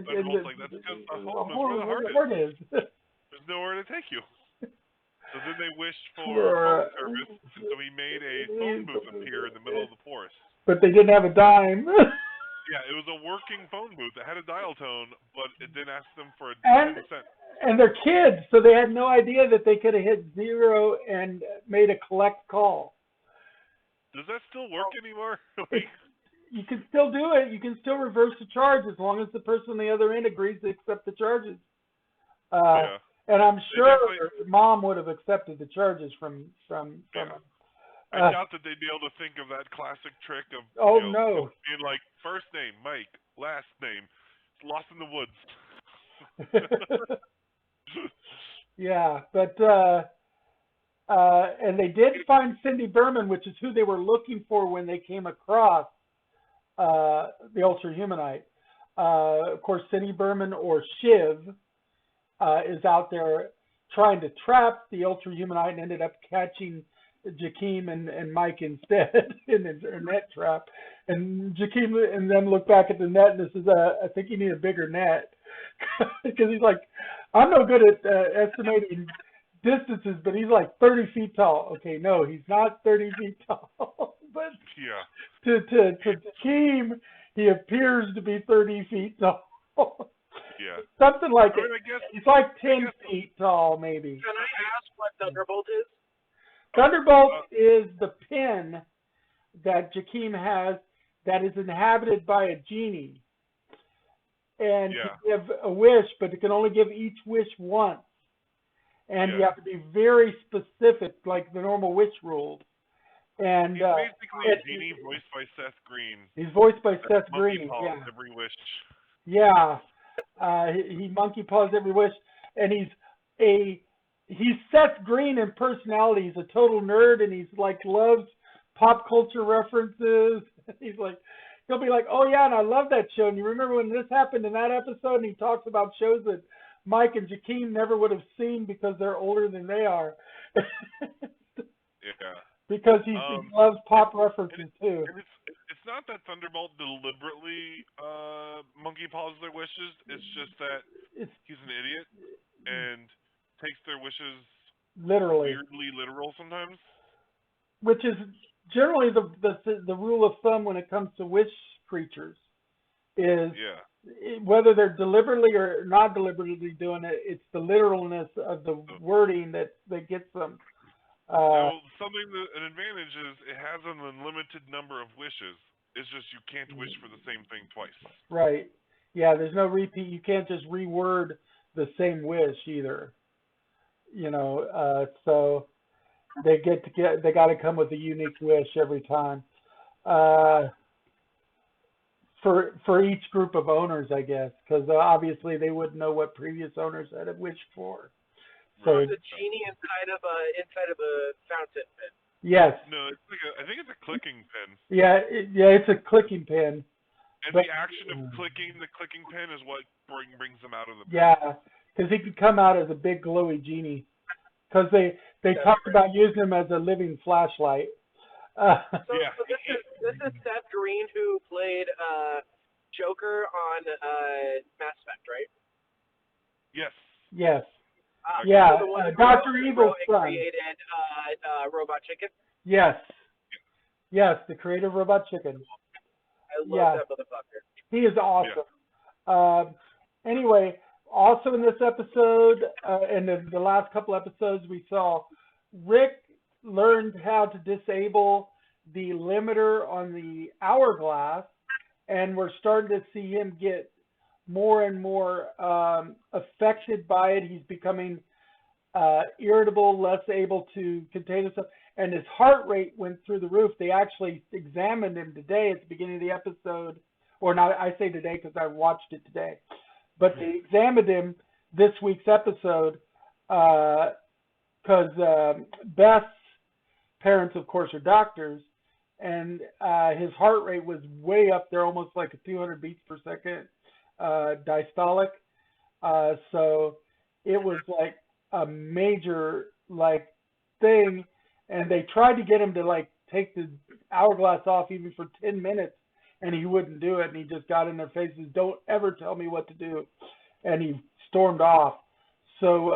Thunderbolt's like, that's because the home is where the heart is. There's nowhere to take you. So then they wished for phone service, and so he made a phone booth appear in the middle of the forest. But they didn't have a dime. Yeah, it was a working phone booth. It had a dial tone, but it didn't ask them for 10 cents. And they're kids, so they had no idea that they could have hit 0 and made a collect call. Does that still work anymore? You can still do it. You can still reverse the charge as long as the person on the other end agrees to accept the charges. And I'm sure Mom would have accepted the charges from I doubt that they'd be able to think of that classic trick of being like, first name, Mike, last name, lost in the woods. Yeah, but and they did find Cindy Berman, which is who they were looking for when they came across the Ultra Humanite. Of course, Cindy Berman, or Shiv, is out there trying to trap the Ultra Humanite and ended up catching Jakeem and Mike instead in their net trap. And Jakeem and them look back at the net and says, I think you need a bigger net. Because he's like, I'm no good at estimating distances, but he's like 30 feet tall. Okay, no, he's not 30 feet tall. But to Jakeem, he appears to be 30 feet tall. Yeah. Something like it. He's like 10 feet tall, maybe. Can I ask what Thunderbolt is? Thunderbolt is the pin that Jakeem has that is inhabited by a genie. And you give a wish, but it can only give each wish once. And you have to be very specific, like the normal wish rules. And he's basically a genie voiced by Seth Green. He's voiced by Seth Green. Yeah. Every wish. Yeah. He monkey paws every wish, and he's Seth Green in personality. He's a total nerd, and he's like loves pop culture references. He's like, he'll be like, oh yeah, and I love that show. And you remember when this happened in that episode? And he talks about shows that Mike and Jakeem never would have seen because they're older than they are. Yeah. Because he loves pop references too. And it's not that Thunderbolt deliberately monkey paws their wishes. It's just that he's an idiot and takes their wishes literally, weirdly literal sometimes. Which is generally the rule of thumb when it comes to wish creatures. Is whether they're deliberately or not deliberately doing it, it's the literalness of the wording that gets them. Now, an advantage is it has an unlimited number of wishes. It's just you can't wish for the same thing twice. Right. Yeah, there's no repeat. You can't just reword the same wish either. So they got to come with a unique wish every time. For each group of owners, I guess, because obviously they wouldn't know what previous owners had wished for. So the genie inside of a fountain pen. Yes. No, it's like I think it's a clicking pin. Yeah, it's a clicking pin. And But, the action of clicking the clicking pin is what brings them out of the pin. yeah, because he could come out as a big glowy genie. Because they That's talked great. about using him as a living flashlight. So, Yeah. so this is Seth Green who played Joker on Mass Effect, right? Yes. Yes. Okay. Yeah, So the one who Dr. wrote Evil's and son. created Robot Chicken. Yes. Yes, the creative Robot Chicken. I love Yeah. that motherfucker. He is awesome. Anyway, also in this episode, and the last couple episodes we saw, Rick learned how to disable the limiter on the hourglass, and we're starting to see him get more and more affected by it. He's becoming irritable, less able to contain himself, and his heart rate went through the roof. They actually examined him today at the beginning of the episode, or not, I say today because I watched it today, but they examined him this week's episode because Beth's parents, of course, are doctors, and his heart rate was way up there, almost like a 200 beats per second diastolic. So it was like a major like thing, and they tried to get him to like take the hourglass off even for 10 minutes, and he wouldn't do it, and he just got in their faces, don't ever tell me what to do, and he stormed off. So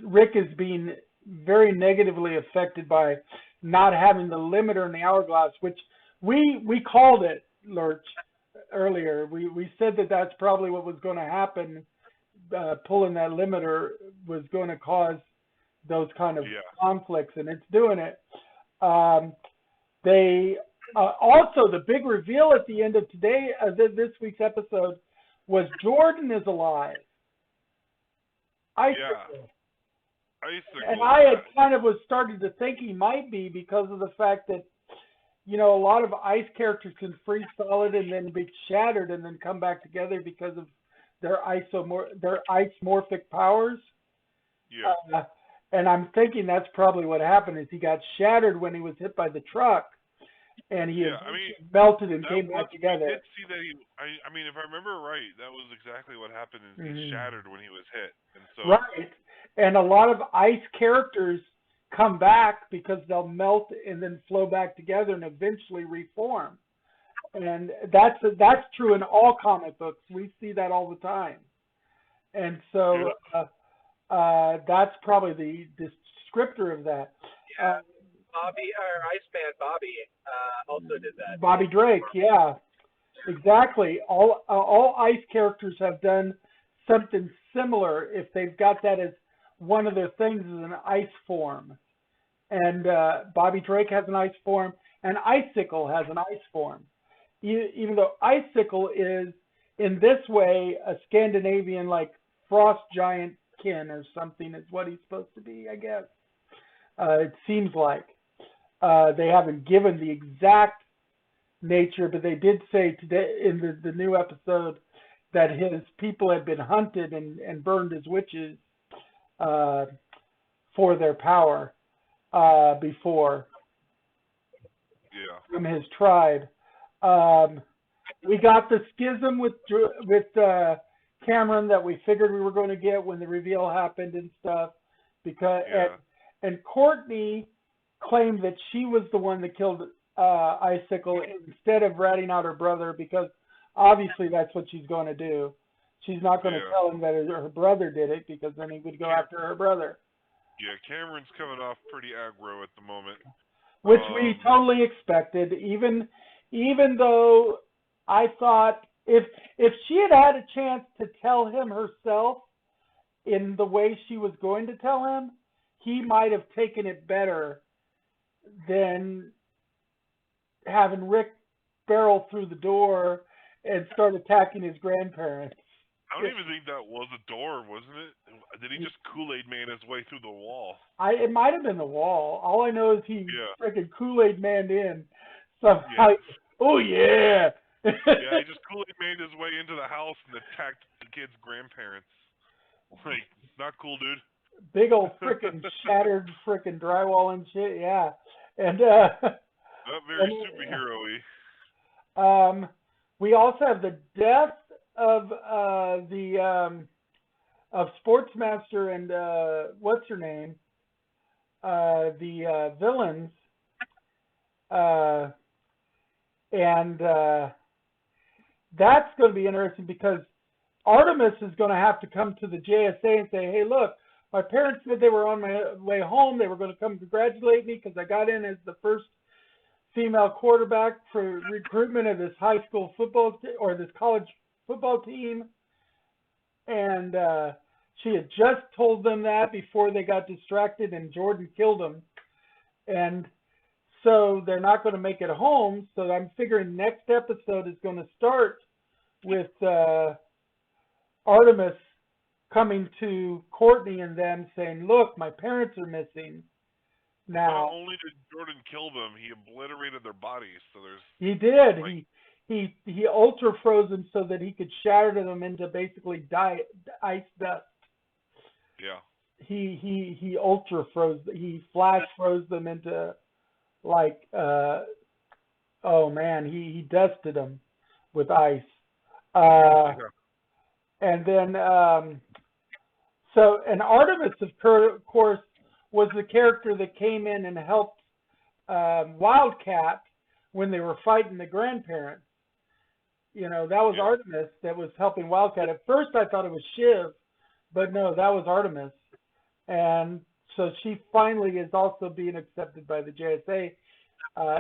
Rick is being very negatively affected by not having the limiter in the hourglass, which we called it, Lurch, earlier. We said that that's probably what was going to happen. Pulling that limiter was going to cause those kind of conflicts, and it's doing it. They also, the big reveal at the end of this week's episode was Jordan is alive. Icicle. And I had kind of was started to think he might be because of the fact that, you know, a lot of ice characters can freeze solid and then be shattered and then come back together because of their isomorphic powers. Yeah. And I'm thinking that's probably what happened is he got shattered when he was hit by the truck, and he melted and came back together. I did see that I mean, if I remember right, that was exactly what happened. Is he shattered when he was hit, and so right. And a lot of ice characters come back because they'll melt and then flow back together and eventually reform. And that's true in all comic books. We see that all the time. And so that's probably the descriptor of that. Yeah, Iceman Bobby also did that. Bobby Drake, yeah, exactly. All ice characters have done something similar if they've got that as one of their things is an ice form. And Bobby Drake has an ice form, and Icicle has an ice form. Even though Icicle is, in this way, a Scandinavian, like, frost giant kin or something is what he's supposed to be, I guess. It seems like. They haven't given the exact nature, but they did say today in the new episode that his people had been hunted and burned as witches for their power before from his tribe. We got the schism with Cameron that we figured we were going to get when the reveal happened and stuff, because and Courtney claimed that she was the one that killed Icicle instead of ratting out her brother, because obviously that's what she's going to do. She's not going to tell him that her brother did it, because then he would go after her brother. Yeah, Cameron's coming off pretty aggro at the moment. Which we totally expected, even though I thought if she had had a chance to tell him herself in the way she was going to tell him, he might have taken it better than having Rick barrel through the door and start attacking his grandparents. I don't even think that was a door, wasn't it? Did he just Kool-Aid Man his way through the wall? It might have been the wall. All I know is he freaking Kool-Aid Man'd in. Somehow. Oh yeah. Yeah, he just Kool-Aid Man'd his way into the house and attacked the kid's grandparents. Like, not cool, dude. Big old freaking shattered freaking drywall and shit. Yeah. And Not very and, superhero-y. we also have the death of of Sportsmaster and what's her name? The villains. And that's going to be interesting because Artemis is going to have to come to the JSA and say, hey, look, my parents said they were on my way home. They were going to come congratulate me because I got in as the first female quarterback for recruitment of this high school football or this college football team. And she had just told them that before they got distracted and Jordan killed them. And so they're not going to make it home. So I'm figuring next episode is going to start with Artemis coming to Courtney and them saying, look, my parents are missing. Now, not only did Jordan kill them, he obliterated their bodies. So there's. He did. Like, he ultra froze them so that he could shatter them into basically ice dust. Yeah. He ultra froze. He flash froze them into like oh man, he dusted them with ice. Yeah. And then and Artemis of course was the character that came in and helped Wildcat when they were fighting the grandparents. You know, that was Artemis that was helping Wildcat. At first I thought it was Shiv, but no, that was Artemis. And so she finally is also being accepted by the JSA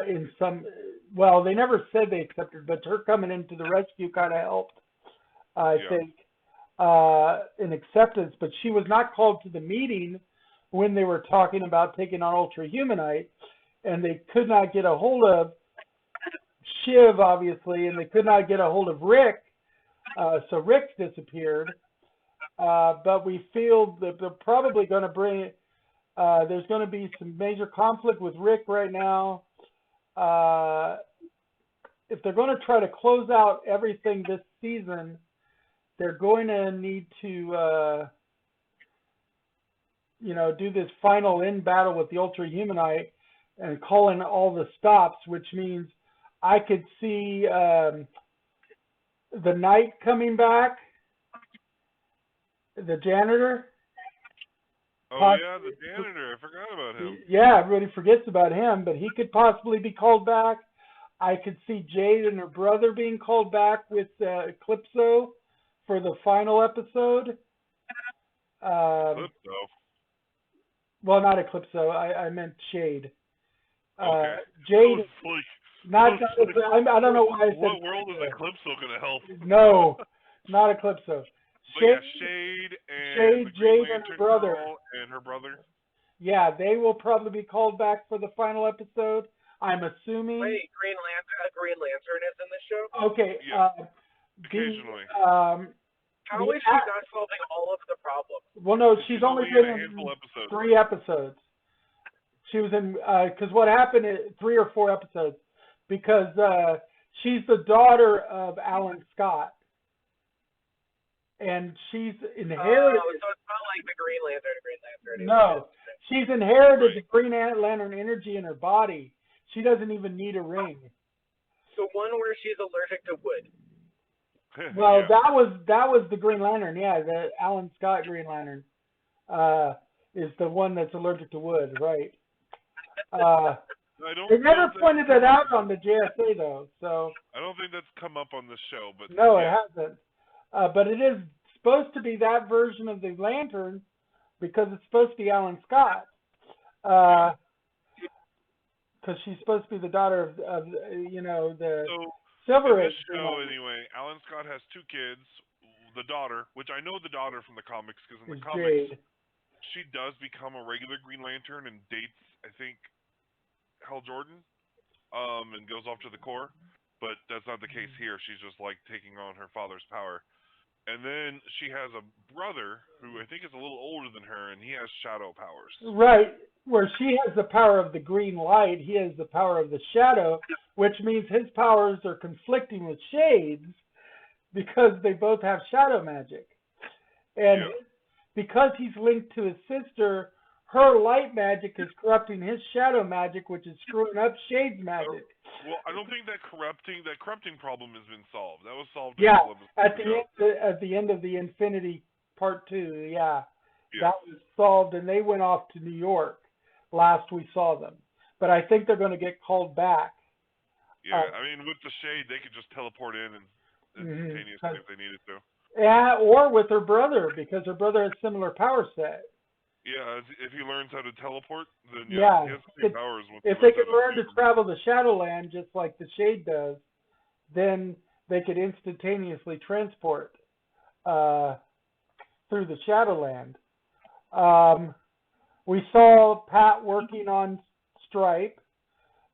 in some, well, they never said they accepted, but her coming into the rescue kind of helped, I think, in acceptance. But she was not called to the meeting when they were talking about taking on Ultra Humanite, and they could not get a hold of Shiv, obviously, and they could not get a hold of Rick, so Rick disappeared. But we feel that they're probably going to bring, there's going to be some major conflict with Rick right now. If they're going to try to close out everything this season, they're going to need to, do this final end battle with the Ultra Humanite and call in all the stops, which means I could see the Knight coming back, the janitor. Oh, yeah, the janitor. I forgot about him. Yeah, everybody forgets about him, but he could possibly be called back. I could see Jade and her brother being called back with Eclipso for the final episode. Eclipso? Well, not Eclipso. I meant Shade. Okay. Jade. I don't know why I said. What world is Eclipso going to help? No, not Eclipso. Shade and Jade and her brother. And her brother. Yeah, they will probably be called back for the final episode. I'm assuming. Wait, Green Lantern is in the show? Okay. Yeah. Occasionally. How is she not solving all of the problems? Well, no, she's only been in handful episodes. 3 episodes. She was in because what happened is 3 or 4 episodes because she's the daughter of Alan Scott. And she's inherited. Oh, so it's not like the Green Lantern. No, she's inherited the Green Lantern energy in her body. She doesn't even need a ring. So one where she's allergic to wood. Well, that was the Green Lantern. Yeah, the Alan Scott Green Lantern is the one that's allergic to wood, right? They never pointed that out on the JSA though, so. I don't think that's come up on the show, but no, it hasn't. But it is supposed to be that version of the Lantern because it's supposed to be Alan Scott. Because she's supposed to be the daughter of the Silver Age. In this show, anyway, Alan Scott has 2 kids. The daughter, which I know the daughter from the comics, because in the comics, Jade. She does become a regular Green Lantern and dates, I think, Hal Jordan, and goes off to the Corps. But that's not the case here. She's just like taking on her father's power. And then she has a brother who I think is a little older than her, and he has shadow powers. Right. Where she has the power of the green light, he has the power of the shadow, which means his powers are conflicting with Shade's because they both have shadow magic. And because he's linked to his sister, her light magic is corrupting his shadow magic, which is screwing up Shade's magic. Well, I don't think that corrupting problem has been solved. That was solved Yeah, a couple at episodes the ago. at the end of the Infinity Part 2, yeah, Yeah. that was solved, and they went off to New York last we saw them. But I think they're going to get called back. Yeah, I mean, with the Shade, they could just teleport in and Mhm. instantaneously if they needed to. Yeah, or with her brother, because her brother has similar power set. Yeah, if he learns how to teleport, then Yeah, he has the same powers. Once if he they learns could how learn to to travel the Shadowland just like the Shade does, then they could instantaneously transport through the Shadowland. We saw Pat working on Stripe,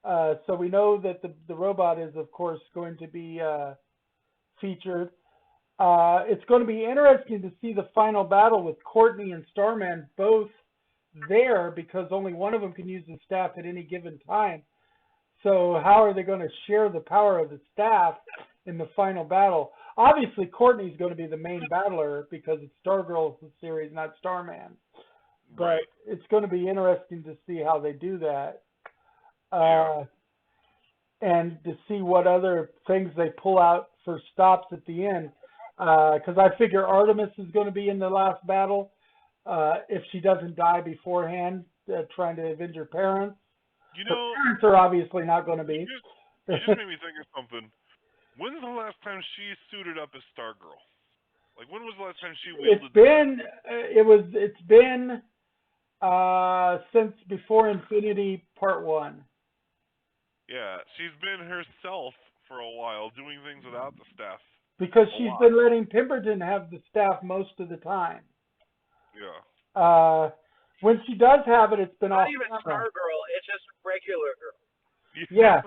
so we know that the robot is, of course, going to be featured. It's going to be interesting to see the final battle with Courtney and Starman both there, because only one of them can use the staff at any given time. So how are they going to share the power of the staff in the final battle? Obviously, Courtney's going to be the main battler because it's Stargirl's series, not Starman. But Right. it's going to be interesting to see how they do that. Yeah. And to see what other things they pull out for stops at the end. Because I figure Artemis is going to be in the last battle if she doesn't die beforehand, trying to avenge her parents. You Her know, parents are obviously not going to be. you just made me think of something. When's the last time she suited up as Stargirl? Like, when was the last time she wielded It's been since before Infinity Part 1. Yeah, she's been herself for a while, doing things without the staff. Because she's been letting Pemberton have the staff most of the time. Yeah. When she does have it, it's been Not off even camera. Stargirl, it's just regular girl. Yeah.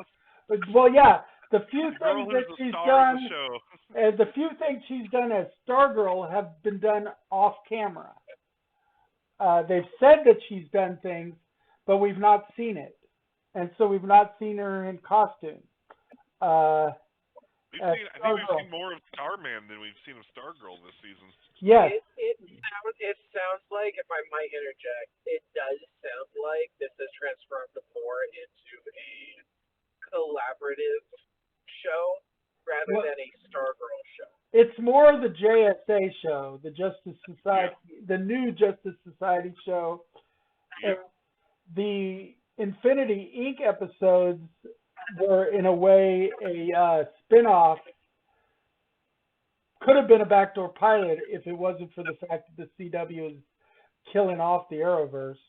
Well, yeah. The few The girl things who's that the she's star of done, the show. the few things she's done as Stargirl have been done off camera. They've said that she's done things, but we've not seen it, and so we've not seen her in costume. I think we've Stargirl. seen more of Starman than we've seen of Stargirl this season. Yes. It sounds like, if I might interject, it does sound like this has transformed more into a collaborative show rather than a Stargirl show. It's more the JSA show, the Justice Society, the new Justice Society show. Yeah. The Infinity Inc. episodes were, in a way, a spin-off. Could have been a backdoor pilot if it wasn't for the fact that the CW is killing off the Arrowverse.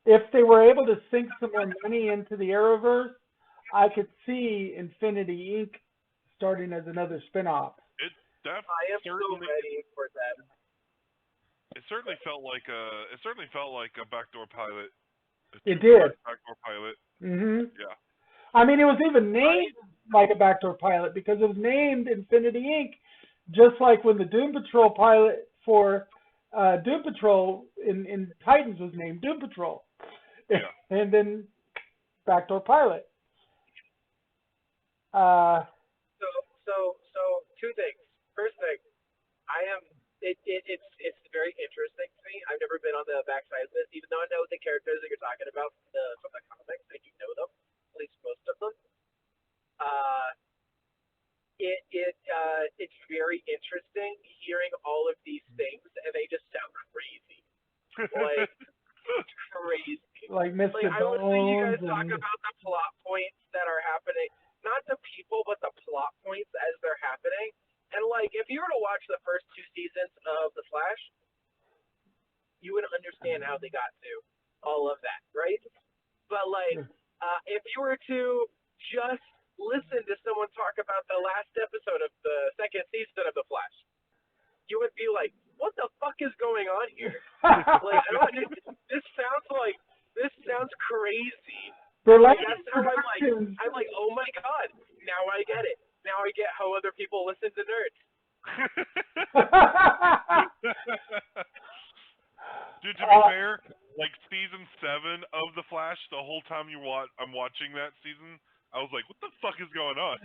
If they were able to sink some more money into the Arrowverse, I could see Infinity Inc. starting as another spin-off. I am so ready for that. It certainly felt like a backdoor pilot. It did. Backdoor pilot. Mhm. Yeah. I mean, it was even named like a backdoor pilot because it was named Infinity Inc. Just like when the Doom Patrol pilot for Doom Patrol in Titans was named Doom Patrol. Yeah. And then backdoor pilot. So two things. First thing, it's very interesting to me. I've never been on the backside of this, even though I know the characters that you're talking about from the comics. I do know them, at least most of them. It's very interesting hearing all of these things, and they just sound crazy. Like crazy. Like Mr. I would see you guys Bones talk and... about the plot points that are happening, not the people, but the plot points as they're happening. And like, if you were to watch the first two seasons of The Flash, you would understand how they got to all of that, right? But like, if you were to just listen to someone talk about the last episode of the second season of The Flash, you would be like, what the fuck is going on here? Like, this sounds crazy. Like, that's how I'm like, oh my god, now I get it. Now I get how other people listen to nerds. Dude, to be fair, like season 7 of The Flash, the whole time I'm watching that season, I was like, what the fuck is going on?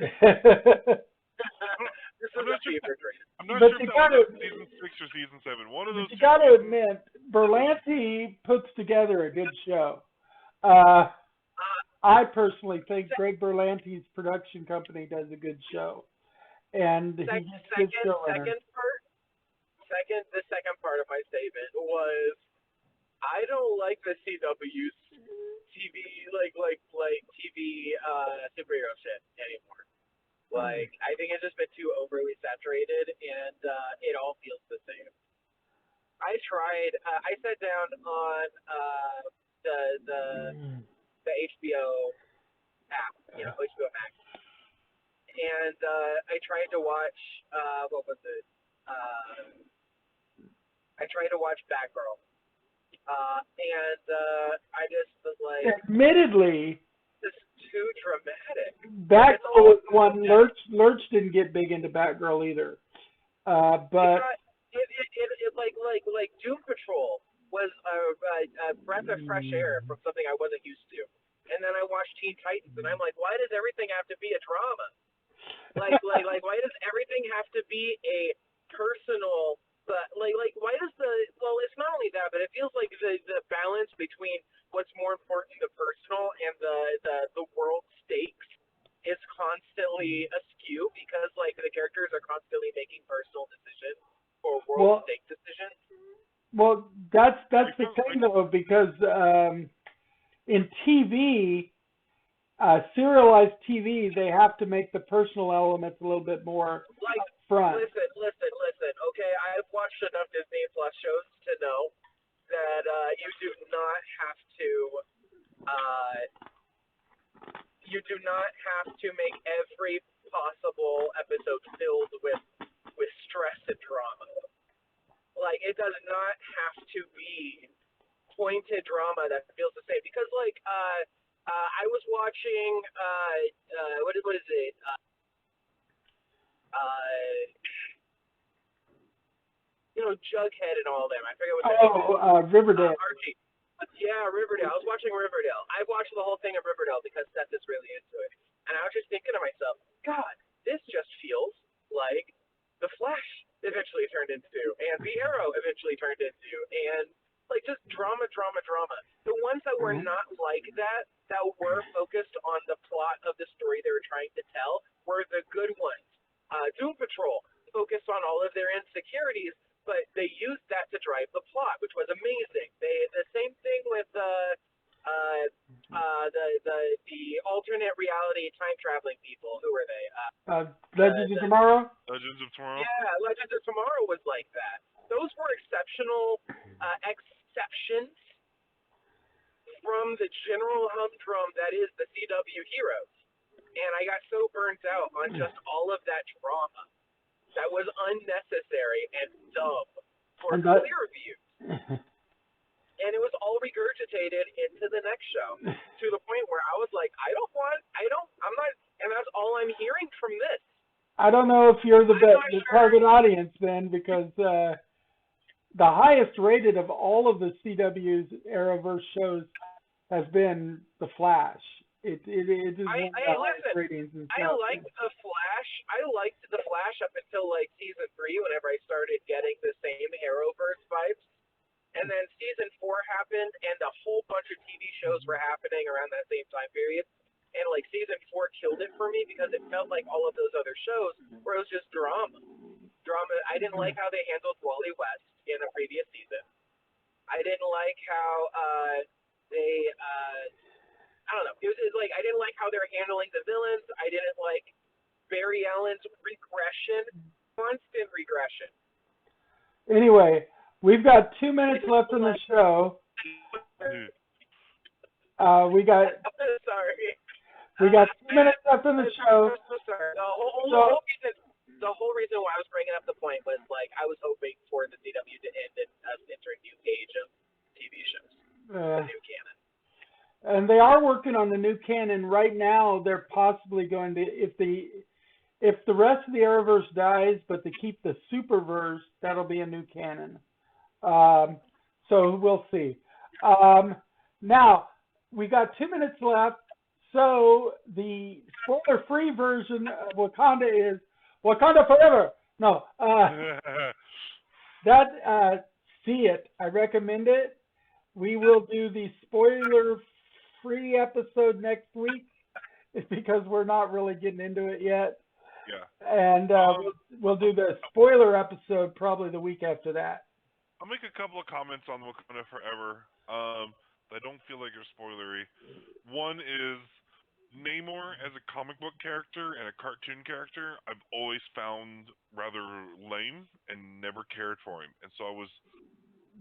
is a fever dream. I'm not But sure you if that gotta- was season 6 or season 7. One of those. You two got to seasons. admit, Berlanti puts together a good show. I personally think Greg Berlanti's production company does a good show, and he gets good showrunners. The second part of my statement was I don't like the CW's TV TV superhero shit anymore. Like I think it's just been too overly saturated, and it all feels the same. I tried. I sat down on the HBO app, HBO Max, and I tried to watch what was it? I tried to watch Batgirl, and I just was like, admittedly, this is too dramatic. Batgirl was one. Lurch didn't get big into Batgirl either, but it like Doom Patrol was a breath of fresh air from something I wasn't used to. And then I watched Teen Titans, and I'm like, why does everything have to be a drama? Like why does everything have to be a personal? But why does it's not only that, but it feels like the balance between what's more important, the personal and the world stakes, is constantly askew because like the characters are constantly making personal decisions or world stake decisions. Well, that's the thing though, because in TV, serialized TV, they have to make the personal elements a little bit more upfront. Listen. Okay, I've watched enough Disney Plus shows to know that you do not have to make every possible episode filled with stress and drama. Like it does not have to be pointed drama that feels the same because I was watching what is it? Jughead and all of them. I forget what the name is. Riverdale. Archie. Yeah, Riverdale. I was watching Riverdale. I watched the whole thing of Riverdale because Seth is really into it. And I was just thinking to myself, God, this just feels like The Flash eventually turned into, and The Arrow eventually turned into, and like just drama. The ones that were not like that were focused on the plot of the story they were trying to tell, were the good ones. Doom Patrol focused on all of their insecurities, but they used that to drive the plot, which was amazing. The same thing with the alternate reality time traveling people. Who were they? Legends of Tomorrow. Legends of Tomorrow. Yeah, Legends of Tomorrow was like that. Those were exceptional exceptions from the general humdrum that is the CW heroes. And I got so burnt out on just all of that drama that was unnecessary and dumb for clear views. And it was all regurgitated into the next show to the point where I was like, I'm not, and that's all I'm hearing from this. I don't know if you're the target audience then, because the highest rated of all of the CW's Arrowverse shows has been The Flash. It is one of the highest ratings. I liked The Flash up until like season 3, whenever I started getting the same Arrowverse vibes. And then season 4 happened, and a whole bunch of TV shows were happening around that same time period. And like season 4 killed it for me because it felt like all of those other shows where it was just drama. I didn't like how they handled Wally West in a previous season. I didn't like how I don't know. It was like I didn't like how they were handling the villains. I didn't like Barry Allen's constant regression. Anyway, we've got 2 minutes left in the show. We got 2 minutes left in the show. I'm so sorry. The whole reason why I was bringing up the point was like I was hoping for the CW to end and us enter a new age of TV shows, the new canon. And they are working on the new canon right now. They're possibly going to, if the rest of the Arrowverse dies, but they keep the Superverse, that'll be a new canon. So we'll see. Now we got 2 minutes left. So the spoiler-free version of Wakanda is Wakanda forever. No, see it. I recommend it. We will do the spoiler-free episode next week because we're not really getting into it yet. Yeah. And we'll do the spoiler episode probably the week after that. I'll make a couple of comments on Wakanda Forever. I don't feel like are spoilery. One is Namor as a comic book character and a cartoon character, I've always found rather lame and never cared for him. And so I was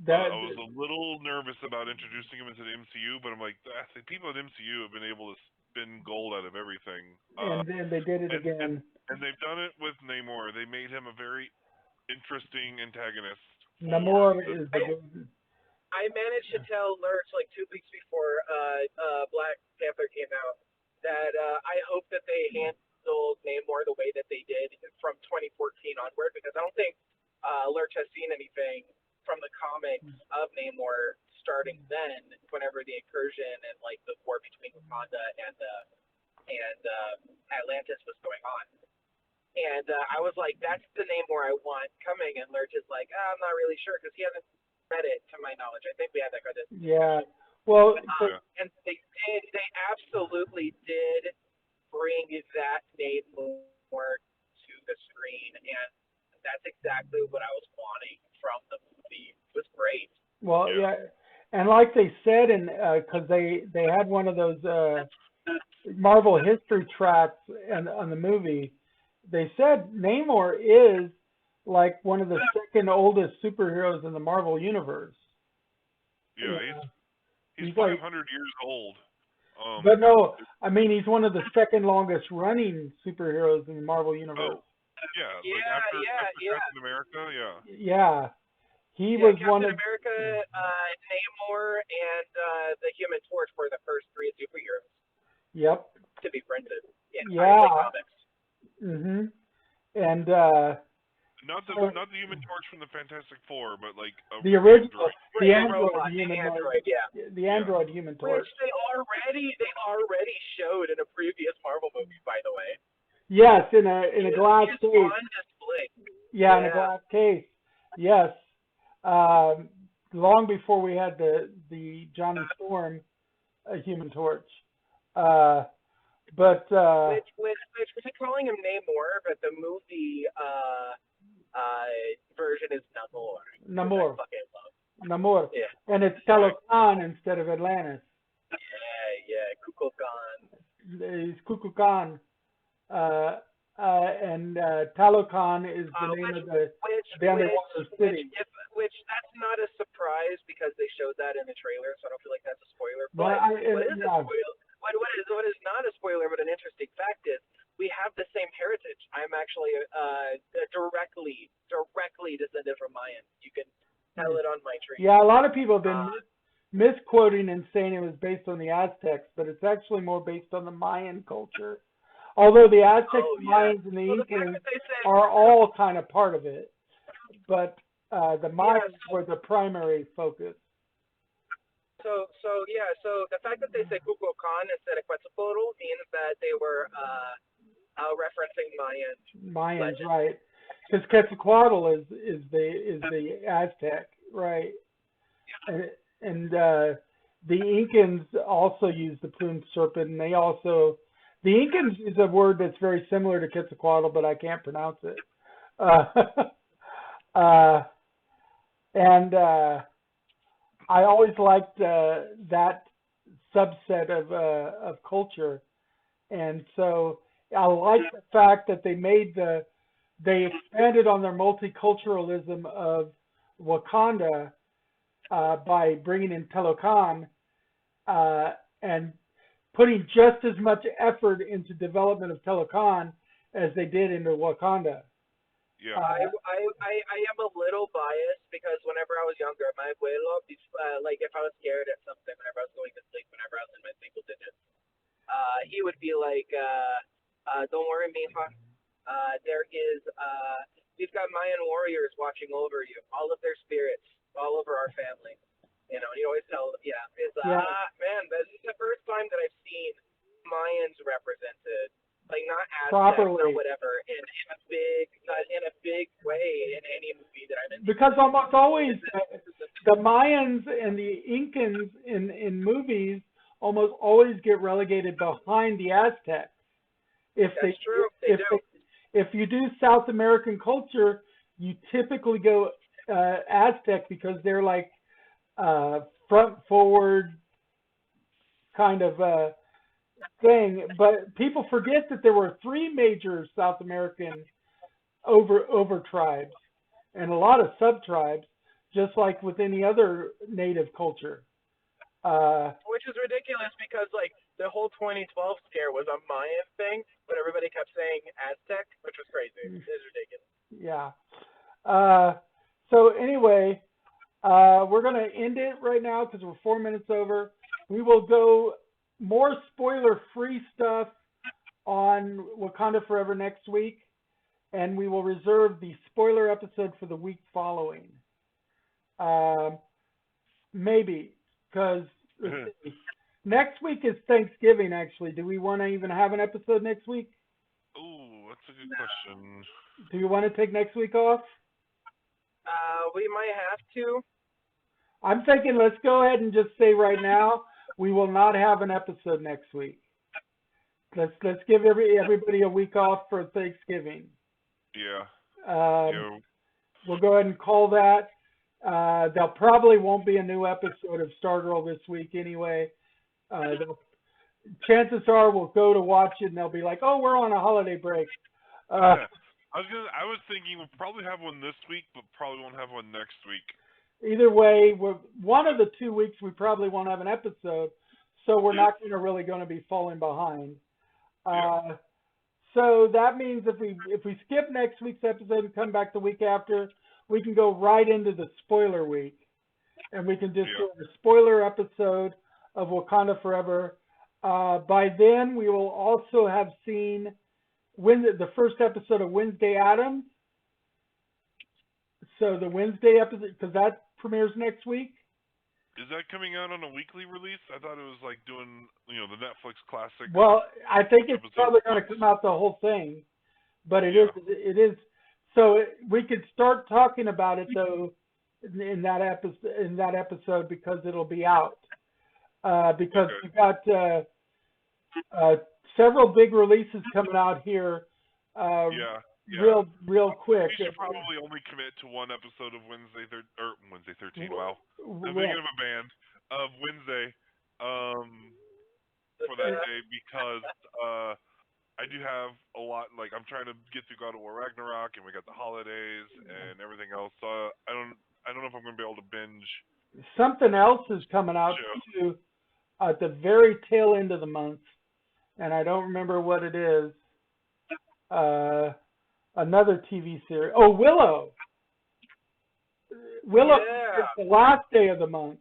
a little nervous about introducing him into the MCU, but I'm like, the people at MCU have been able to spin gold out of everything. And then they did it again. And they've done it with Namor. They made him a very interesting antagonist. Namor is I managed to tell Lurch like 2 weeks before Black Panther came out that I hope that they handled Namor the way that they did from 2014 onward, because I don't think Lurch has seen anything from the comics of Namor starting then, whenever the incursion and like the war between Wakanda and Atlantis was going on. And I was like, that's the Namor I want coming. And Lurch is like, I'm not really sure because he hasn't read it to my knowledge. I think we had that kind of discussion. Yeah. Well, and they absolutely did bring that Namor to the screen, and that's exactly what I was wanting from the movie. It was great. Well, yeah. And like they said, because they had one of those Marvel history tracks on the movie, they said Namor is like one of the second oldest superheroes in the Marvel universe. Yeah, he's 500 years old. But no, I mean he's one of the second longest running superheroes in the Marvel universe. Oh, yeah, after Captain America, Yeah, he was Captain one of America, Namor, and the Human Torch were the first 3 superheroes. Yep. To be printed. Yeah. Comics. Mhm. And not the Human Torch from the Fantastic Four, but like the original, the android Human Torch. Which they already showed in a previous Marvel movie, by the way. Yes, in a glass case. On display. Yeah, in a glass case. Yes. Long before we had the Johnny Storm Human Torch. But which we're calling him Namor, but the movie version is Namor. Namor. I fucking love. Namor. Yeah. And it's Talokan instead of Atlantis. Yeah, Kukulkan. It's Kukulkan. And Talokan is the name of the underwater city. Which that's not a surprise because they showed that in the trailer, so I don't feel like that's a spoiler. But what is not a spoiler, but an interesting fact is we have the same heritage. I'm actually directly descended from Mayans. You can tell it on my tree. Yeah, a lot of people have been misquoting and saying it was based on the Aztecs, but it's actually more based on the Mayan culture. Although the Aztecs, Mayans, and the Incans are all kind of part of it, but the Mayans were the primary focus. So the fact that they say Kukulkan instead of Quetzalcoatl means that they were referencing Mayans. Legend. Right? Because Quetzalcoatl is the Aztec, right? And the Incans also use the plumed serpent, and the Incans use a word that's very similar to Quetzalcoatl, but I can't pronounce it. And I always liked that subset of culture, and so I like the fact that they expanded on their multiculturalism of Wakanda by bringing in Talokan and putting just as much effort into development of Talokan as they did into Wakanda. Yeah. I am a little biased because whenever I was younger, my abuelo, like if I was scared at something, whenever I was going to sleep, whenever I was in my single digits, he would be like, don't worry, mija. We've got Mayan warriors watching over you, all of their spirits, all over our family. You know, he always tells, man, this is the first time that I've seen Mayans represented, like not Aztecs or whatever, in a big because almost always the Mayans and the Incans in movies almost always get relegated behind the Aztecs. That's true. They do. If you do South American culture, you typically go Aztec because they're like front forward kind of thing. But people forget that there were 3 major South American over tribes and a lot of sub tribes, just like with any other native culture. Which is ridiculous because like the whole 2012 scare was a Mayan thing, but everybody kept saying Aztec, which was crazy. It's ridiculous. Yeah. So anyway, we're going to end it right now because we're 4 minutes over. We will go more spoiler-free stuff on Wakanda Forever next week, and we will reserve the spoiler episode for the week following. Maybe, because next week is Thanksgiving, actually. Do we want to even have an episode next week? Ooh, that's a good question. Do you want to take next week off? We might have to. I'm thinking let's go ahead and just say right now we will not have an episode next week. Let's give everybody a week off for Thanksgiving. Yeah. We'll go ahead and call that. There probably won't be a new episode of Stargirl this week anyway. Chances are we'll go to watch it and they'll be like, "Oh, we're on a holiday break." I was thinking we'll probably have one this week, but probably won't have one next week. Either way, one of the 2 weeks we probably won't have an episode, so we're not really going to be falling behind. So that means if we skip next week's episode and come back the week after, we can go right into the spoiler week, and we can just do a spoiler episode of Wakanda Forever. By then, we will also have seen the first episode of Wednesday Addams. So the Wednesday episode, because that premieres next week. Is that coming out on a weekly release? I thought it was like doing, the Netflix classic. Well, I think it's probably going to come out the whole thing, but it is. So we could start talking about it though in that episode because it'll be out. Because we've got several big releases coming out here. Real quick. We should probably only commit to one episode of Wednesday 13. Wow, I'm thinking of a band of Wednesday for that day because I do have a lot. Like I'm trying to get through God of War Ragnarok, and we got the holidays and everything else. So I don't know if I'm going to be able to binge. Something else is coming out too at the very tail end of the month, and I don't remember what it is. Another TV series. Oh, Willow. Willow is the last day of the month.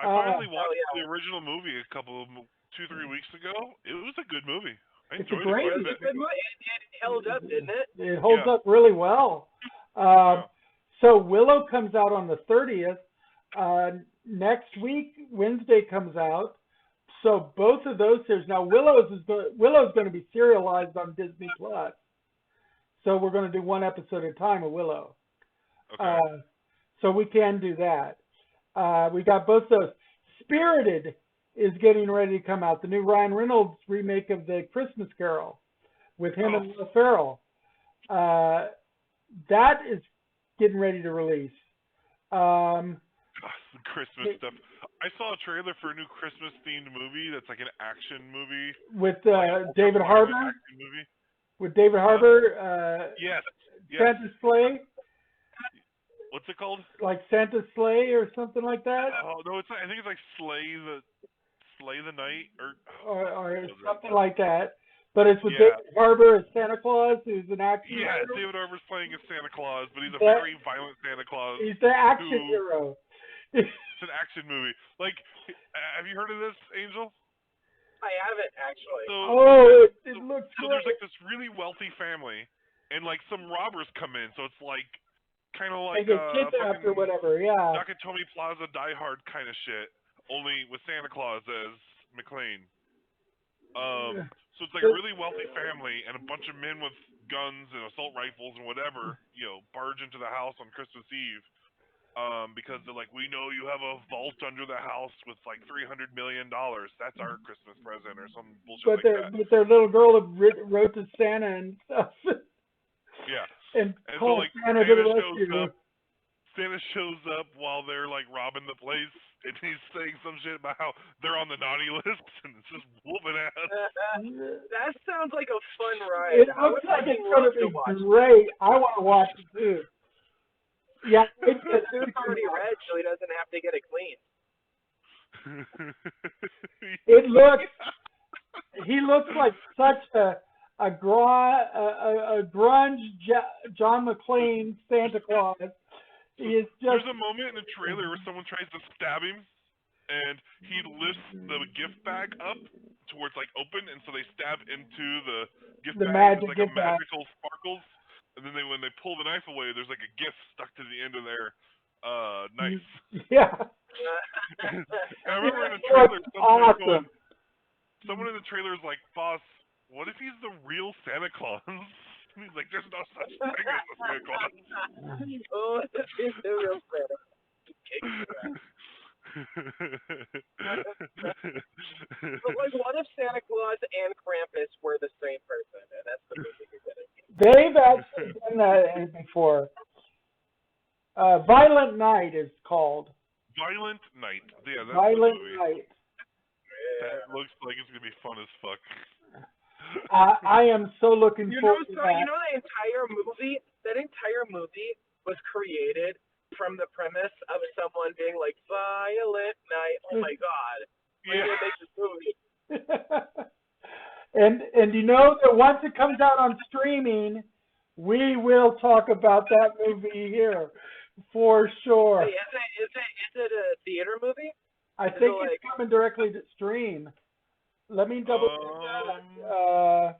I finally watched the original movie a couple of 2-3 weeks ago. It was a good movie. I enjoyed it quite a bit. It held up, didn't it? It holds up really well. So Willow comes out on the 30th. Next week, Wednesday comes out. So both of those series. Now Willow's going to be serialized on Disney Plus. So we're going to do one episode at a time of Willow. Okay. So we can do that. We got both those. Spirited is getting ready to come out. The new Ryan Reynolds remake of the Christmas Carol with him and Will Ferrell. That is getting ready to release. The Christmas stuff. I saw a trailer for a new Christmas-themed movie that's like an action movie. With David Harbour? With David Harbour? Yes. Santa's Sleigh? What's it called? Like Santa's Sleigh or something like that? Oh, no, I think it's like Slay the Night or something like that. But it's with David Harbour as Santa Claus, who's an action hero. Yeah, David Harbour's playing as Santa Claus, but he's a very violent Santa Claus. He's the action hero. It's an action movie. Like, have you heard of this, Angel? I haven't, actually. It looks so there's like this really wealthy family, and like some robbers come in, so it's like kind of like they get kidnapped or whatever, Nakatomi Plaza Die Hard kind of shit, only with Santa Claus as McClane. So it's like a really wealthy family and a bunch of men with guns and assault rifles and whatever, barge into the house on Christmas Eve. Because they're like, we know you have a vault under the house with like $300 million. That's our Christmas present or some bullshit that. But their little girl wrote to Santa and stuff. Yeah. And so called like Santa to the rescue. Santa shows up while they're like robbing the place, and he's saying some shit about how they're on the naughty list, and it's just whooping ass. That sounds like a fun ride. It looks like it's going to be great. I want to watch it too. Yeah, the suit's already red, so he doesn't have to get it cleaned. He looks like such a grunge John McClane Santa Claus. There's a moment in the trailer where someone tries to stab him, and he lifts the gift bag up towards like open, and so they stab into the gift bag. It's like a magical sparkles. And then when they pull the knife away, there's like a gift stuck to the end of their knife. Yeah. I remember in the trailer, someone in the trailer is like, "Boss, what if he's the real Santa Claus?" And he's like, "There's no such thing as a Santa Claus." Oh, he's the real Santa. But like, what if Santa Claus and Krampus were the same person? And that's the movie you're gonna see. They've actually done that before. Violent Night is called. Violent Night. Yeah, that's Violent the movie. Night. That looks like it's gonna be fun as fuck. I am so looking forward to that. You know, the entire movie. That entire movie was created from the premise of someone being like, Violent Night. Oh my god. We're gonna make this movie. And you know that once it comes out on streaming, we will talk about that movie here for sure. Hey, is it a theater movie? I think it's coming directly to stream. Let me double check that.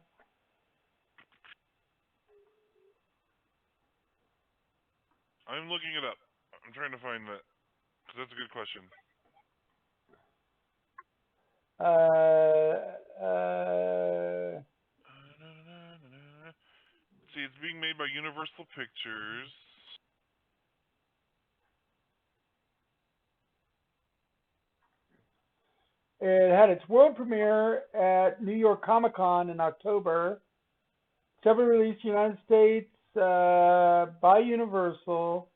I'm looking it up. I'm trying to find that because that's a good question. See, it's being made by Universal Pictures. It had its world premiere at New York Comic Con in October. Several released in the United States by Universal.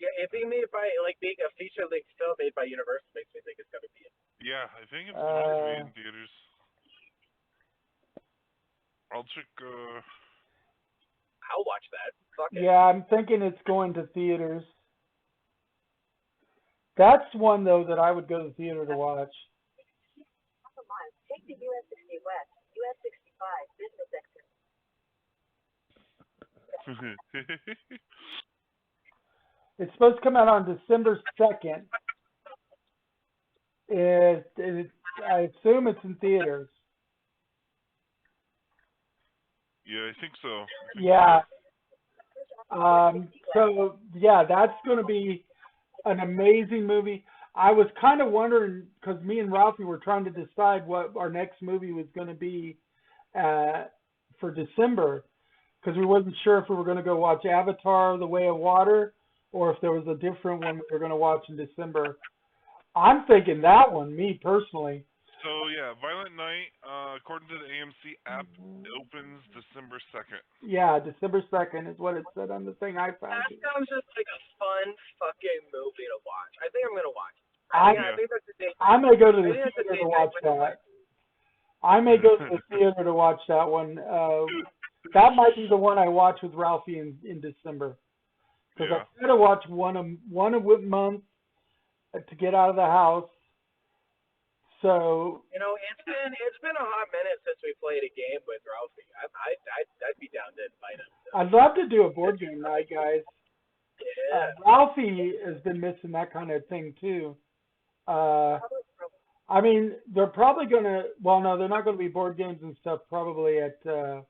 Yeah, it being made by, like, being a feature-length film made by Universal makes me think it's going to be it. Yeah, I think it's going to be in theaters. I'll check, I'll watch that. Fuck it. Yeah, I'm thinking it's going to theaters. That's one, though, that I would go to the theater to watch. Take the US 60 West, US 65, business exit. It's supposed to come out on December 2nd. I assume it's in theaters. Yeah, I think so. So, yeah, that's going to be an amazing movie. I was kind of wondering, because me and Ralphie were trying to decide what our next movie was going to be for December, because we wasn't sure if we were going to go watch Avatar: The Way of Water, or if there was a different one we were going to watch in December. I'm thinking that one, me personally. So, yeah, Violent Night, according to the AMC app, opens December 2nd. Yeah, December 2nd is what it said on the thing I found. That sounds just like a fun fucking movie to watch. I think I'm going to watch it. I think that's the day. I may go to the theater to watch that. I may go to the theater to watch that one. That might be the one I watch with Ralphie in December. Because I try to watch one a month to get out of the house. So you know, it's been a hot minute since we played a game with Ralphie. I'd be down to invite him. I'd love to do a board game night, guys. Yeah. Ralphie has been missing that kind of thing too. I mean, they're probably gonna. Well, no, they're not gonna be board games and stuff. Probably at the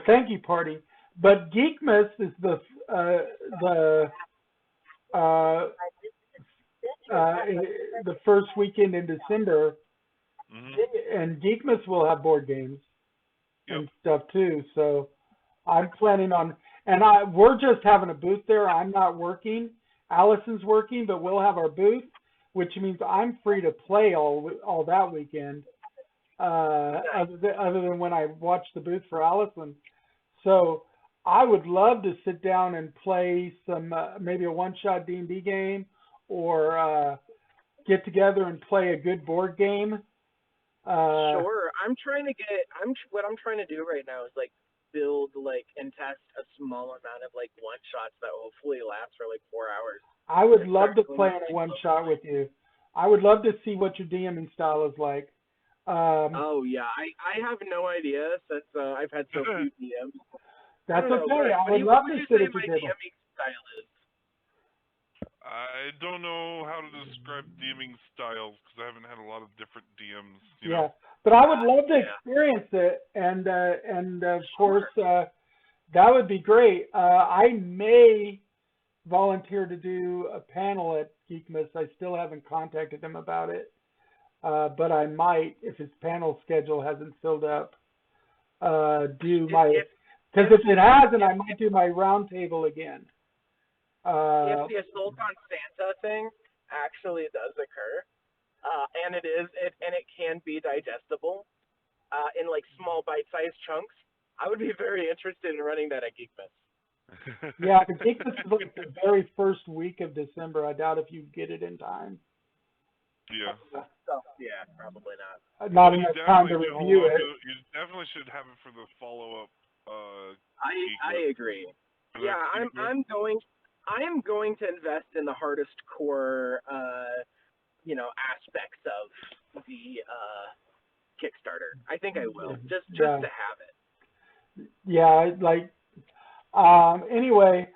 thank you party. But Geekmas is the first weekend in December, Mm-hmm. and Geekmas will have board games Yep. and stuff too. So I'm planning on, and we're just having a booth there. I'm not working. Allison's working, but we'll have our booth, which means I'm free to play all that weekend. Other than when I watch the booth for Allison. So I would love to sit down and play some maybe a one-shot D&D game, or get together and play a good board game. Sure. What I'm trying to do right now is like build and test a small amount of one shots that will hopefully last for 4 hours. I would love to play in a one-shot with you. I would love to see what your DMing style is like. Oh yeah, I have no idea since I've had so few DMs. That's okay. Greg, I would love to sit at your table. DMing style is? I don't know how to describe DMing styles because I haven't had a lot of different DMs. You Yeah, know? but I would love to Yeah. experience it, and of course that would be great. I may volunteer to do a panel at Geekmas. I still haven't contacted him about it, but I might, if his panel schedule hasn't filled up, do my, because if it hasn't, I might do my roundtable again. If the Assault on Santa thing actually does occur, and it can be digestible in small bite-sized chunks, I would be very interested in running that at Geekmas. Yeah, but Geekmas is like the very first week of December. I doubt if you get it in time. Yeah. So yeah, probably not. Not enough time to review it. You definitely should have it for the follow-up. I agree. Yeah, I am going to invest in the hardest core, aspects of the Kickstarter. I think I will, just to have it. Yeah, anyway,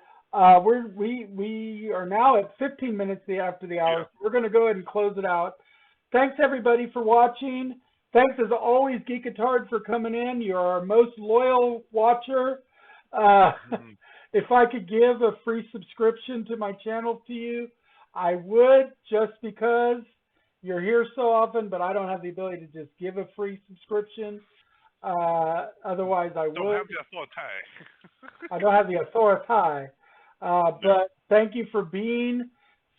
we are now at 15 minutes after the hour. Yeah. So we're going to go ahead and close it out. Thanks everybody for watching. Thanks as always, Geekatard, for coming in. You're our most loyal watcher. If I could give a free subscription to my channel to you, I would, just because you're here so often, but I don't have the ability to just give a free subscription. Otherwise, I would. Don't have the authority. I don't have the authority. But thank you for being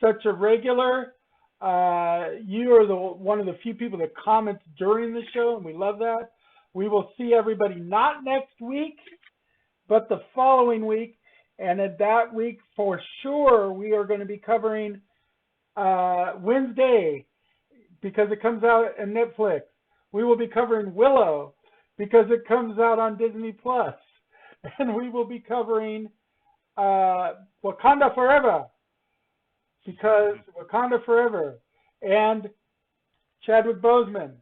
such a regular. You are one of the few people that comments during the show, and we love that. We will see everybody not next week, but the following week. And at that week, for sure, we are going to be covering Wednesday, because it comes out on Netflix. We will be covering Willow, because it comes out on Disney Plus. And we will be covering Wakanda Forever, because Wakanda Forever. And Chadwick Boseman,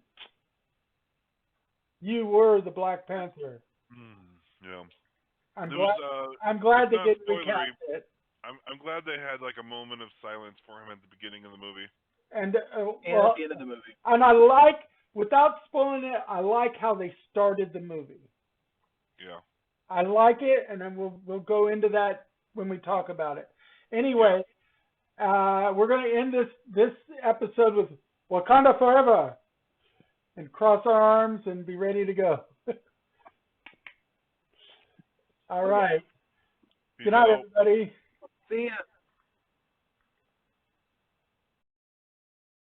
you were the Black Panther. Yeah. I'm glad they didn't recast it. I'm glad they had a moment of silence for him at the beginning of the movie. And at the end of the movie. And I like, without spoiling it, I like how they started the movie. Yeah. I like it, and then we'll go into that when we talk about it. Anyway, we're going to end this episode with Wakanda Forever, and cross our arms and be ready to go. All right. Good night, everybody. See ya.